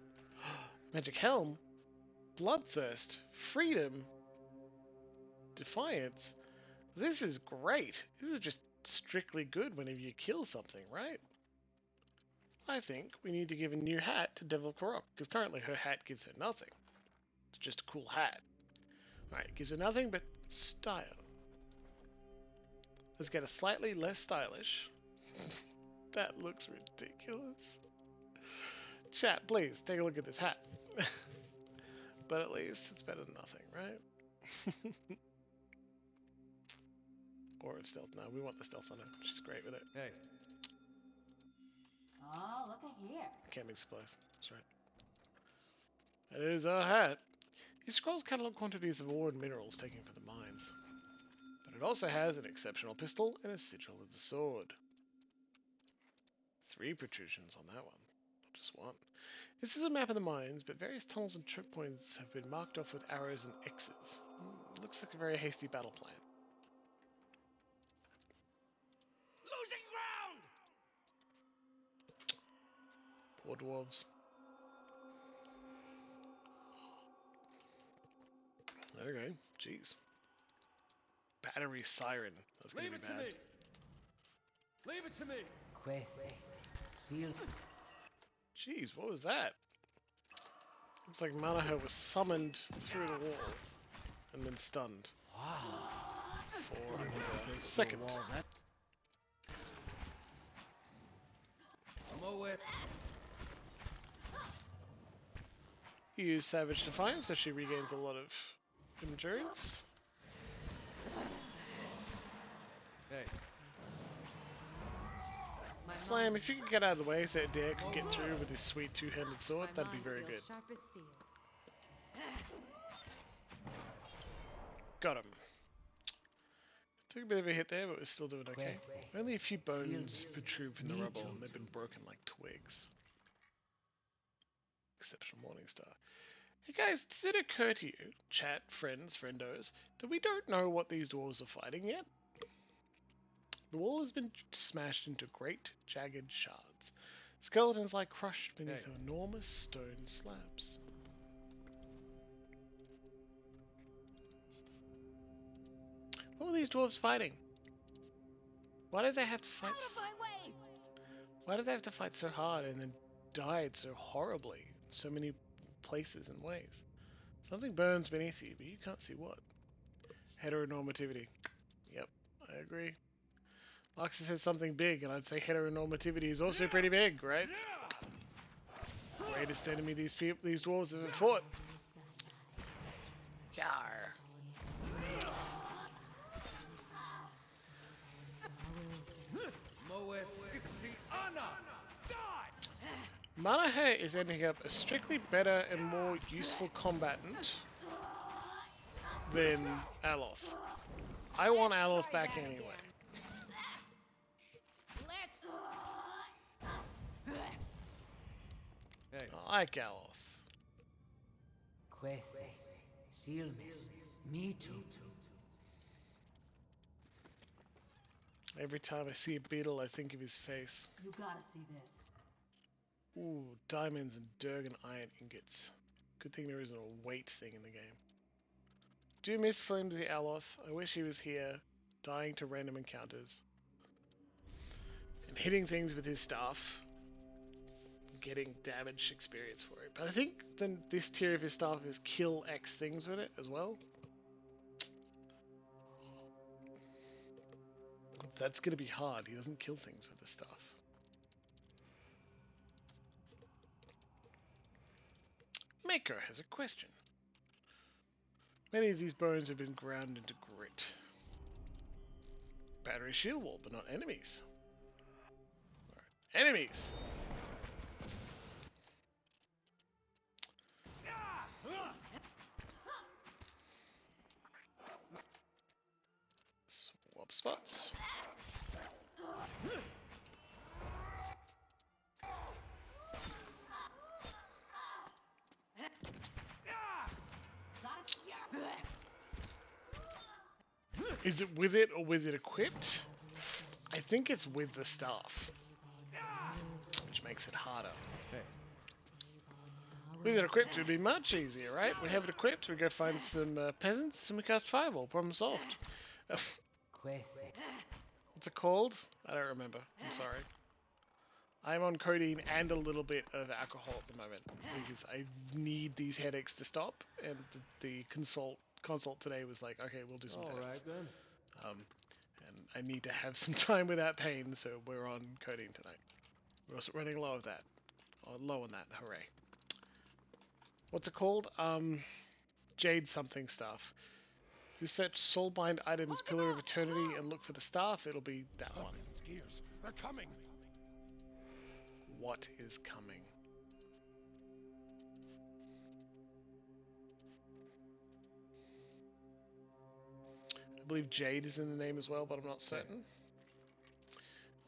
Magic Helm? Bloodthirst? Freedom? Defiance? This is great. This is just strictly good whenever you kill something, right? I think we need to give a new hat to Devil Karok, because currently her hat gives her nothing. It's just a cool hat. Alright, it gives her nothing but style. Let's get a slightly less stylish. That looks ridiculous. Chat, please take a look at this hat. But at least it's better than nothing, right? Or of stealth. No, we want the stealth on her. She's great with it. Hey. Oh, look at here. Camping supplies. That's right. That is a hat. He scrolls catalog quantities of ore and minerals taken from the mines. But it also has an exceptional pistol and a sigil of the sword. 3 protrusions on that one. Not just one. This is a map of the mines, but various tunnels and trip points have been marked off with arrows and X's. Looks like a very hasty battle plan. Losing ground! Poor dwarves. Okay, jeez. Battery siren. That's gonna be bad. Leave it to me. Jeez, what was that? Looks like Manaher was summoned through the wall and then stunned. For a second. You use Savage Defiance, so she regains a lot of endurance. Hey. Slam, if you could get out of the way so that Dare could get through with his sweet two-handed sword, that'd be very good. Got him. Took a bit of a hit there, but we're still doing okay. Only a few bones protrude from the rubble, and they've been broken like twigs. Exceptional Morningstar. Hey guys, does it occur to you, chat, friends, friendos, that we don't know what these dwarves are fighting yet? The wall has been smashed into great, jagged shards. Skeletons lie crushed beneath enormous stone slabs. What were these dwarves fighting? Why did they have to fight? Why did they have to fight so hard and then died so horribly in so many places and ways? Something burns beneath you, but you can't see what. Heteronormativity. Yep, I agree. Luxa says something big, and I'd say heteronormativity is also pretty big, right? Greatest enemy these dwarves have ever fought. Yar. Manaher is ending up a strictly better and more useful combatant than Aloth. I want Aloth back anyway. Hey. I like Aloth. Every time I see a beetle, I think of his face. You gotta see this. Ooh, diamonds and Durgan iron ingots. Good thing there isn't a weight thing in the game. Do miss Flimsy Aloth. I wish he was here, dying to random encounters. And hitting things with his staff. Getting damage experience for it. But I think then this tier of his staff is kill X things with it as well. That's gonna be hard. He doesn't kill things with the staff. Mako has a question. Many of these bones have been ground into grit. Battery shield wall, but not enemies. Right. Enemies! Swap spots. Is it with it or with it equipped? I think it's with the staff, which makes it harder. With it equipped, it would be much easier, right? We have it equipped, we go find some peasants, and we cast Fireball. Problem solved. What's it called? I don't remember. I'm sorry. I'm on codeine and a little bit of alcohol at the moment because I need these headaches to stop. And the consult today was like, okay, we'll do some tests. All right then. And I need to have some time without pain, so we're on codeine tonight. We're also running low of that. Oh, low on that, hooray. What's it called? Jade something stuff. If you search Soulbind items, Pillar of Eternity, and look for the staff, it'll be that one. Skiers, they're coming. What is coming? I believe Jade is in the name as well, but I'm not certain.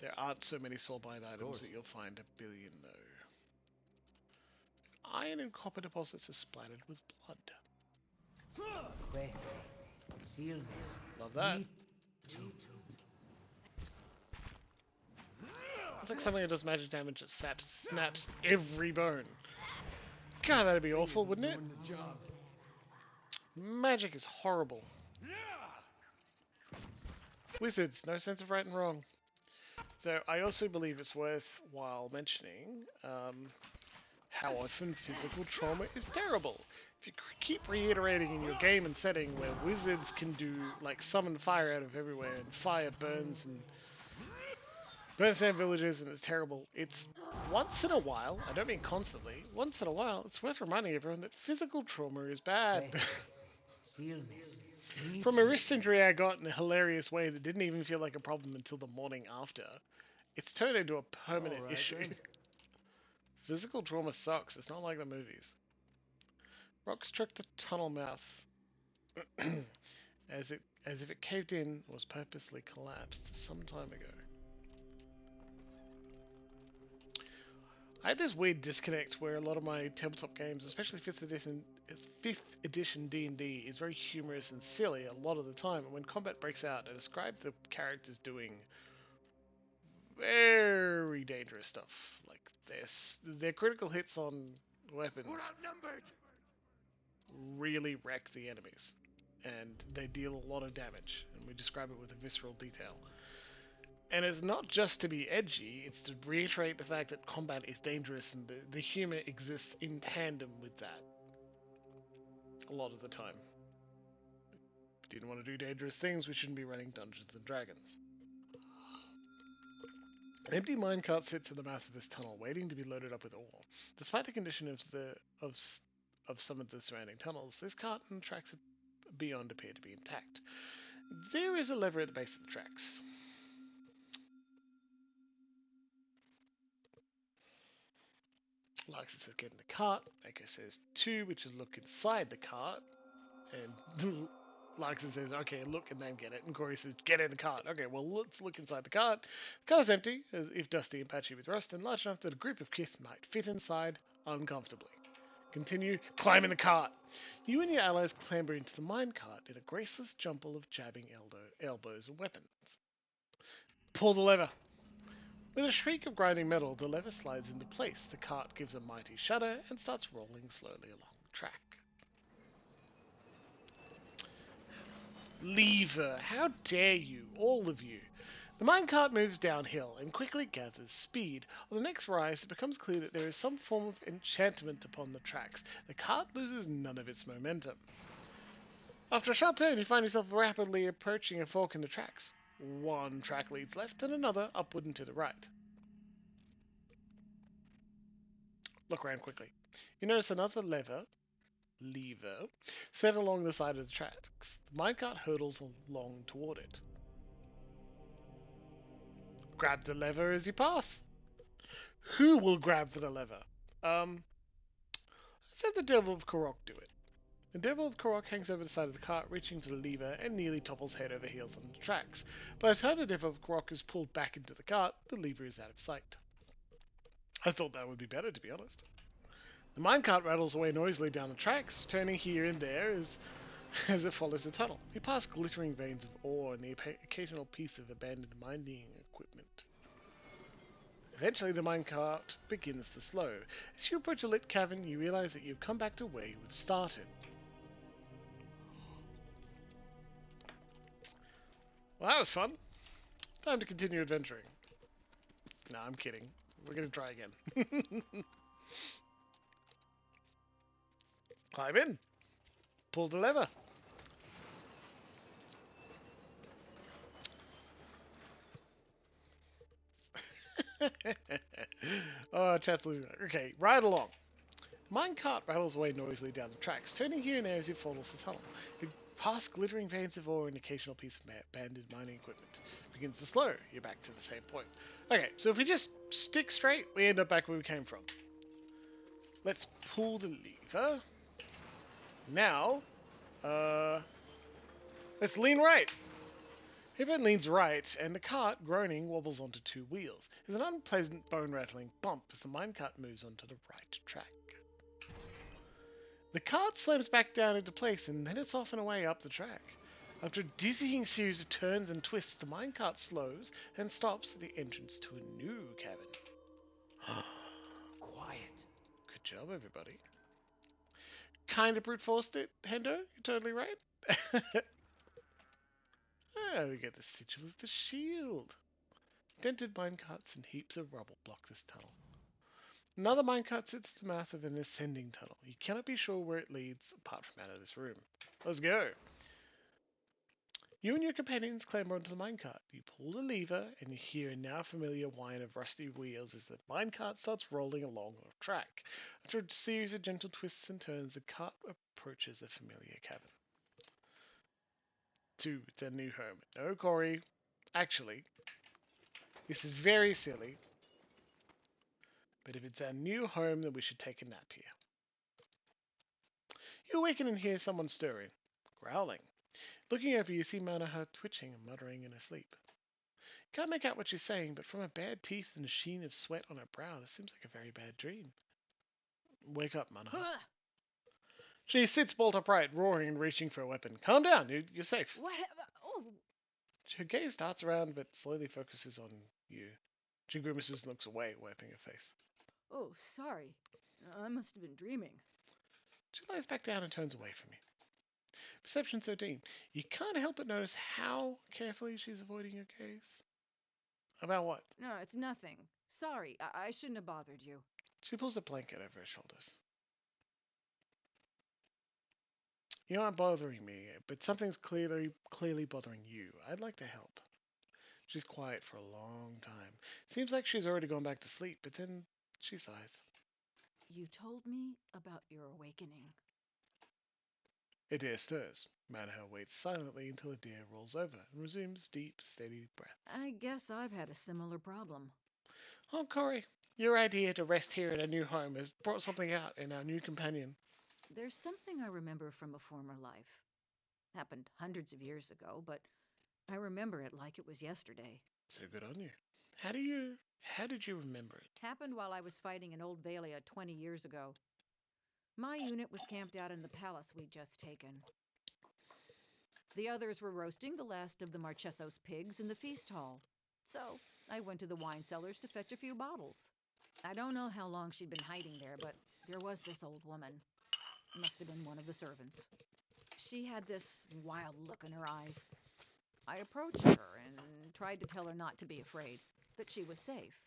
There aren't so many Soulbind items that you'll find a billion, though. Iron and copper deposits are splattered with blood. Love that. It's like something that does magic damage that snaps every bone. God, that'd be awful, wouldn't it? Magic is horrible. Wizards, no sense of right and wrong. So I also believe it's worthwhile mentioning how often physical trauma is terrible. If you keep reiterating in your game and setting where wizards can do, like, summon fire out of everywhere, and fire burns down villages, and it's terrible. It's once in a while, I don't mean constantly, once in a while, it's worth reminding everyone that physical trauma is bad. From a wrist injury I got in a hilarious way that didn't even feel like a problem until the morning after, it's turned into a permanent issue. Then. Physical trauma sucks, it's not like the movies. Rock struck the tunnel mouth as if it caved in and was purposely collapsed some time ago. I had this weird disconnect where a lot of my tabletop games, especially 5th edition D&D, is very humorous and silly a lot of the time, and when combat breaks out, I describe the characters doing very dangerous stuff. Like their critical hits on weapons really wreck the enemies, and they deal a lot of damage, and we describe it with a visceral detail. And it's not just to be edgy, it's to reiterate the fact that combat is dangerous, and the humor exists in tandem with that a lot of the time. If you didn't want to do dangerous things, we shouldn't be running Dungeons and Dragons. An empty minecart sits in the mouth of this tunnel, waiting to be loaded up with ore. Despite the condition of some of the surrounding tunnels, this cart and tracks beyond appear to be intact. There is a lever at the base of the tracks. Larkson says get in the cart. Echo says 2, which is look inside the cart. And Larkson says okay, look and then get it. And Corey says get in the cart. Okay, well let's look inside the cart. The cart is empty, as if dusty and patchy with rust, and large enough that a group of kith might fit inside uncomfortably. Continue, climb in the cart. You and your allies clamber into the minecart in a graceless jumble of jabbing elbows and weapons. Pull the lever. With a shriek of grinding metal, the lever slides into place. The cart gives a mighty shudder and starts rolling slowly along the track. Lever! How dare you, all of you! The minecart moves downhill and quickly gathers speed. On the next rise, it becomes clear that there is some form of enchantment upon the tracks. The cart loses none of its momentum. After a sharp turn, you find yourself rapidly approaching a fork in the tracks. One track leads left and another upward and to the right. Look around quickly. You notice another lever, set along the side of the tracks. The minecart hurtles along toward it. Grab the lever as you pass. Who will grab for the lever? Let's have the Devil of Korok do it. The Devil of Korok hangs over the side of the cart, reaching for the lever, and nearly topples head over heels on the tracks. By the time the Devil of Korok is pulled back into the cart, the lever is out of sight. I thought that would be better, to be honest. The minecart rattles away noisily down the tracks, turning here and there as it follows the tunnel. You pass glittering veins of ore and the occasional piece of abandoned mining equipment. Eventually the minecart begins to slow. As you approach a lit cavern, you realize that you've come back to where you would have started. Well, that was fun. Time to continue adventuring. No, I'm kidding. We're going to try again. Climb in. Pull the lever. Oh, chat's losing it. Okay, ride along. Minecart rattles away noisily down the tracks, turning here and there as you follow the tunnel. You pass glittering veins of ore and an occasional piece of abandoned mining equipment. Begins to slow. You're back to the same point. Okay, so if we just stick straight, we end up back where we came from. Let's pull the lever. Now, let's lean right. Everyone leans right, and the cart, groaning, wobbles onto two wheels. There's an unpleasant bone-rattling bump as the minecart moves onto the right track. The cart slams back down into place, and then it's off and away up the track. After a dizzying series of turns and twists, the minecart slows and stops at the entrance to a new cabin. Quiet. Good job, everybody. Kinda brute forced it, Hendo. You're totally right. We get the sigil of the shield. Dented minecarts and heaps of rubble block this tunnel. Another minecart sits at the mouth of an ascending tunnel. You cannot be sure where it leads apart from out of this room. Let's go. You and your companions clamber onto the minecart. You pull the lever and you hear a now familiar whine of rusty wheels as the minecart starts rolling along the track. After a series of gentle twists and turns, the cart approaches a familiar cabin. 2. It's a new home. No, Corey. Actually, this is very silly. But if it's our new home, then we should take a nap here. You awaken and hear someone stirring, growling. Looking over, you see Manaha twitching and muttering in her sleep. Can't make out what she's saying, but from her bad teeth and a sheen of sweat on her brow, this seems like a very bad dream. Wake up, Manaha. She sits bolt upright, roaring and reaching for a weapon. Calm down, you're safe. What? Oh. Her gaze darts around, but slowly focuses on you. She grimaces and looks away, wiping her face. Oh, sorry. I must have been dreaming. She lies back down and turns away from you. Perception 13. You can't help but notice how carefully she's avoiding your gaze. About what? No, it's nothing. Sorry, I shouldn't have bothered you. She pulls a blanket over her shoulders. You aren't bothering me, but something's clearly bothering you. I'd like to help. She's quiet for a long time. Seems like she's already gone back to sleep, but then she sighs. You told me about your awakening. A deer stirs. Manaha waits silently until the deer rolls over and resumes deep, steady breaths. I guess I've had a similar problem. Oh, Corey, your idea to rest here in a new home has brought something out in our new companion. There's something I remember from a former life. Happened hundreds of years ago, but I remember it like it was yesterday. So good on you. How did you remember it? Happened while I was fighting in Old Valia 20 years ago. My unit was camped out in the palace we'd just taken. The others were roasting the last of the Marcheso's pigs in the feast hall. So I went to the wine cellars to fetch a few bottles. I don't know how long she'd been hiding there, but there was this old woman. Must have been one of the servants. She had this wild look in her eyes. I approached her and tried to tell her not to be afraid, that she was safe.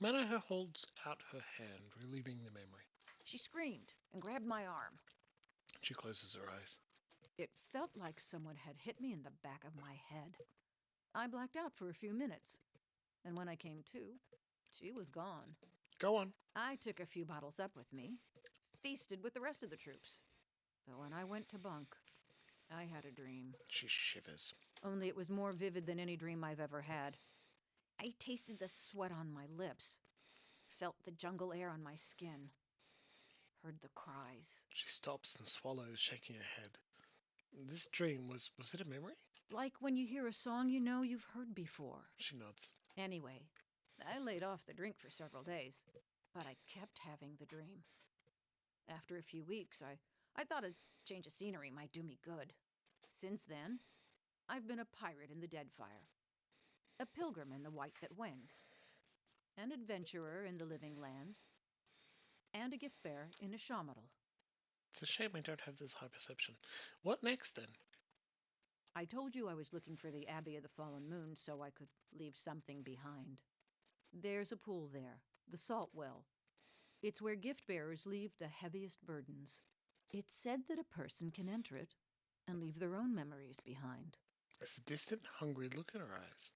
Manaha holds out her hand, relieving the memory. She screamed and grabbed my arm. She closes her eyes. It felt like someone had hit me in the back of my head. I blacked out for a few minutes, and when I came to, she was gone. Go on. I took a few bottles up with me, feasted with the rest of the troops. But when I went to bunk, I had a dream. She shivers. Only it was more vivid than any dream I've ever had. I tasted the sweat on my lips, felt the jungle air on my skin, heard the cries. She stops and swallows, shaking her head. This dream, was it a memory? Like when you hear a song you know you've heard before. She nods. Anyway, I laid off the drink for several days, but I kept having the dream. After a few weeks, I thought a change of scenery might do me good. Since then, I've been a pirate in the Deadfire, a pilgrim in the White that Wends, an adventurer in the Living Lands, and a gift bearer in a Shamadal. It's a shame I don't have this high perception. What next, then? I told you I was looking for the Abbey of the Fallen Moon so I could leave something behind. There's a pool there, the Salt Well. It's where gift bearers leave the heaviest burdens. It's said that a person can enter it and leave their own memories behind. There's a distant, hungry look in her eyes.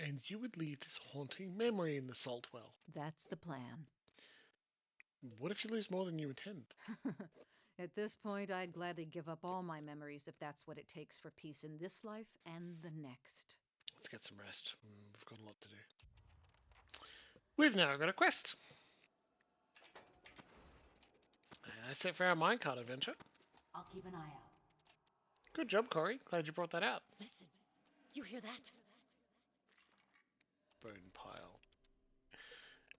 And you would leave this haunting memory in the salt well. That's the plan. What if you lose more than you intend? At this point, I'd gladly give up all my memories if that's what it takes for peace in this life and the next. Let's get some rest. We've got a lot to do. We've now got a quest. And that's it for our minecart adventure. I'll keep an eye out. Good job, Corey. Glad you brought that out. Listen, you hear that? Bone pile.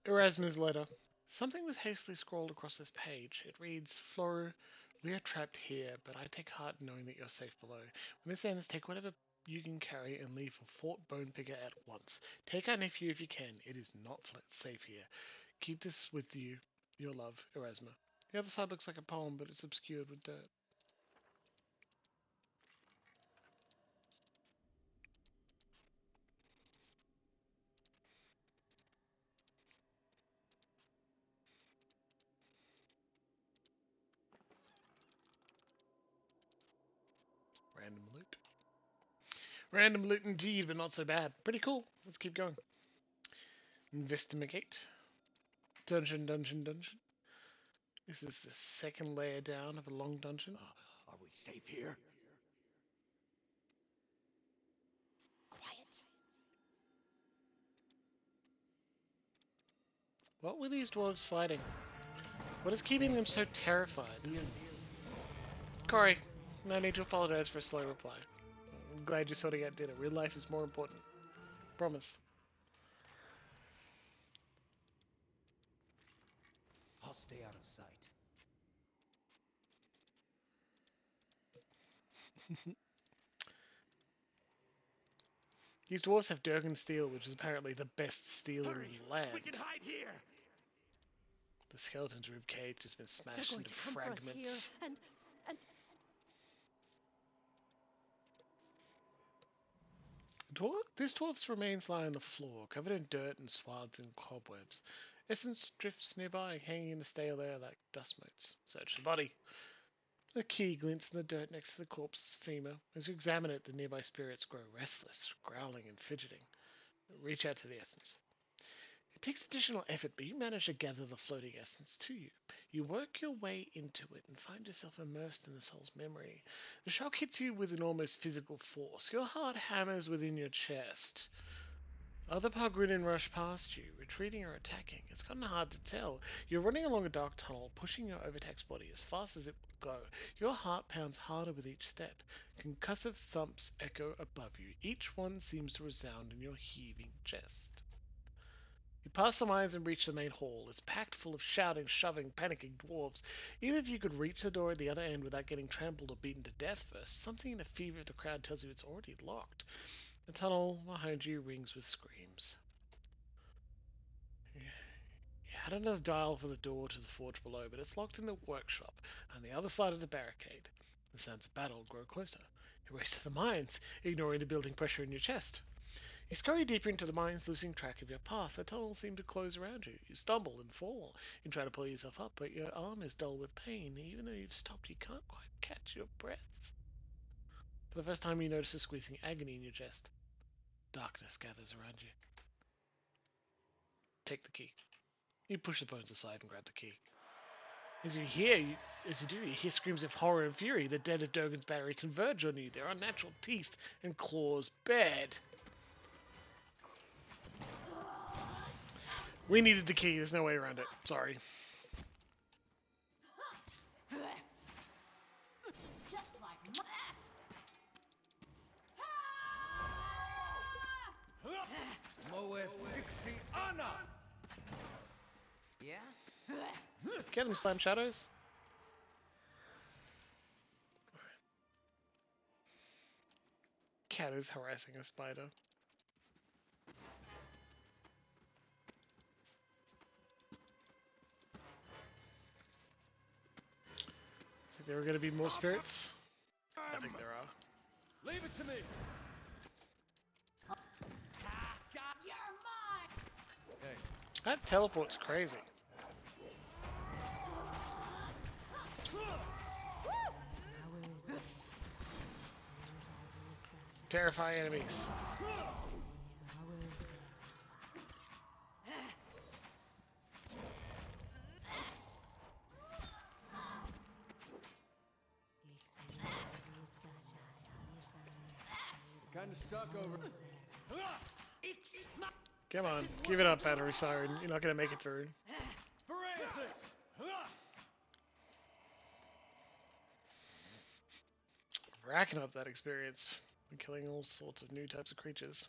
Erasmus' letter. Something was hastily scrawled across this page. It reads, Flora, we are trapped here, but I take heart knowing that you're safe below. When this ends, take whatever you can carry and leave for Fort Bonepicker at once. Take our nephew if you can. It is not safe here. Keep this with you. Your love, Erasmus. The other side looks like a poem, but it's obscured with dirt. Random loot. Random loot indeed, but not so bad. Pretty cool. Let's keep going. Investigate. Dungeon. This is the second layer down of a long dungeon. Are we safe here? Quiet. What were these dwarves fighting? What is keeping them so terrified? Corey, no need to apologize for a slow reply. I'm glad you're sorting out dinner. Real life is more important. Promise. I'll stay out of sight. These dwarves have Durgan steel, which is apparently the best steel in the land. We can hide here. The skeleton's rib cage has been They're smashed going into to come for us fragments. here, and This dwarf's remains lie on the floor, covered in dirt and swathed in cobwebs. Essence drifts nearby, hanging in a stale air like dust motes. Search the body. The key glints in the dirt next to the corpse's femur. As you examine it, the nearby spirits grow restless, growling and fidgeting. Reach out to the essence. It takes additional effort, but you manage to gather the floating essence to you. You work your way into it and find yourself immersed in the soul's memory. The shock hits you with an almost physical force. Your heart hammers within your chest. Other Pargrinan rush past you, retreating or attacking. It's gotten hard to tell. You're running along a dark tunnel, pushing your overtaxed body as fast as it will go. Your heart pounds harder with each step. Concussive thumps echo above you. Each one seems to resound in your heaving chest. You pass the mines and reach the main hall. It's packed full of shouting, shoving, panicking dwarves. Even if you could reach the door at the other end without getting trampled or beaten to death first, something in the fever of the crowd tells you it's already locked. The tunnel behind you rings with screams. You had another dial for the door to the forge below, but it's locked in the workshop on the other side of the barricade. The sounds of battle grow closer. You race to the mines, ignoring the building pressure in your chest. You scurry deeper into the mines, losing track of your path. The tunnel seems to close around you. You stumble and fall. You try to pull yourself up, but your arm is dull with pain. Even though you've stopped, you can't quite catch your breath. For the first time, you notice a squeezing agony in your chest. Darkness gathers around you. Take the key. You push the bones aside and grab the key. As you do, you hear screams of horror and fury. The dead of Durgan's battery converge on you. Their unnatural teeth and claws bared. We needed the key. There's no way around it. Sorry. Just like Yeah? Get him, Slam Shadows. Cat is harassing a spider. Think there are going to be more spirits? I think there are. Leave it to me. That teleport's crazy. Terrify enemies. kind of stuck over. Come on, give it up, battery siren. You're not gonna make it through. Racking up that experience and killing all sorts of new types of creatures.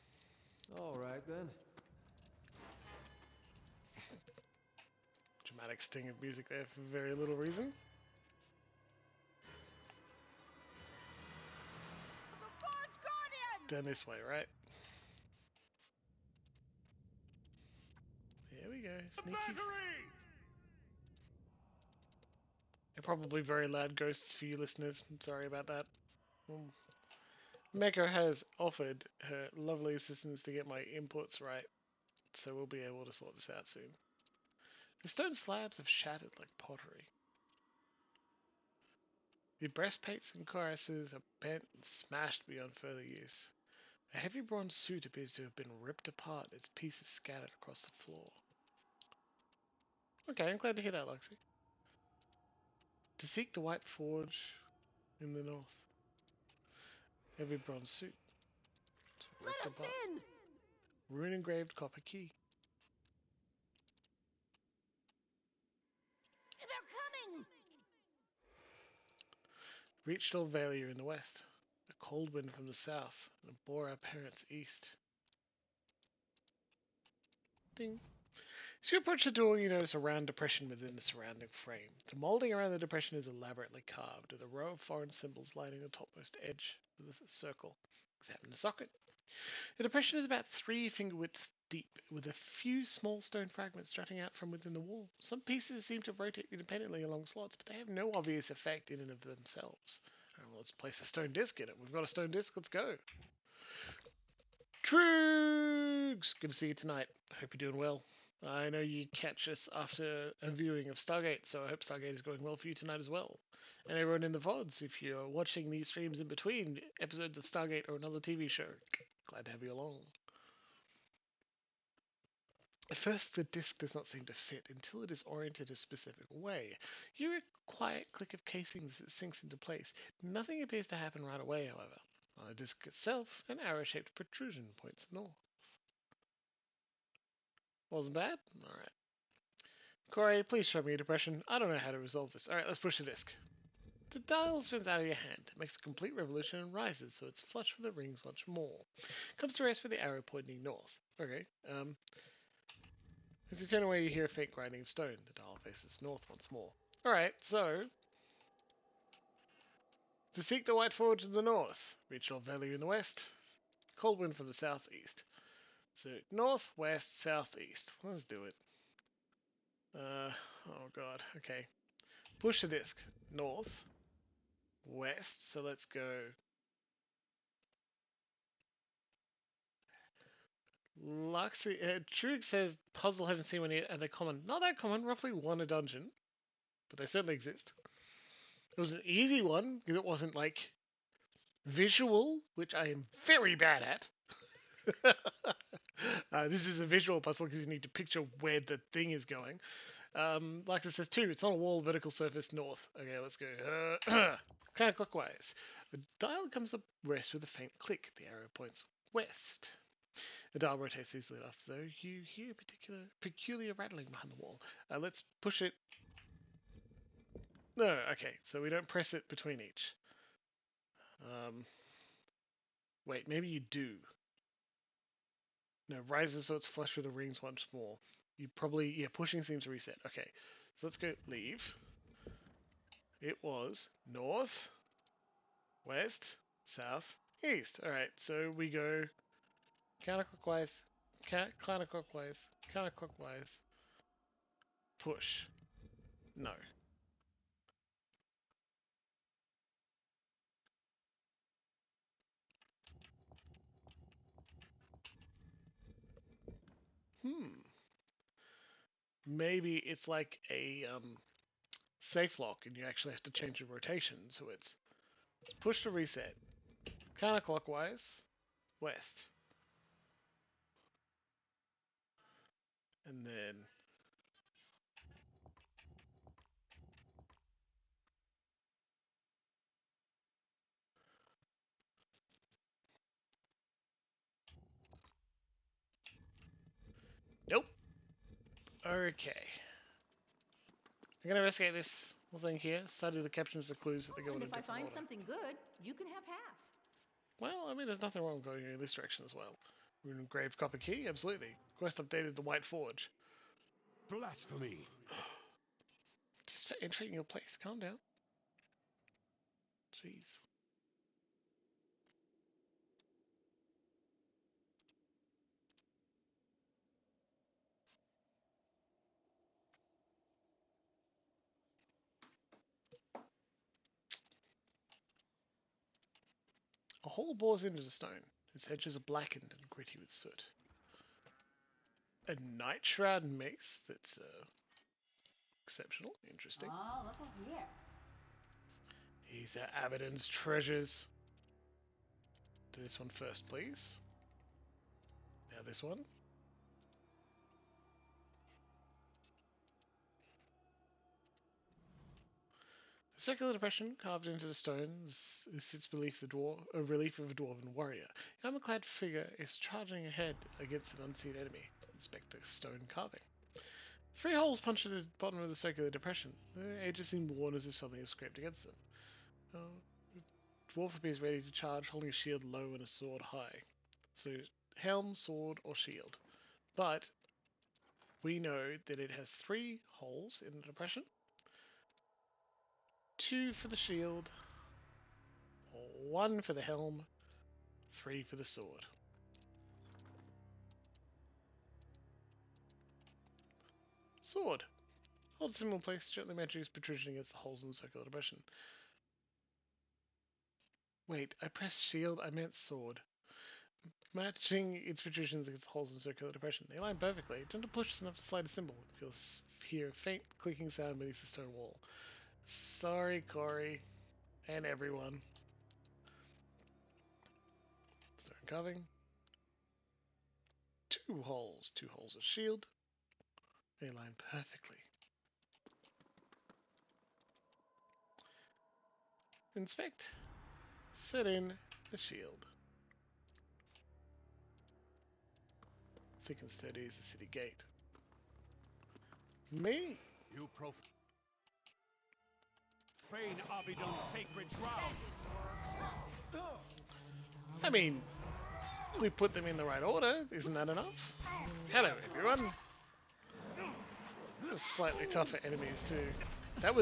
All right then. Dramatic sting of music there for very little reason. Down this way, right? There we go. Sneaky. They're probably very loud ghosts for you listeners. I'm sorry about that. Meko has offered her lovely assistance to get my inputs right, so we'll be able to sort this out soon. The stone slabs have shattered like pottery. The breastplates and cuirasses are bent and smashed beyond further use. A heavy bronze suit appears to have been ripped apart, its pieces scattered across the floor. Okay, I'm glad to hear that, Luxie. To seek the White Forge in the north. Heavy bronze suit. Let us in! Rune engraved copper key. They're coming! Reached Orvalia in the west. A cold wind from the south, and bore our parents east. Ding. As you approach the door, you notice a round depression within the surrounding frame. The molding around the depression is elaborately carved, with a row of foreign symbols lining the topmost edge of the circle. Examine the socket. The depression is about 3 finger widths deep, with a few small stone fragments jutting out from within the wall. Some pieces seem to rotate independently along slots, but they have no obvious effect in and of themselves. Well, let's place a stone disc in it. We've got a stone disc, let's go. Troogs! Good to see you tonight. I hope you're doing well. I know you catch us after a viewing of Stargate, so I hope Stargate is going well for you tonight as well. And everyone in the VODs, if you're watching these streams in between episodes of Stargate or another TV show, glad to have you along. At first, the disc does not seem to fit until it is oriented a specific way. You hear a quiet click of casings as it sinks into place. Nothing appears to happen right away, however. On the disc itself, an arrow-shaped protrusion points north. Wasn't bad? Alright. Corey, please show me your depression. I don't know how to resolve this. Alright, let's push the disc. The dial spins out of your hand. It makes a complete revolution and rises, so it's flush with the rings once more. Comes to rest with the arrow pointing north. Okay, as you turn away, you hear a faint grinding of stone. The dial faces north once more. Alright, so... To seek the White Forge in the north. Reach Old Valley in the west. Cold wind from the southeast. So, north, west, southeast. Let's do it. Oh god, okay. Push the disc. North. West, so let's go... Luxie, Trug says puzzle haven't seen one yet, and they're common. Not that common, roughly 1 a dungeon. But they certainly exist. It was an easy one, because it wasn't like visual, which I am very bad at. This is a visual puzzle because you need to picture where the thing is going. Like it says 2, it's on a wall, vertical surface, north. Okay, let's go. Counterclockwise. The dial comes to rest with a faint click. The arrow points west. The dial rotates easily enough, though you hear a peculiar rattling behind the wall. Let's push it. No, okay, so we don't press it between each. Wait, maybe you do. No, rises so it's flush with the rings once more. You probably, yeah, pushing seems to reset. Okay, so let's go leave. It was north, west, south, east. Alright, so we go counterclockwise, counterclockwise, counterclockwise, push. No. Maybe it's like a safe lock and you actually have to change the rotation, so it's push to reset, counterclockwise, west. And then Okay. I'm gonna investigate this little thing here, study the captions for clues that they go in And a if I different find order. something good, you can have half. Well, I mean, there's nothing wrong with going in this direction as well. Rune engraved copper key, absolutely. Quest updated the White Forge. Blasphemy! Just for entering your place, calm down. Jeez. A hole bores into the stone. Its edges are blackened and gritty with soot. A night shroud mace that's exceptional, interesting. Oh, look at here. These are Aberdeen's treasures. Do this one first, please. Now this one. A circular depression carved into the stone sits beneath a relief of a dwarven warrior. An armor-clad figure is charging ahead against an unseen enemy. Inspect the stone carving. 3 holes punched at the bottom of the circular depression. The edges seem worn as if something has scraped against them. Dwarf appears ready to charge, holding a shield low and a sword high. So, helm, sword, or shield. But we know that it has 3 holes in the depression. 2 for the shield, 1 for the helm, 3 for the sword. Sword. Hold symbol place, gently matching its protrusion against the holes in the circular depression. Wait, I pressed shield, I meant sword. Matching its protrusions against the holes in the circular depression. They align perfectly. Gentle push is enough to slide a symbol. You'll hear a faint clicking sound beneath the stone wall. Sorry, Corey. And everyone. Stone carving. 2 holes. 2 holes of shield. They align perfectly. Inspect. Set in the shield. Thick and sturdy as the city gate. Me? You profane Aberdeen's sacred ground. I mean, we put them in the right order. Isn't that enough? Hello, everyone. This is slightly tougher enemies too. There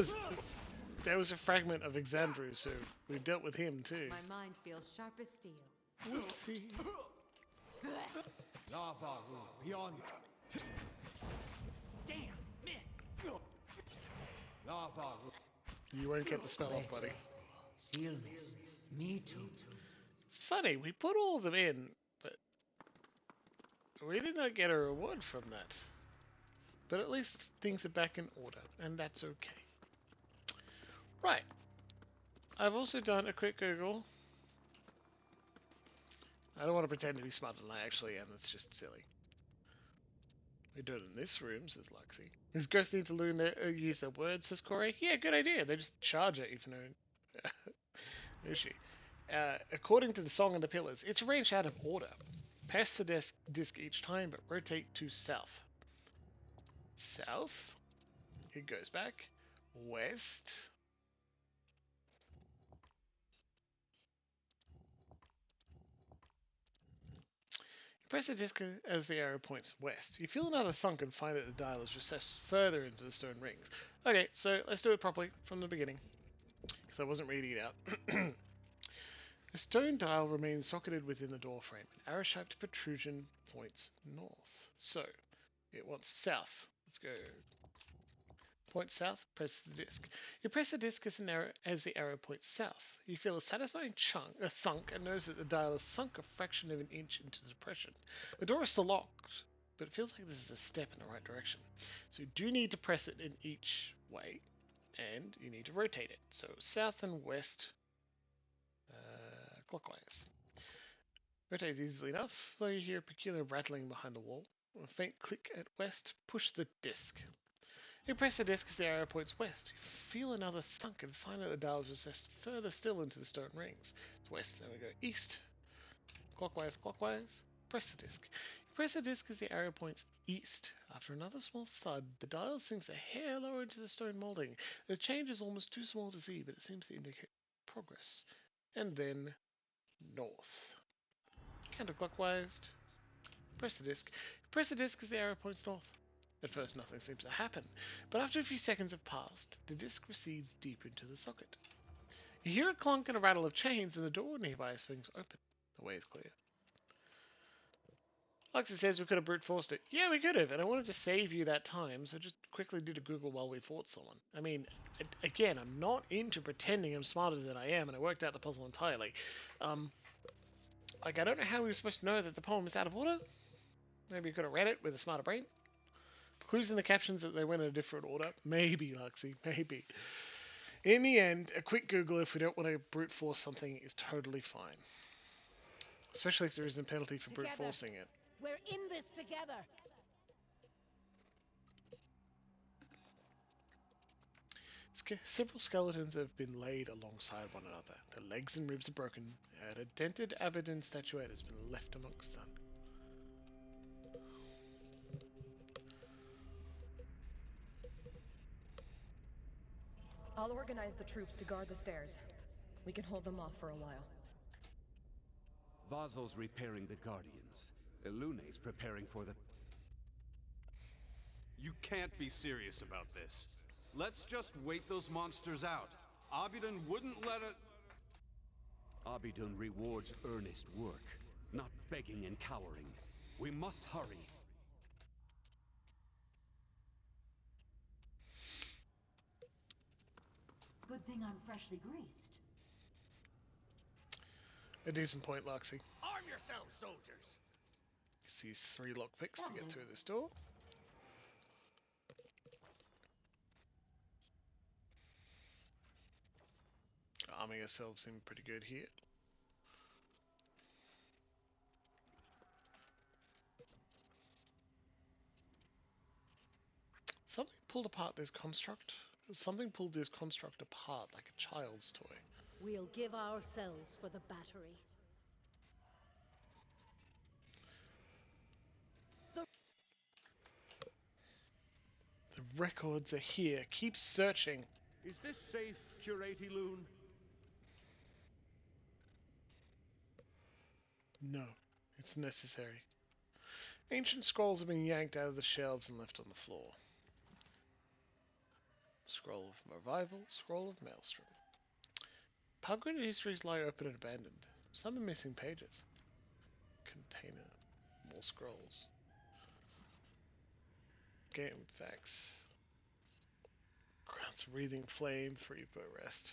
was a fragment of Exandru, so we dealt with him too. My mind feels sharp as steel. Whoopsie. Lava beyond. Damn, miss. Lava. You won't get the spell off, buddy. Sealness. Me too. It's funny, we put all of them in, but we did not get a reward from that. But at least things are back in order, and that's okay. Right. I've also done a quick Google. I don't want to pretend to be smarter than I actually am, that's just silly. We do it in this room, says Luxie. Does ghosts need to use their words, says Corey? Yeah, good idea. They just charge at you for no issue. According to the Song of the Pillars, it's arranged out of order. Pass the disc each time, but rotate to south. South. It goes back. West. Press the disc as the arrow points west. You feel another thunk and find that the dial is recessed further into the stone rings. Okay, so let's do it properly from the beginning, because I wasn't reading it out. The stone dial remains socketed within the door frame. An arrow-shaped protrusion points north. So, it wants south. Let's go. Point south, press the disc. You press the disc as the arrow points south. You feel a satisfying thunk, and notice that the dial has sunk a fraction of an inch into the depression. The door is still locked, but it feels like this is a step in the right direction. So you do need to press it in each way, and you need to rotate it. So south and west, clockwise. Rotates easily enough, though you hear a peculiar rattling behind the wall. A faint click at west, push the disc. You press the disc as the arrow points west. You feel another thunk and find that the dial is recessed further still into the stone rings. It's west, now we go east. Clockwise, clockwise. Press the disc. You Press the disc as the arrow points east. After another small thud, the dial sinks a hair lower into the stone molding. The change is almost too small to see, but it seems to indicate progress. And then north. Counterclockwise. Press the disc. Press the disc as the arrow points north. At first nothing seems to happen, but after a few seconds have passed, the disc recedes deep into the socket. You hear a clunk and a rattle of chains, and the door nearby swings open. The way is clear. Lexi says we could have brute forced it. Yeah, we could have, and I wanted to save you that time, so just quickly did a Google while we fought someone. I mean, again, I'm not into pretending I'm smarter than I am, and I worked out the puzzle entirely. Like, I don't know how we were supposed to know that the poem is out of order. Maybe we could have read it with a smarter brain. Clues in the captions that they went in a different order. Maybe, Lexi, maybe. In the end, a quick Google if we don't want to brute force something is totally fine. Especially if there isn't a penalty for brute forcing it. We're in this together. Several skeletons have been laid alongside one another. Their legs and ribs are broken, and a dented Aberdeen statuette has been left amongst them. I'll organize the troops to guard the stairs. We can hold them off for a while. Vazo's repairing the Guardians. Lune's preparing for the... You can't be serious about this. Let's just wait those monsters out. Aberdeen wouldn't let us... Aberdeen rewards earnest work, not begging and cowering. We must hurry. Good thing I'm freshly greased. A decent point, Loxy. Arm yourselves, soldiers! Just use 3 lockpicks to get through this door. Arming ourselves seem pretty good here. Something pulled apart this construct. Something pulled this construct apart like a child's toy. We'll give ourselves for the battery. The records are here. Keep searching. Is this safe, Curate Loon? No, it's necessary. Ancient scrolls have been yanked out of the shelves and left on the floor. Scroll of Revival, Scroll of Maelstrom. Pugrid histories lie open and abandoned. Some are missing pages. Container. More scrolls. Game facts. Grants breathing flame, 3 per rest.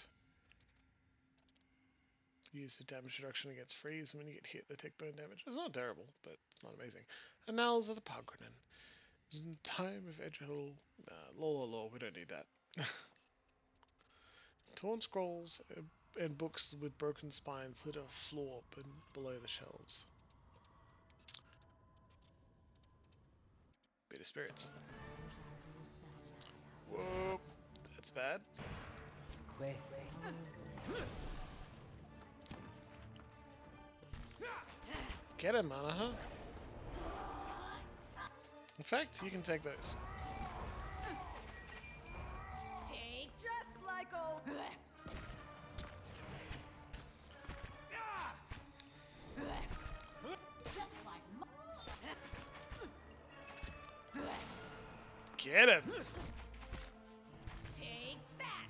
Used for damage reduction against freeze. When you get hit, they take burn damage. It's not terrible, but it's not amazing. Annals of the Pugrid. It was in the time of Edgehill. Law, we don't need that. Torn scrolls and books with broken spines litter a floor below the shelves. Bit of spirits. Whoa, that's bad. Get him, Manaha. In fact, you can take those. Take just like old... Get him! Take that!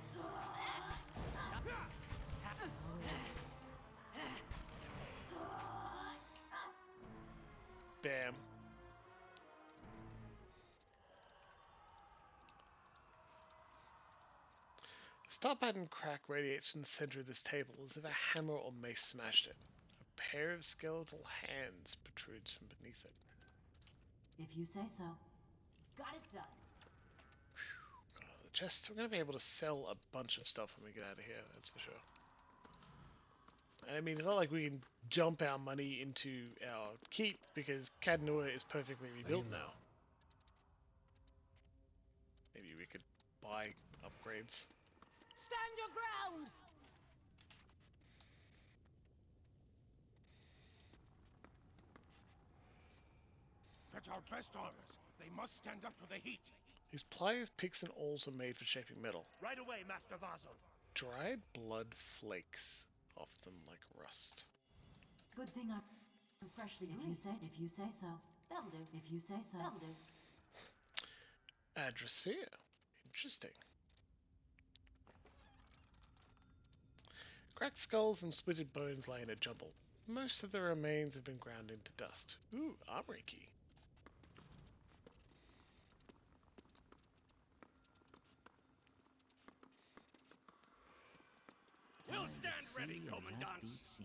Bam. A star pattern crack radiates from the center of this table as if a hammer or mace smashed it. A pair of skeletal hands protrudes from beneath it. If you say so. Got it done. The chest, we're going to be able to sell a bunch of stuff when we get out of here, that's for sure. I mean, it's not like we can jump our money into our keep, because Cadnua is perfectly rebuilt now. Maybe we could buy upgrades. Stand your ground! at our best armors. They must stand up to the heat. His pliers, picks, and awls are made for shaping metal. Right away, Master Vassal. Dried blood flakes off them like rust. Good thing I'm freshly greased. If you say so. That'll do. If you say so. That'll do. Adrosphere. Interesting. Cracked skulls and splitted bones lie in a jumble. Most of the remains have been ground into dust. Ooh, armory key. We'll stand ready, Commandant.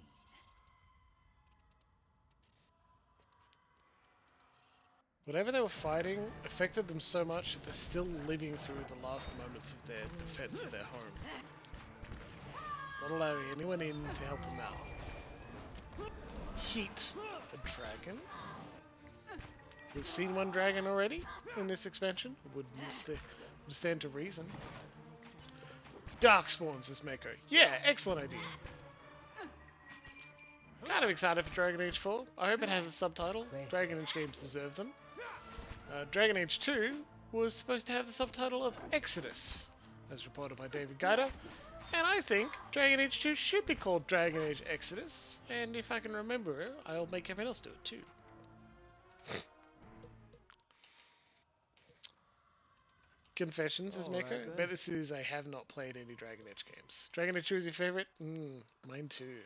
Whatever they were fighting affected them so much that they're still living through the last moments of their defense of their home. Not allowing anyone in to help them out. Heat. A dragon? We've seen one dragon already in this expansion. Would stand to reason. Darkspawn, says Mako. Yeah, excellent idea. Kind of excited for Dragon Age 4. I hope it has a subtitle. Dragon Age games deserve them. Dragon Age 2 was supposed to have the subtitle of Exodus, as reported by David Guida. And I think Dragon Age 2 should be called Dragon Age Exodus. And if I can remember it, I'll make everyone else do it too. Confessions, says Mako. Alright, But this is, I have not played any Dragon Age games. Dragon Age 2 is your favorite? Mine too.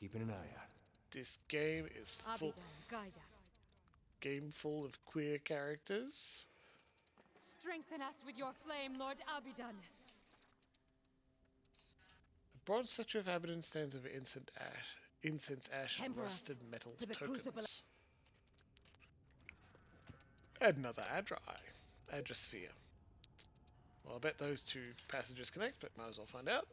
Keeping an eye out. This game is full. Aberdeen, guide us. Game full of queer characters. Strengthen us with your flame, Lord Aberdeen. A bronze statue of Aberdeen stands over incense ash and Temper us rusted metal to the crucible. tokens. Another Adrosphere. Well, I bet those two passages connect, but might as well find out.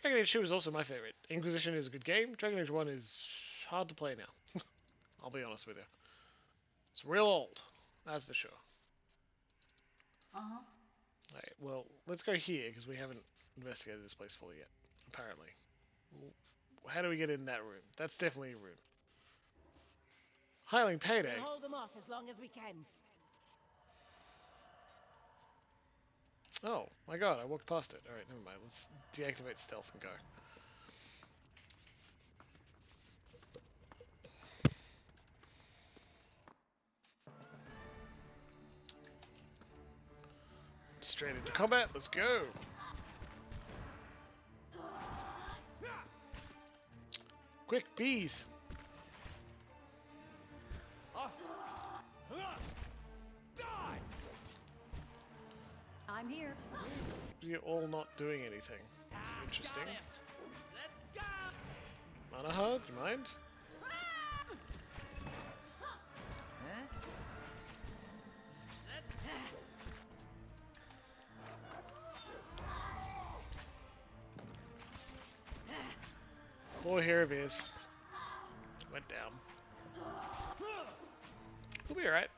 Dragon Age 2 is also my favorite. Inquisition is a good game. Dragon Age 1 is hard to play now. I'll be honest with you. It's real old, that's for sure. Alright, well, let's go here, because we haven't investigated this place fully yet, apparently. How do we get in that room? That's definitely a room. Hiling Payday. We'll hold them off as long as we can. Oh, my god, I walked past it. Alright, never mind. Let's deactivate stealth and go. Straight into combat, let's go! Quick, bees! I'm here. You're all not doing anything. It's interesting. Mana hard, you mind? Poor hair bears. Went down. We'll be alright.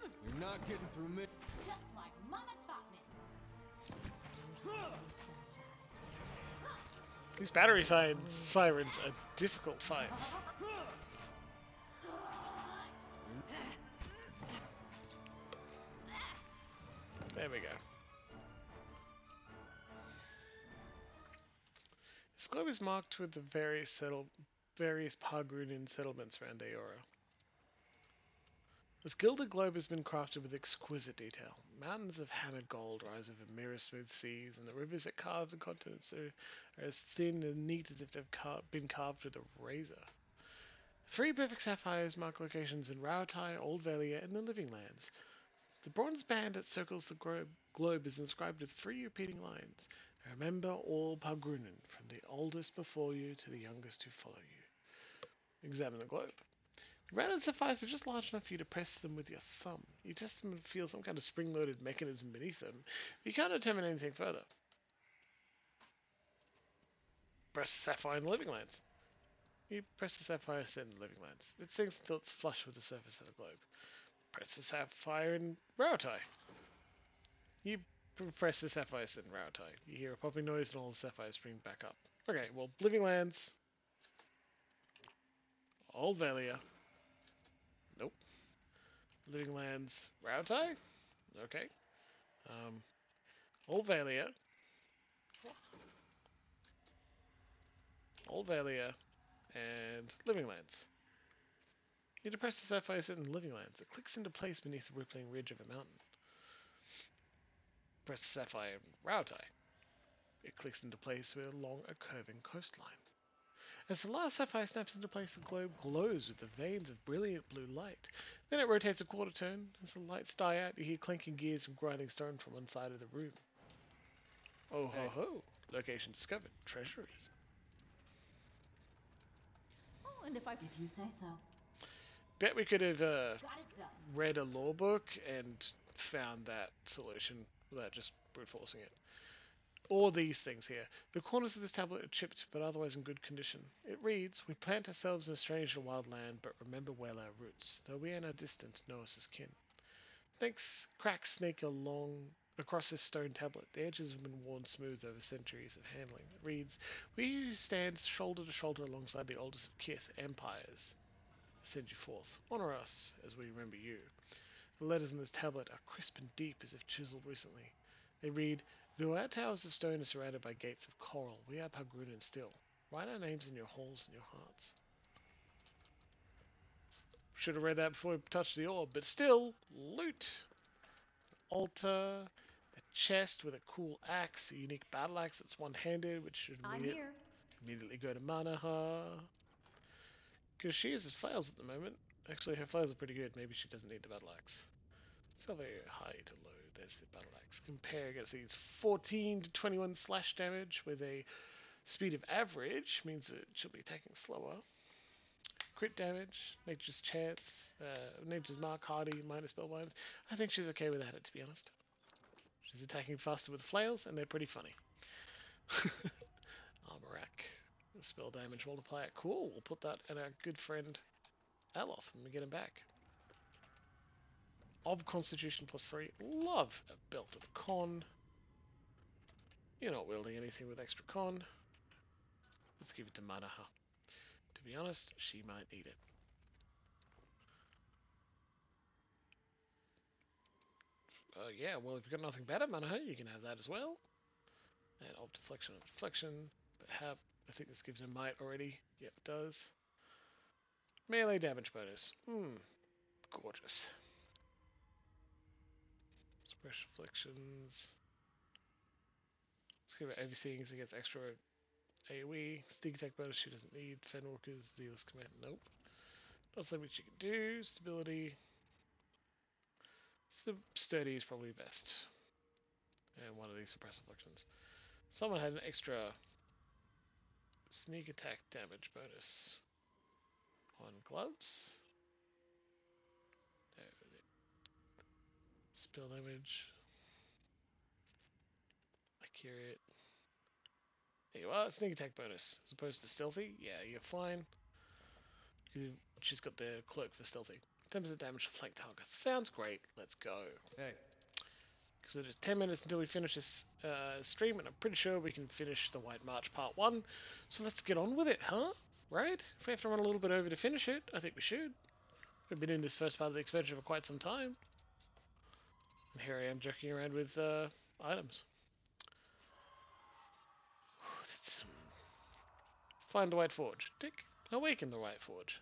You're not getting through me. Just like Mama taught me. These battery sirens are difficult fights. There we go. This globe is marked with the various Pargrunian settlements around Aora. This gilded globe has been crafted with exquisite detail. Mountains of hammered gold rise over mirror-smooth seas, and the rivers that carve the continents are as thin and neat as if they've been carved with a razor. 3 perfect sapphires mark locations in Rautai, Old Velia, and the Living Lands. The bronze band that circles the globe is inscribed with 3 repeating lines. Remember all Pargrunen, from the oldest before you to the youngest who follow you. Examine the globe. Rounded sapphires are just large enough for you to press them with your thumb. You test them and feel some kind of spring-loaded mechanism beneath them, but you can't determine anything further. Press the sapphire in the Living Lands. You press the sapphire set in the Living Lands. It sinks until it's flush with the surface of the globe. Press the sapphire in Rautai. You press the sapphire set in Rautai. You hear a popping noise and all the sapphires spring back up. Okay, well, Living Lands, Old Velia, Living Lands, Rautai? Okay. Old Valia. Old Valia, and Living Lands. You depress the sapphire set in Living Lands. It clicks into place beneath the rippling ridge of a mountain. Press the sapphire in Rautai. It clicks into place along a curving coastline. As the last sapphire snaps into place, the globe glows with the veins of brilliant blue light. Then it rotates a quarter turn. As the lights die out, you hear clanking gears and grinding stone from one side of the room. Oh ho ho! Location discovered. Treasury. Oh, and if you say so. Bet we could have read a lore book and found that solution without just brute forcing it. Or these things here. The corners of this tablet are chipped, but otherwise in good condition. It reads, "We plant ourselves in a strange and wild land, but remember well our roots. Though we are now distant, know us as kin." Thanks, cracks snake along across this stone tablet. The edges have been worn smooth over centuries of handling. It reads, "We stand shoulder to shoulder alongside the oldest of kith, empires. Send you forth. Honor us as we remember you." The letters in this tablet are crisp and deep as if chiseled recently. They read, "Though our towers of stone are surrounded by gates of coral, we are Pagrun and still. Write our names in your halls and your hearts." Should have read that before we touched the orb, but still, loot. Altar, a chest with a cool axe, a unique battle axe that's one-handed, which should immediately go to Manaha. Because she uses flails at the moment. Actually, her flails are pretty good. Maybe she doesn't need the battle axe. Salvo high to low. There's the battle axe. Compare against these 14 to 21 slash damage with a speed of average. Means that she'll be attacking slower. Crit damage. Nature's chance. Nature's mark. Hardy. Minus spellbinds. I think she's okay without it, to be honest. She's attacking faster with flails, and they're pretty funny. Armor rack. Spell damage multiplier. Cool. We'll put that in our good friend Aloth when we get him back. Of Constitution +3. Love a belt of con. You're not wielding anything with extra con. Let's give it to Manaha. To be honest, she might need it. Yeah, well, if you've got nothing better, Manaha, you can have that as well. And of deflection, but I think this gives her might already. Yep, it does. Melee damage bonus. Gorgeous. Special afflictions. Let's give her overseeing because it gets extra AoE. Sneak attack bonus she doesn't need. Fenwalker's Zealous Command. Nope. Not something she can do. Stability. Sturdy is probably best. And one of these suppressive afflictions. Someone had an extra sneak attack damage bonus on gloves. Spell damage. Accurate. There you are, sneak attack bonus. As opposed to stealthy. Yeah, you're fine. She's got the cloak for stealthy. 10% damage to flank targets. Sounds great. Let's go. Hey. Because it is 10 minutes until we finish this stream, and I'm pretty sure we can finish the White March Part 1. So let's get on with it, huh? Right? If we have to run a little bit over to finish it, I think we should. We've been in this first part of the expansion for quite some time. And here I am joking around with items. Find the White Forge. Tick. Awaken the White Forge.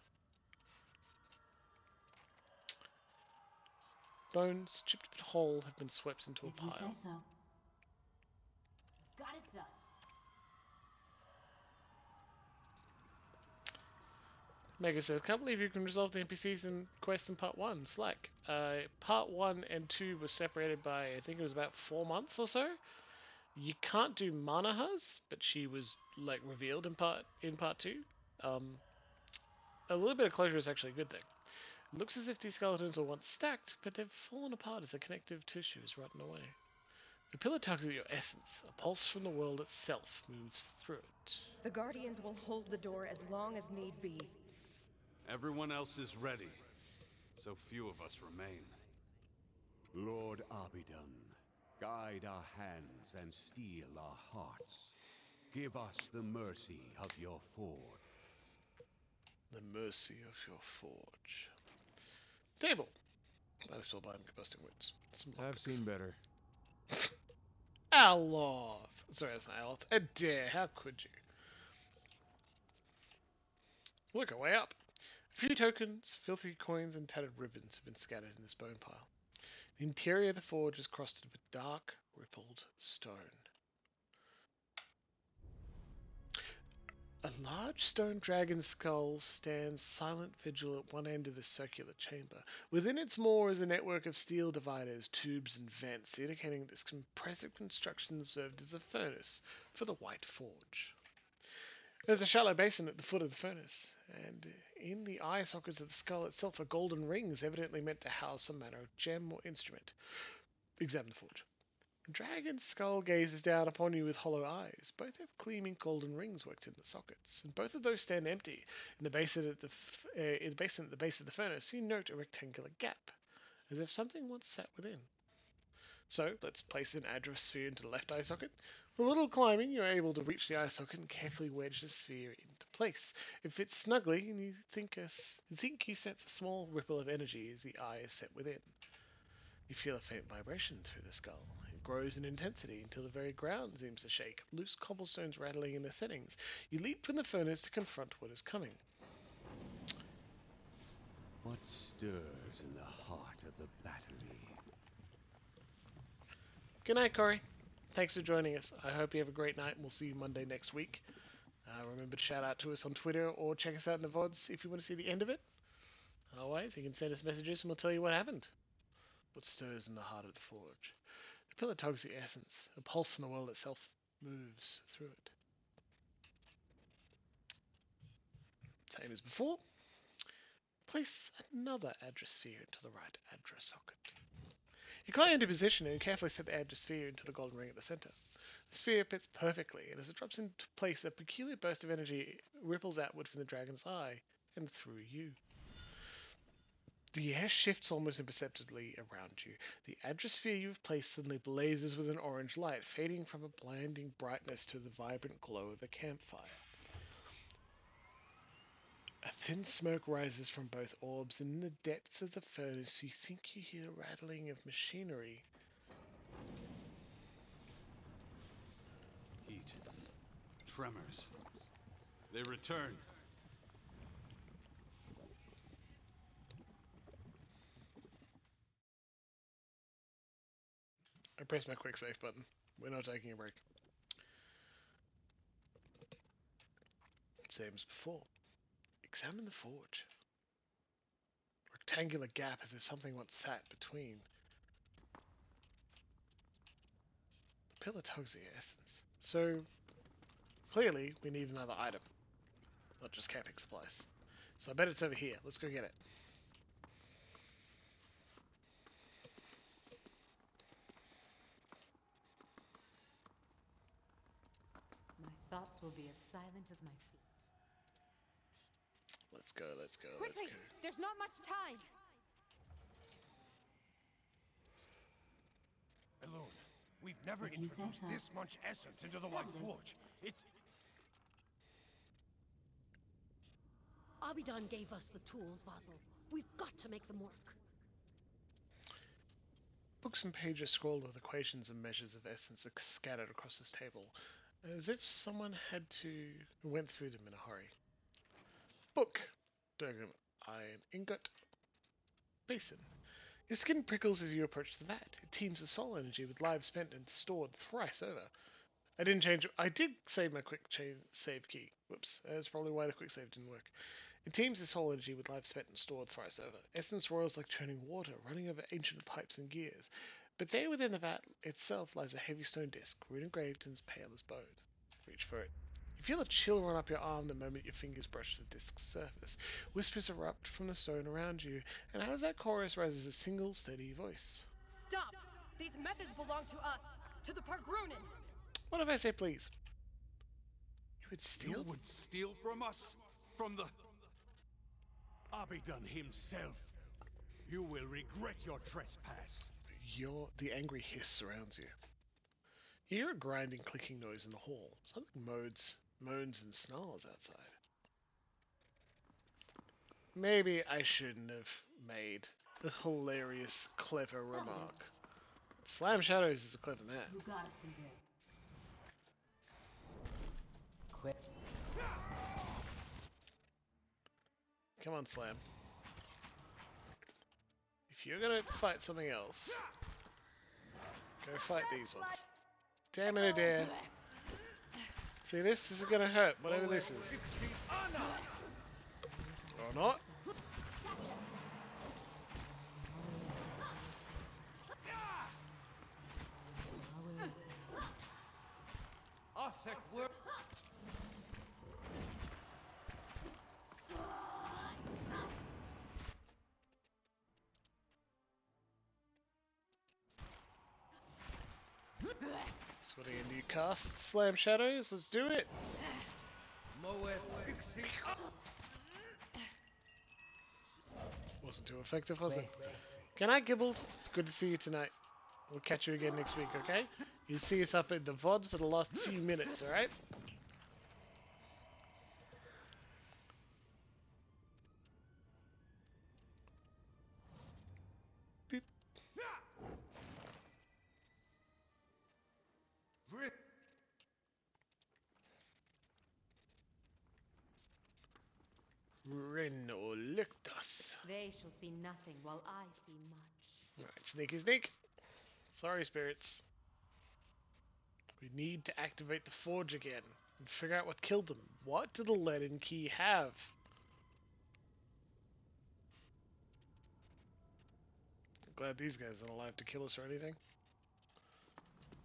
Bones, chipped but whole, have been swept into a pile. If you say so. Got it done. Mega says, "Can't believe you can resolve the NPCs and quests in Part 1. Slack. Part 1 and 2 were separated by, I think it was about 4 months or so. You can't do Manahas, but she was like revealed in part 2. A little bit of closure is actually a good thing. It looks as if these skeletons were once stacked, but they've fallen apart as the connective tissue is rotten away. The pillar tugs at your essence. A pulse from the world itself moves through it. The Guardians will hold the door as long as need be. Everyone else is ready. So few of us remain. Lord Aberdeen, guide our hands and steel our hearts. Give us the mercy of your forge. The mercy of your forge. Table. Might as well buy them combusting wounds. I've seen better. Aloth! Sorry, that's not Aloth. A dare, how could you? Look away up. A few tokens, filthy coins, and tattered ribbons have been scattered in this bone pile. The interior of the forge is crusted with dark, rippled stone. A large stone dragon skull stands silent vigil at one end of the circular chamber. Within its maw is a network of steel dividers, tubes, and vents, indicating this impressive construction served as a furnace for the White Forge. There's a shallow basin at the foot of the furnace, and in the eye sockets of the skull itself are golden rings, evidently meant to house some manner of gem or instrument. Examine the forge. The dragon's skull gazes down upon you with hollow eyes. Both have gleaming golden rings worked in the sockets, and both of those stand empty. In the basin at the base of the furnace, you note a rectangular gap, as if something once sat within. So let's place an address sphere into the left eye socket. With a little climbing, you're able to reach the eye socket and carefully wedge the sphere into place. It fits snugly, and you think you sense a small ripple of energy as the eye is set within. You feel a faint vibration through the skull. It grows in intensity until the very ground seems to shake, loose cobblestones rattling in their settings. You leap from the furnace to confront what is coming. What stirs in the heart of the battery? Good night, Corey. Thanks for joining us. I hope you have a great night, and we'll see you Monday next week. Remember to shout out to us on Twitter or check us out in the VODs if you want to see the end of it. Otherwise, you can send us messages and we'll tell you what happened. What stirs in the heart of the forge? The pillar tugs the essence. A pulse in the world itself moves through it. Same as before. Place another address sphere into the right address socket. You climb into position and carefully set the address sphere into the golden ring at the center. The sphere fits perfectly, and as it drops into place, a peculiar burst of energy ripples outward from the dragon's eye and through you. The air shifts almost imperceptibly around you. The address sphere you've placed suddenly blazes with an orange light, fading from a blinding brightness to the vibrant glow of a campfire. A thin smoke rises from both orbs, and in the depths of the furnace you think you hear the rattling of machinery. Heat. Tremors. They returned. I pressed my quick save button. We're not taking a break. Same as before. Examine the forge. Rectangular gap as if something once sat between. The pillar tugs the essence. So, clearly, we need another item. Not just camping supplies. So I bet it's over here. Let's go get it. My thoughts will be as silent as my feet. Let's go, let's go, Quickly! let's go. There's not much time! Alone, we've never If you say introduced so. this much essence into the White Forge. Aberdeen gave us the tools, Vassal. We've got to make them work. Books and pages scrawled with equations and measures of essence are scattered across this table, as if someone went through them in a hurry. Book. Durgan, iron ingot. Basin. Your skin prickles as you approach the vat. It teems with soul energy with lives spent and stored thrice over. I did save my quick save key. Whoops. That's probably why the quick save didn't work. It teems with soul energy with lives spent and stored thrice over. Essence roils like churning water, running over ancient pipes and gears. But there within the vat itself lies a heavy stone disc, rune engraved and as pale as bone. Reach for it. You feel a chill run up your arm the moment your fingers brush the disc's surface. Whispers erupt from the stone around you, and out of that chorus rises a single, steady voice. Stop! These methods belong to us! To the Pargrunin! What if I say please? You would steal? You would steal from us? From the... Aberdeen himself. You will regret your trespass. The angry hiss surrounds you. You hear a grinding, clicking noise in the hall. Something moans and snarls outside. Maybe I shouldn't have made A hilarious, clever remark. Slam Shadows is a clever man. You gotta see this. Quit. Come on, Slam. If you're gonna fight something else, go fight these ones. Damn it, Adair. See this? This is gonna hurt, whatever this is. Or not. Switching a new cast, Slam Shadows, let's do it! Wasn't too effective, was it? Good night, Gibbled. It's good to see you tonight. We'll catch you again next week, okay? You see us up in the VODs for the last few minutes, alright? Beep. Renolictus. They shall see nothing while I see much. Alright, sneaky sneak. Sorry, spirits. We need to activate the forge again and figure out what killed them. What did the Leaden Key have? I'm glad these guys aren't alive to kill us or anything.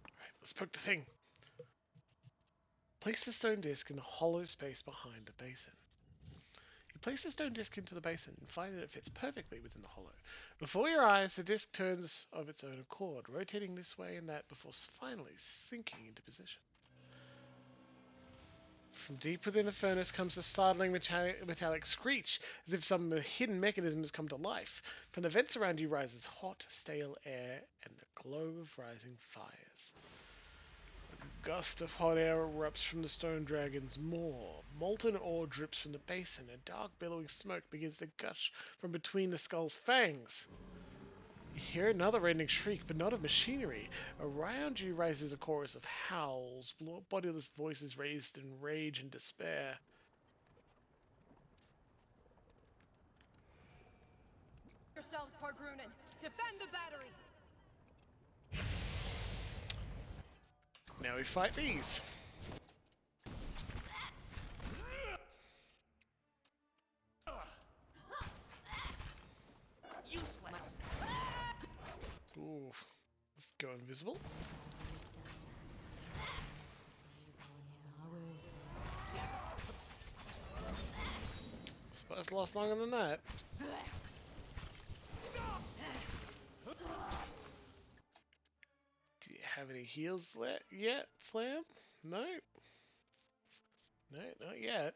Alright, let's poke the thing. Place the stone disc in the hollow space behind the basin. You place the stone disc into the basin and find that it fits perfectly within the hollow. Before your eyes, the disc turns of its own accord, rotating this way and that before finally sinking into position. From deep within the furnace comes a startling metallic screech, as if some hidden mechanism has come to life. From the vents around you rises hot, stale air and the glow of rising fires. A gust of hot air erupts from the stone dragon's maw. Molten ore drips from the basin, and dark billowing smoke begins to gush from between the skull's fangs. You hear another rending shriek, but not of machinery. Around you rises a chorus of howls, bodiless voices raised in rage and despair. Yourselves, Pargrunen! Defend the battery! Now we fight these. Useless! Ooh. Let's go invisible. Supposed to last longer than that. Do you have any heals yet, Slam? No. No, not yet.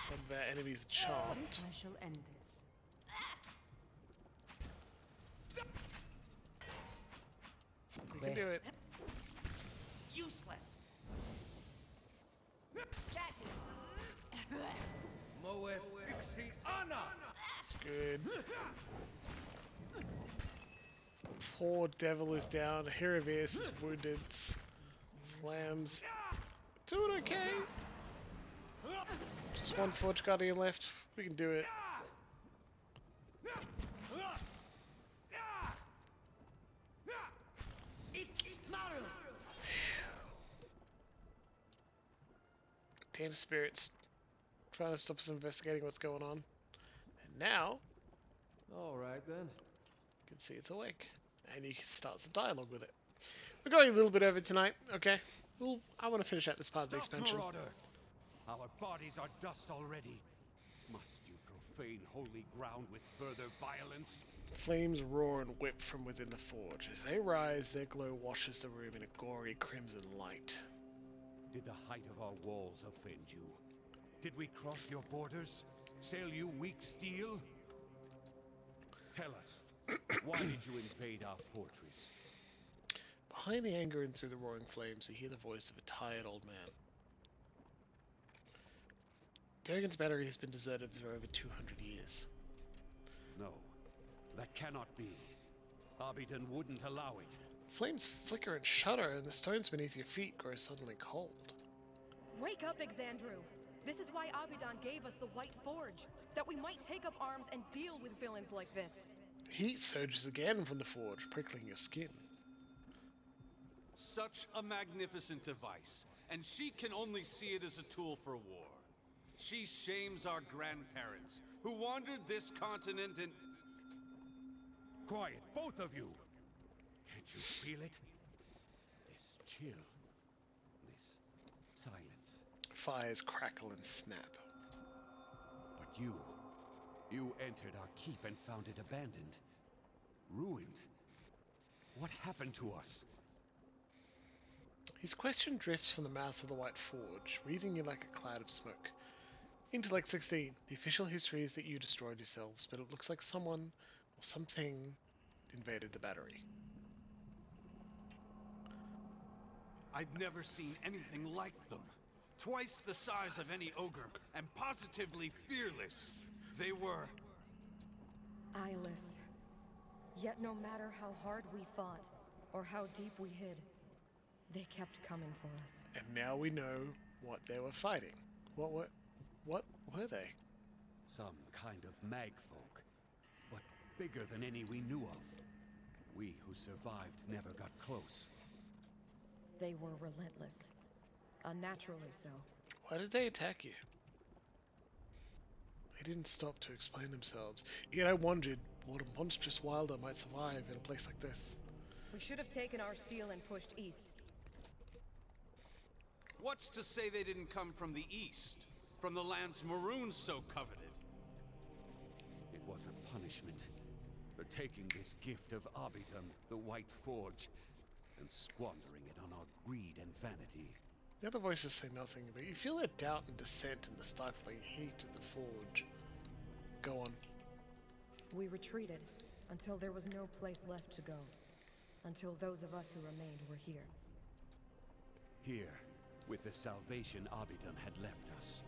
Some of our enemies are charmed. I shall end this. You can do it. Useless! It's good. Poor devil is down. Heravius is wounded. Slams. Doing okay. Just one Forge Guardian left. We can do it. Damn spirits. Trying to stop us investigating what's going on. And now, Alright then. you can see it's awake. And you can start some dialogue with it. We're going a little bit over tonight, okay? I want to finish out this part of the expansion. Marauder! Our bodies are dust already. Must you profane holy ground with further violence? Flames roar and whip from within the forge. As they rise, their glow washes the room in a gory crimson light. Did the height of our walls offend you? Did we cross your borders? Sell you weak steel? Tell us, Why did you invade our fortress? Behind the anger and through the roaring flames, you hear the voice of a tired old man. Durgan's battery has been deserted for over 200 years. No, that cannot be. Aberdeen wouldn't allow it. Flames flicker and shudder, and the stones beneath your feet grow suddenly cold. Wake up, Exandru! This is why Aberdeen gave us the White Forge, that we might take up arms and deal with villains like this. Heat surges again from the forge, prickling your skin. Such a magnificent device, and she can only see it as a tool for war. She shames our grandparents, who wandered this continent and... Quiet, both of you! Can't you feel it? This chill. This silence. Fires crackle and snap. But you entered our keep and found it abandoned. Ruined. What happened to us? His question drifts from the mouth of the White Forge, wreathing you like a cloud of smoke. Intellect 16. The official history is that you destroyed yourselves, but it looks like someone or something invaded the battery. I'd never seen anything like them. Twice the size of any ogre, and positively fearless. They were... Eyeless. Yet no matter how hard we fought, or how deep we hid, they kept coming for us. And now we know what they were fighting. What were they? Some kind of magfolk, but bigger than any we knew of. We who survived never got close. They were relentless. Unnaturally so. Why did they attack you? They didn't stop to explain themselves. Yet I wondered what a monstrous wilder might survive in a place like this. We should have taken our steel and pushed east. What's to say they didn't come from the east? From the lands Maroon so coveted? It was a punishment for taking this gift of Aberdeen, the White Forge, and squandering it on our greed and vanity. The other voices say nothing, but you feel their doubt and dissent in the stifling heat of the forge. Go on. We retreated until there was no place left to go. Until those of us who remained were here. Here, with the salvation Aberdeen had left us.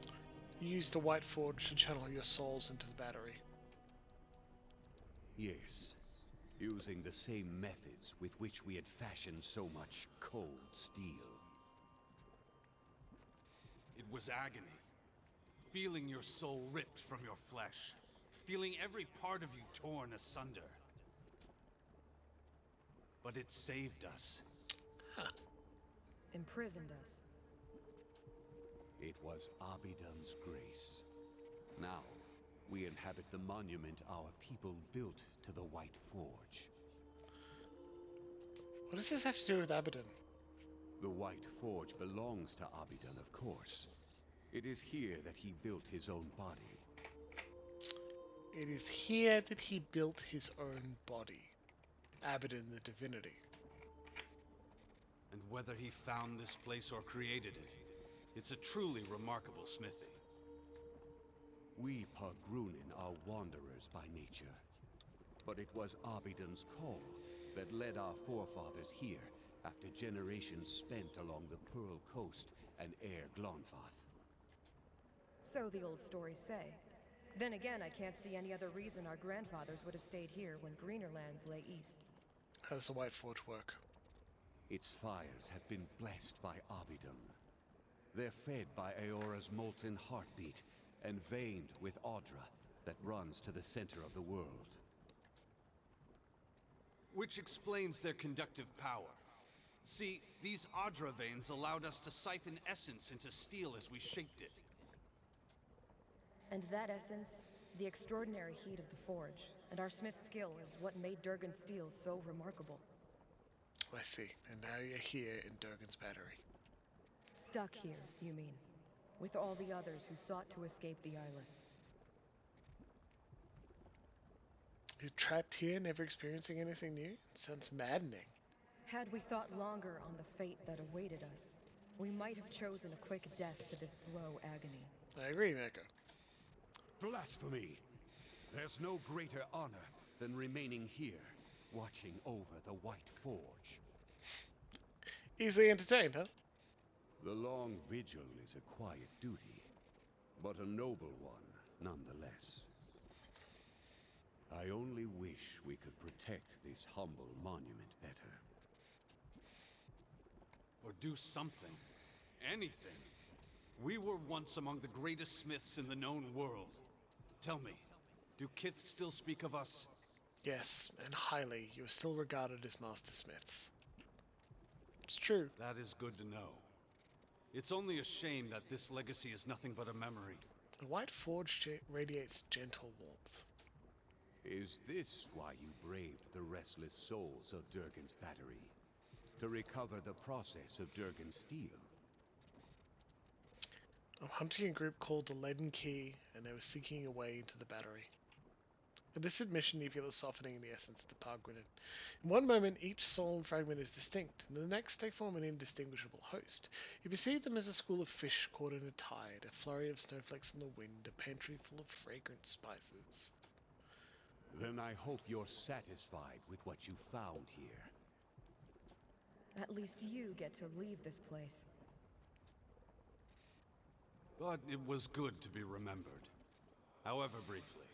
You used the White Forge to channel your souls into the battery. Yes, using the same methods with which we had fashioned so much cold steel. It was agony. Feeling your soul ripped from your flesh. Feeling every part of you torn asunder. But it saved us. Huh. Imprisoned us. It was Aberdeen's grace. Now, we inhabit the monument our people built to the White Forge. What does this have to do with Aberdeen? The White Forge belongs to Aberdeen, of course. It is here that he built his own body. It is here that he built his own body. Aberdeen the divinity. And whether he found this place or created it, it's a truly remarkable smithy. We Pogrunin are wanderers by nature. But it was Aberdeen's call that led our forefathers here after generations spent along the Pearl Coast and Air Glonfath. So the old stories say. Then again, I can't see any other reason our grandfathers would have stayed here when greener lands lay east. How does the White Forge work? Its fires have been blessed by Aberdeen. They're fed by Aora's molten heartbeat and veined with Audra that runs to the center of the world. Which explains their conductive power. See, these Audra veins allowed us to siphon essence into steel as we shaped it. And that essence, the extraordinary heat of the forge, and our smith's skill is what made Durgan's steel so remarkable. I see. And now you're here in Durgan's battery. Stuck here, you mean? With all the others who sought to escape the Eyeless. You're trapped here, never experiencing anything new? Sounds maddening. Had we thought longer on the fate that awaited us, we might have chosen a quick death to this slow agony. I agree, Mako. Blasphemy! There's no greater honor than remaining here, watching over the White Forge. Easily entertained, huh? The long vigil is a quiet duty, but a noble one nonetheless. I only wish we could protect this humble monument better. Or do something. Anything. We were once among the greatest smiths in the known world. Tell me, do Kith still speak of us? Yes, and highly. You are still regarded as master smiths. It's true. That is good to know. It's only a shame that this legacy is nothing but a memory. The White Forge radiates gentle warmth. Is this why you braved the restless souls of Durgan's battery? To recover the process of Durgan's steel? I'm hunting a group called the Leaden Key, and they were seeking a way into the battery. At this admission, you feel a softening in the essence of the Pargrinan. In one moment, each soul and fragment is distinct, and in the next, they form an indistinguishable host. You perceive them as a school of fish caught in a tide, a flurry of snowflakes in the wind, a pantry full of fragrant spices. Then I hope you're satisfied with what you found here. At least you get to leave this place. But it was good to be remembered. However briefly.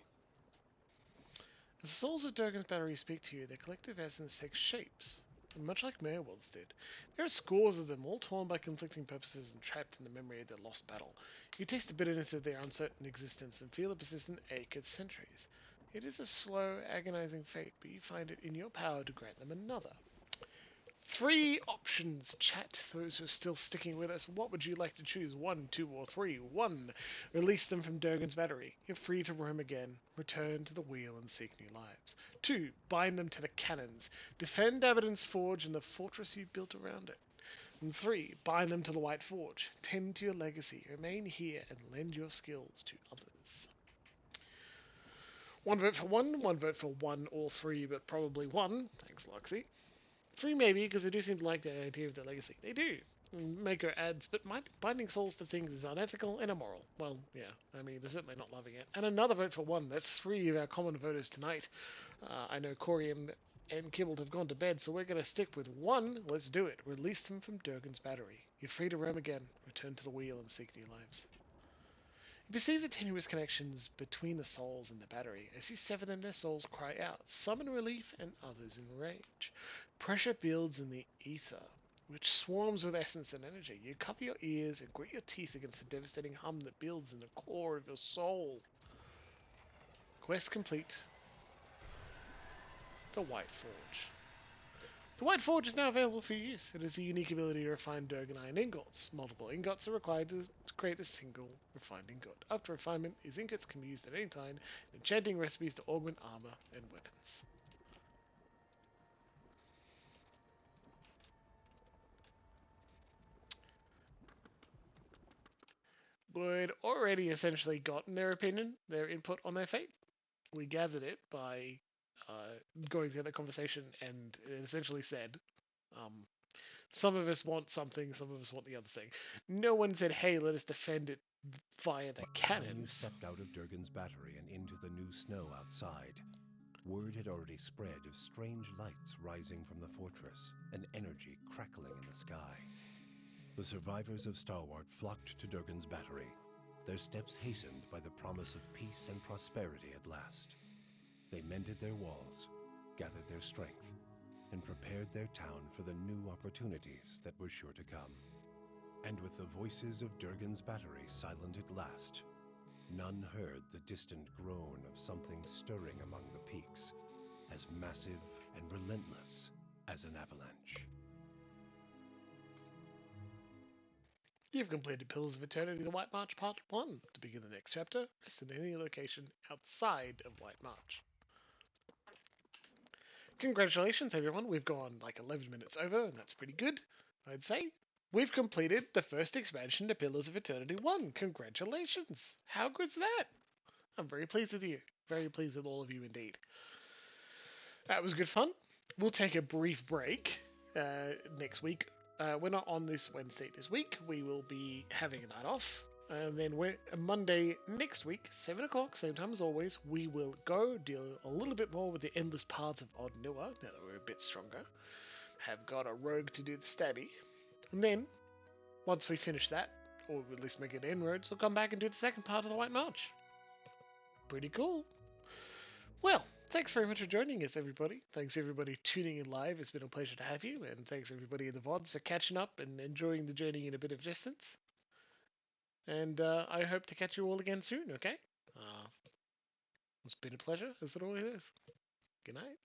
As the souls of Durgan's battery speak to you, their collective essence takes shapes, and much like Merwald's did. There are scores of them, all torn by conflicting purposes and trapped in the memory of their lost battle. You taste the bitterness of their uncertain existence and feel a persistent ache at centuries. It is a slow, agonizing fate, but you find it in your power to grant them another. 3 options, chat. Those who are still sticking with us, what would you like to choose? 1, 2, or 3? 1. Release them from Durgan's battery. You're free to roam again. Return to the wheel and seek new lives. 2. Bind them to the cannons. Defend Aberdeen's forge and the fortress you built around it. And 3. Bind them to the White Forge. Tend to your legacy. Remain here and lend your skills to others. 1 vote for 1, 1 vote for 1 or 3, but probably 1. Thanks, Loxy. 3 maybe, because they do seem to like the idea of their legacy. They do. Mako adds, but binding souls to things is unethical and immoral. Well, yeah, I mean, they're certainly not loving it. And another vote for 1. That's 3 of our common voters tonight. I know Corey and Kibbled have gone to bed, so we're going to stick with 1. Let's do it. Release them from Durgan's battery. You're free to roam again. Return to the wheel and seek new lives. You perceive the tenuous connections between the souls and the battery. As you sever them, their souls cry out, some in relief and others in rage. Pressure builds in the ether, which swarms with essence and energy. You cover your ears and grit your teeth against the devastating hum that builds in the core of your soul. Quest complete. The White Forge. The White Forge is now available for use. It has a unique ability to refine Durgan iron ingots. Multiple ingots are required to create a single refined ingot. After refinement, these ingots can be used at any time in enchanting recipes to augment armor and weapons. We'd already essentially gotten their opinion, their input on their fate. We gathered it by going through that conversation, and it essentially said, some of us want something, some of us want the other thing. No one said, hey, let us defend it via the cannons. When you stepped out of Durgan's battery and into the new snow outside, word had already spread of strange lights rising from the fortress, and energy crackling in the sky. The survivors of Stalwart flocked to Durgan's battery, their steps hastened by the promise of peace and prosperity at last. They mended their walls, gathered their strength, and prepared their town for the new opportunities that were sure to come. And with the voices of Durgan's battery silent at last, none heard the distant groan of something stirring among the peaks, as massive and relentless as an avalanche. You've completed Pillars of Eternity, The White March Part 1. To begin the next chapter, rest in any location outside of White March. Congratulations, everyone. We've gone like 11 minutes over, and that's pretty good, I'd say. We've completed the first expansion to Pillars of Eternity 1. Congratulations. How good's that? I'm very pleased with you. Very pleased with all of you indeed. That was good fun. We'll take a brief break next week. We're not on this Wednesday this week. We will be having a night off. And then Monday next week, 7 o'clock, same time as always, we will go deal a little bit more with the endless paths of Odd Nua, now that we're a bit stronger. Have got a rogue to do the stabby. And then, once we finish that, or at least make it inroads, we'll come back and do the second part of the White March. Pretty cool. Well, thanks very much for joining us, everybody. Thanks everybody tuning in live. It's been a pleasure to have you, and thanks everybody in the VODs for catching up and enjoying the journey in a bit of distance. And I hope to catch you all again soon, okay? It's been a pleasure, as it always is. Good night.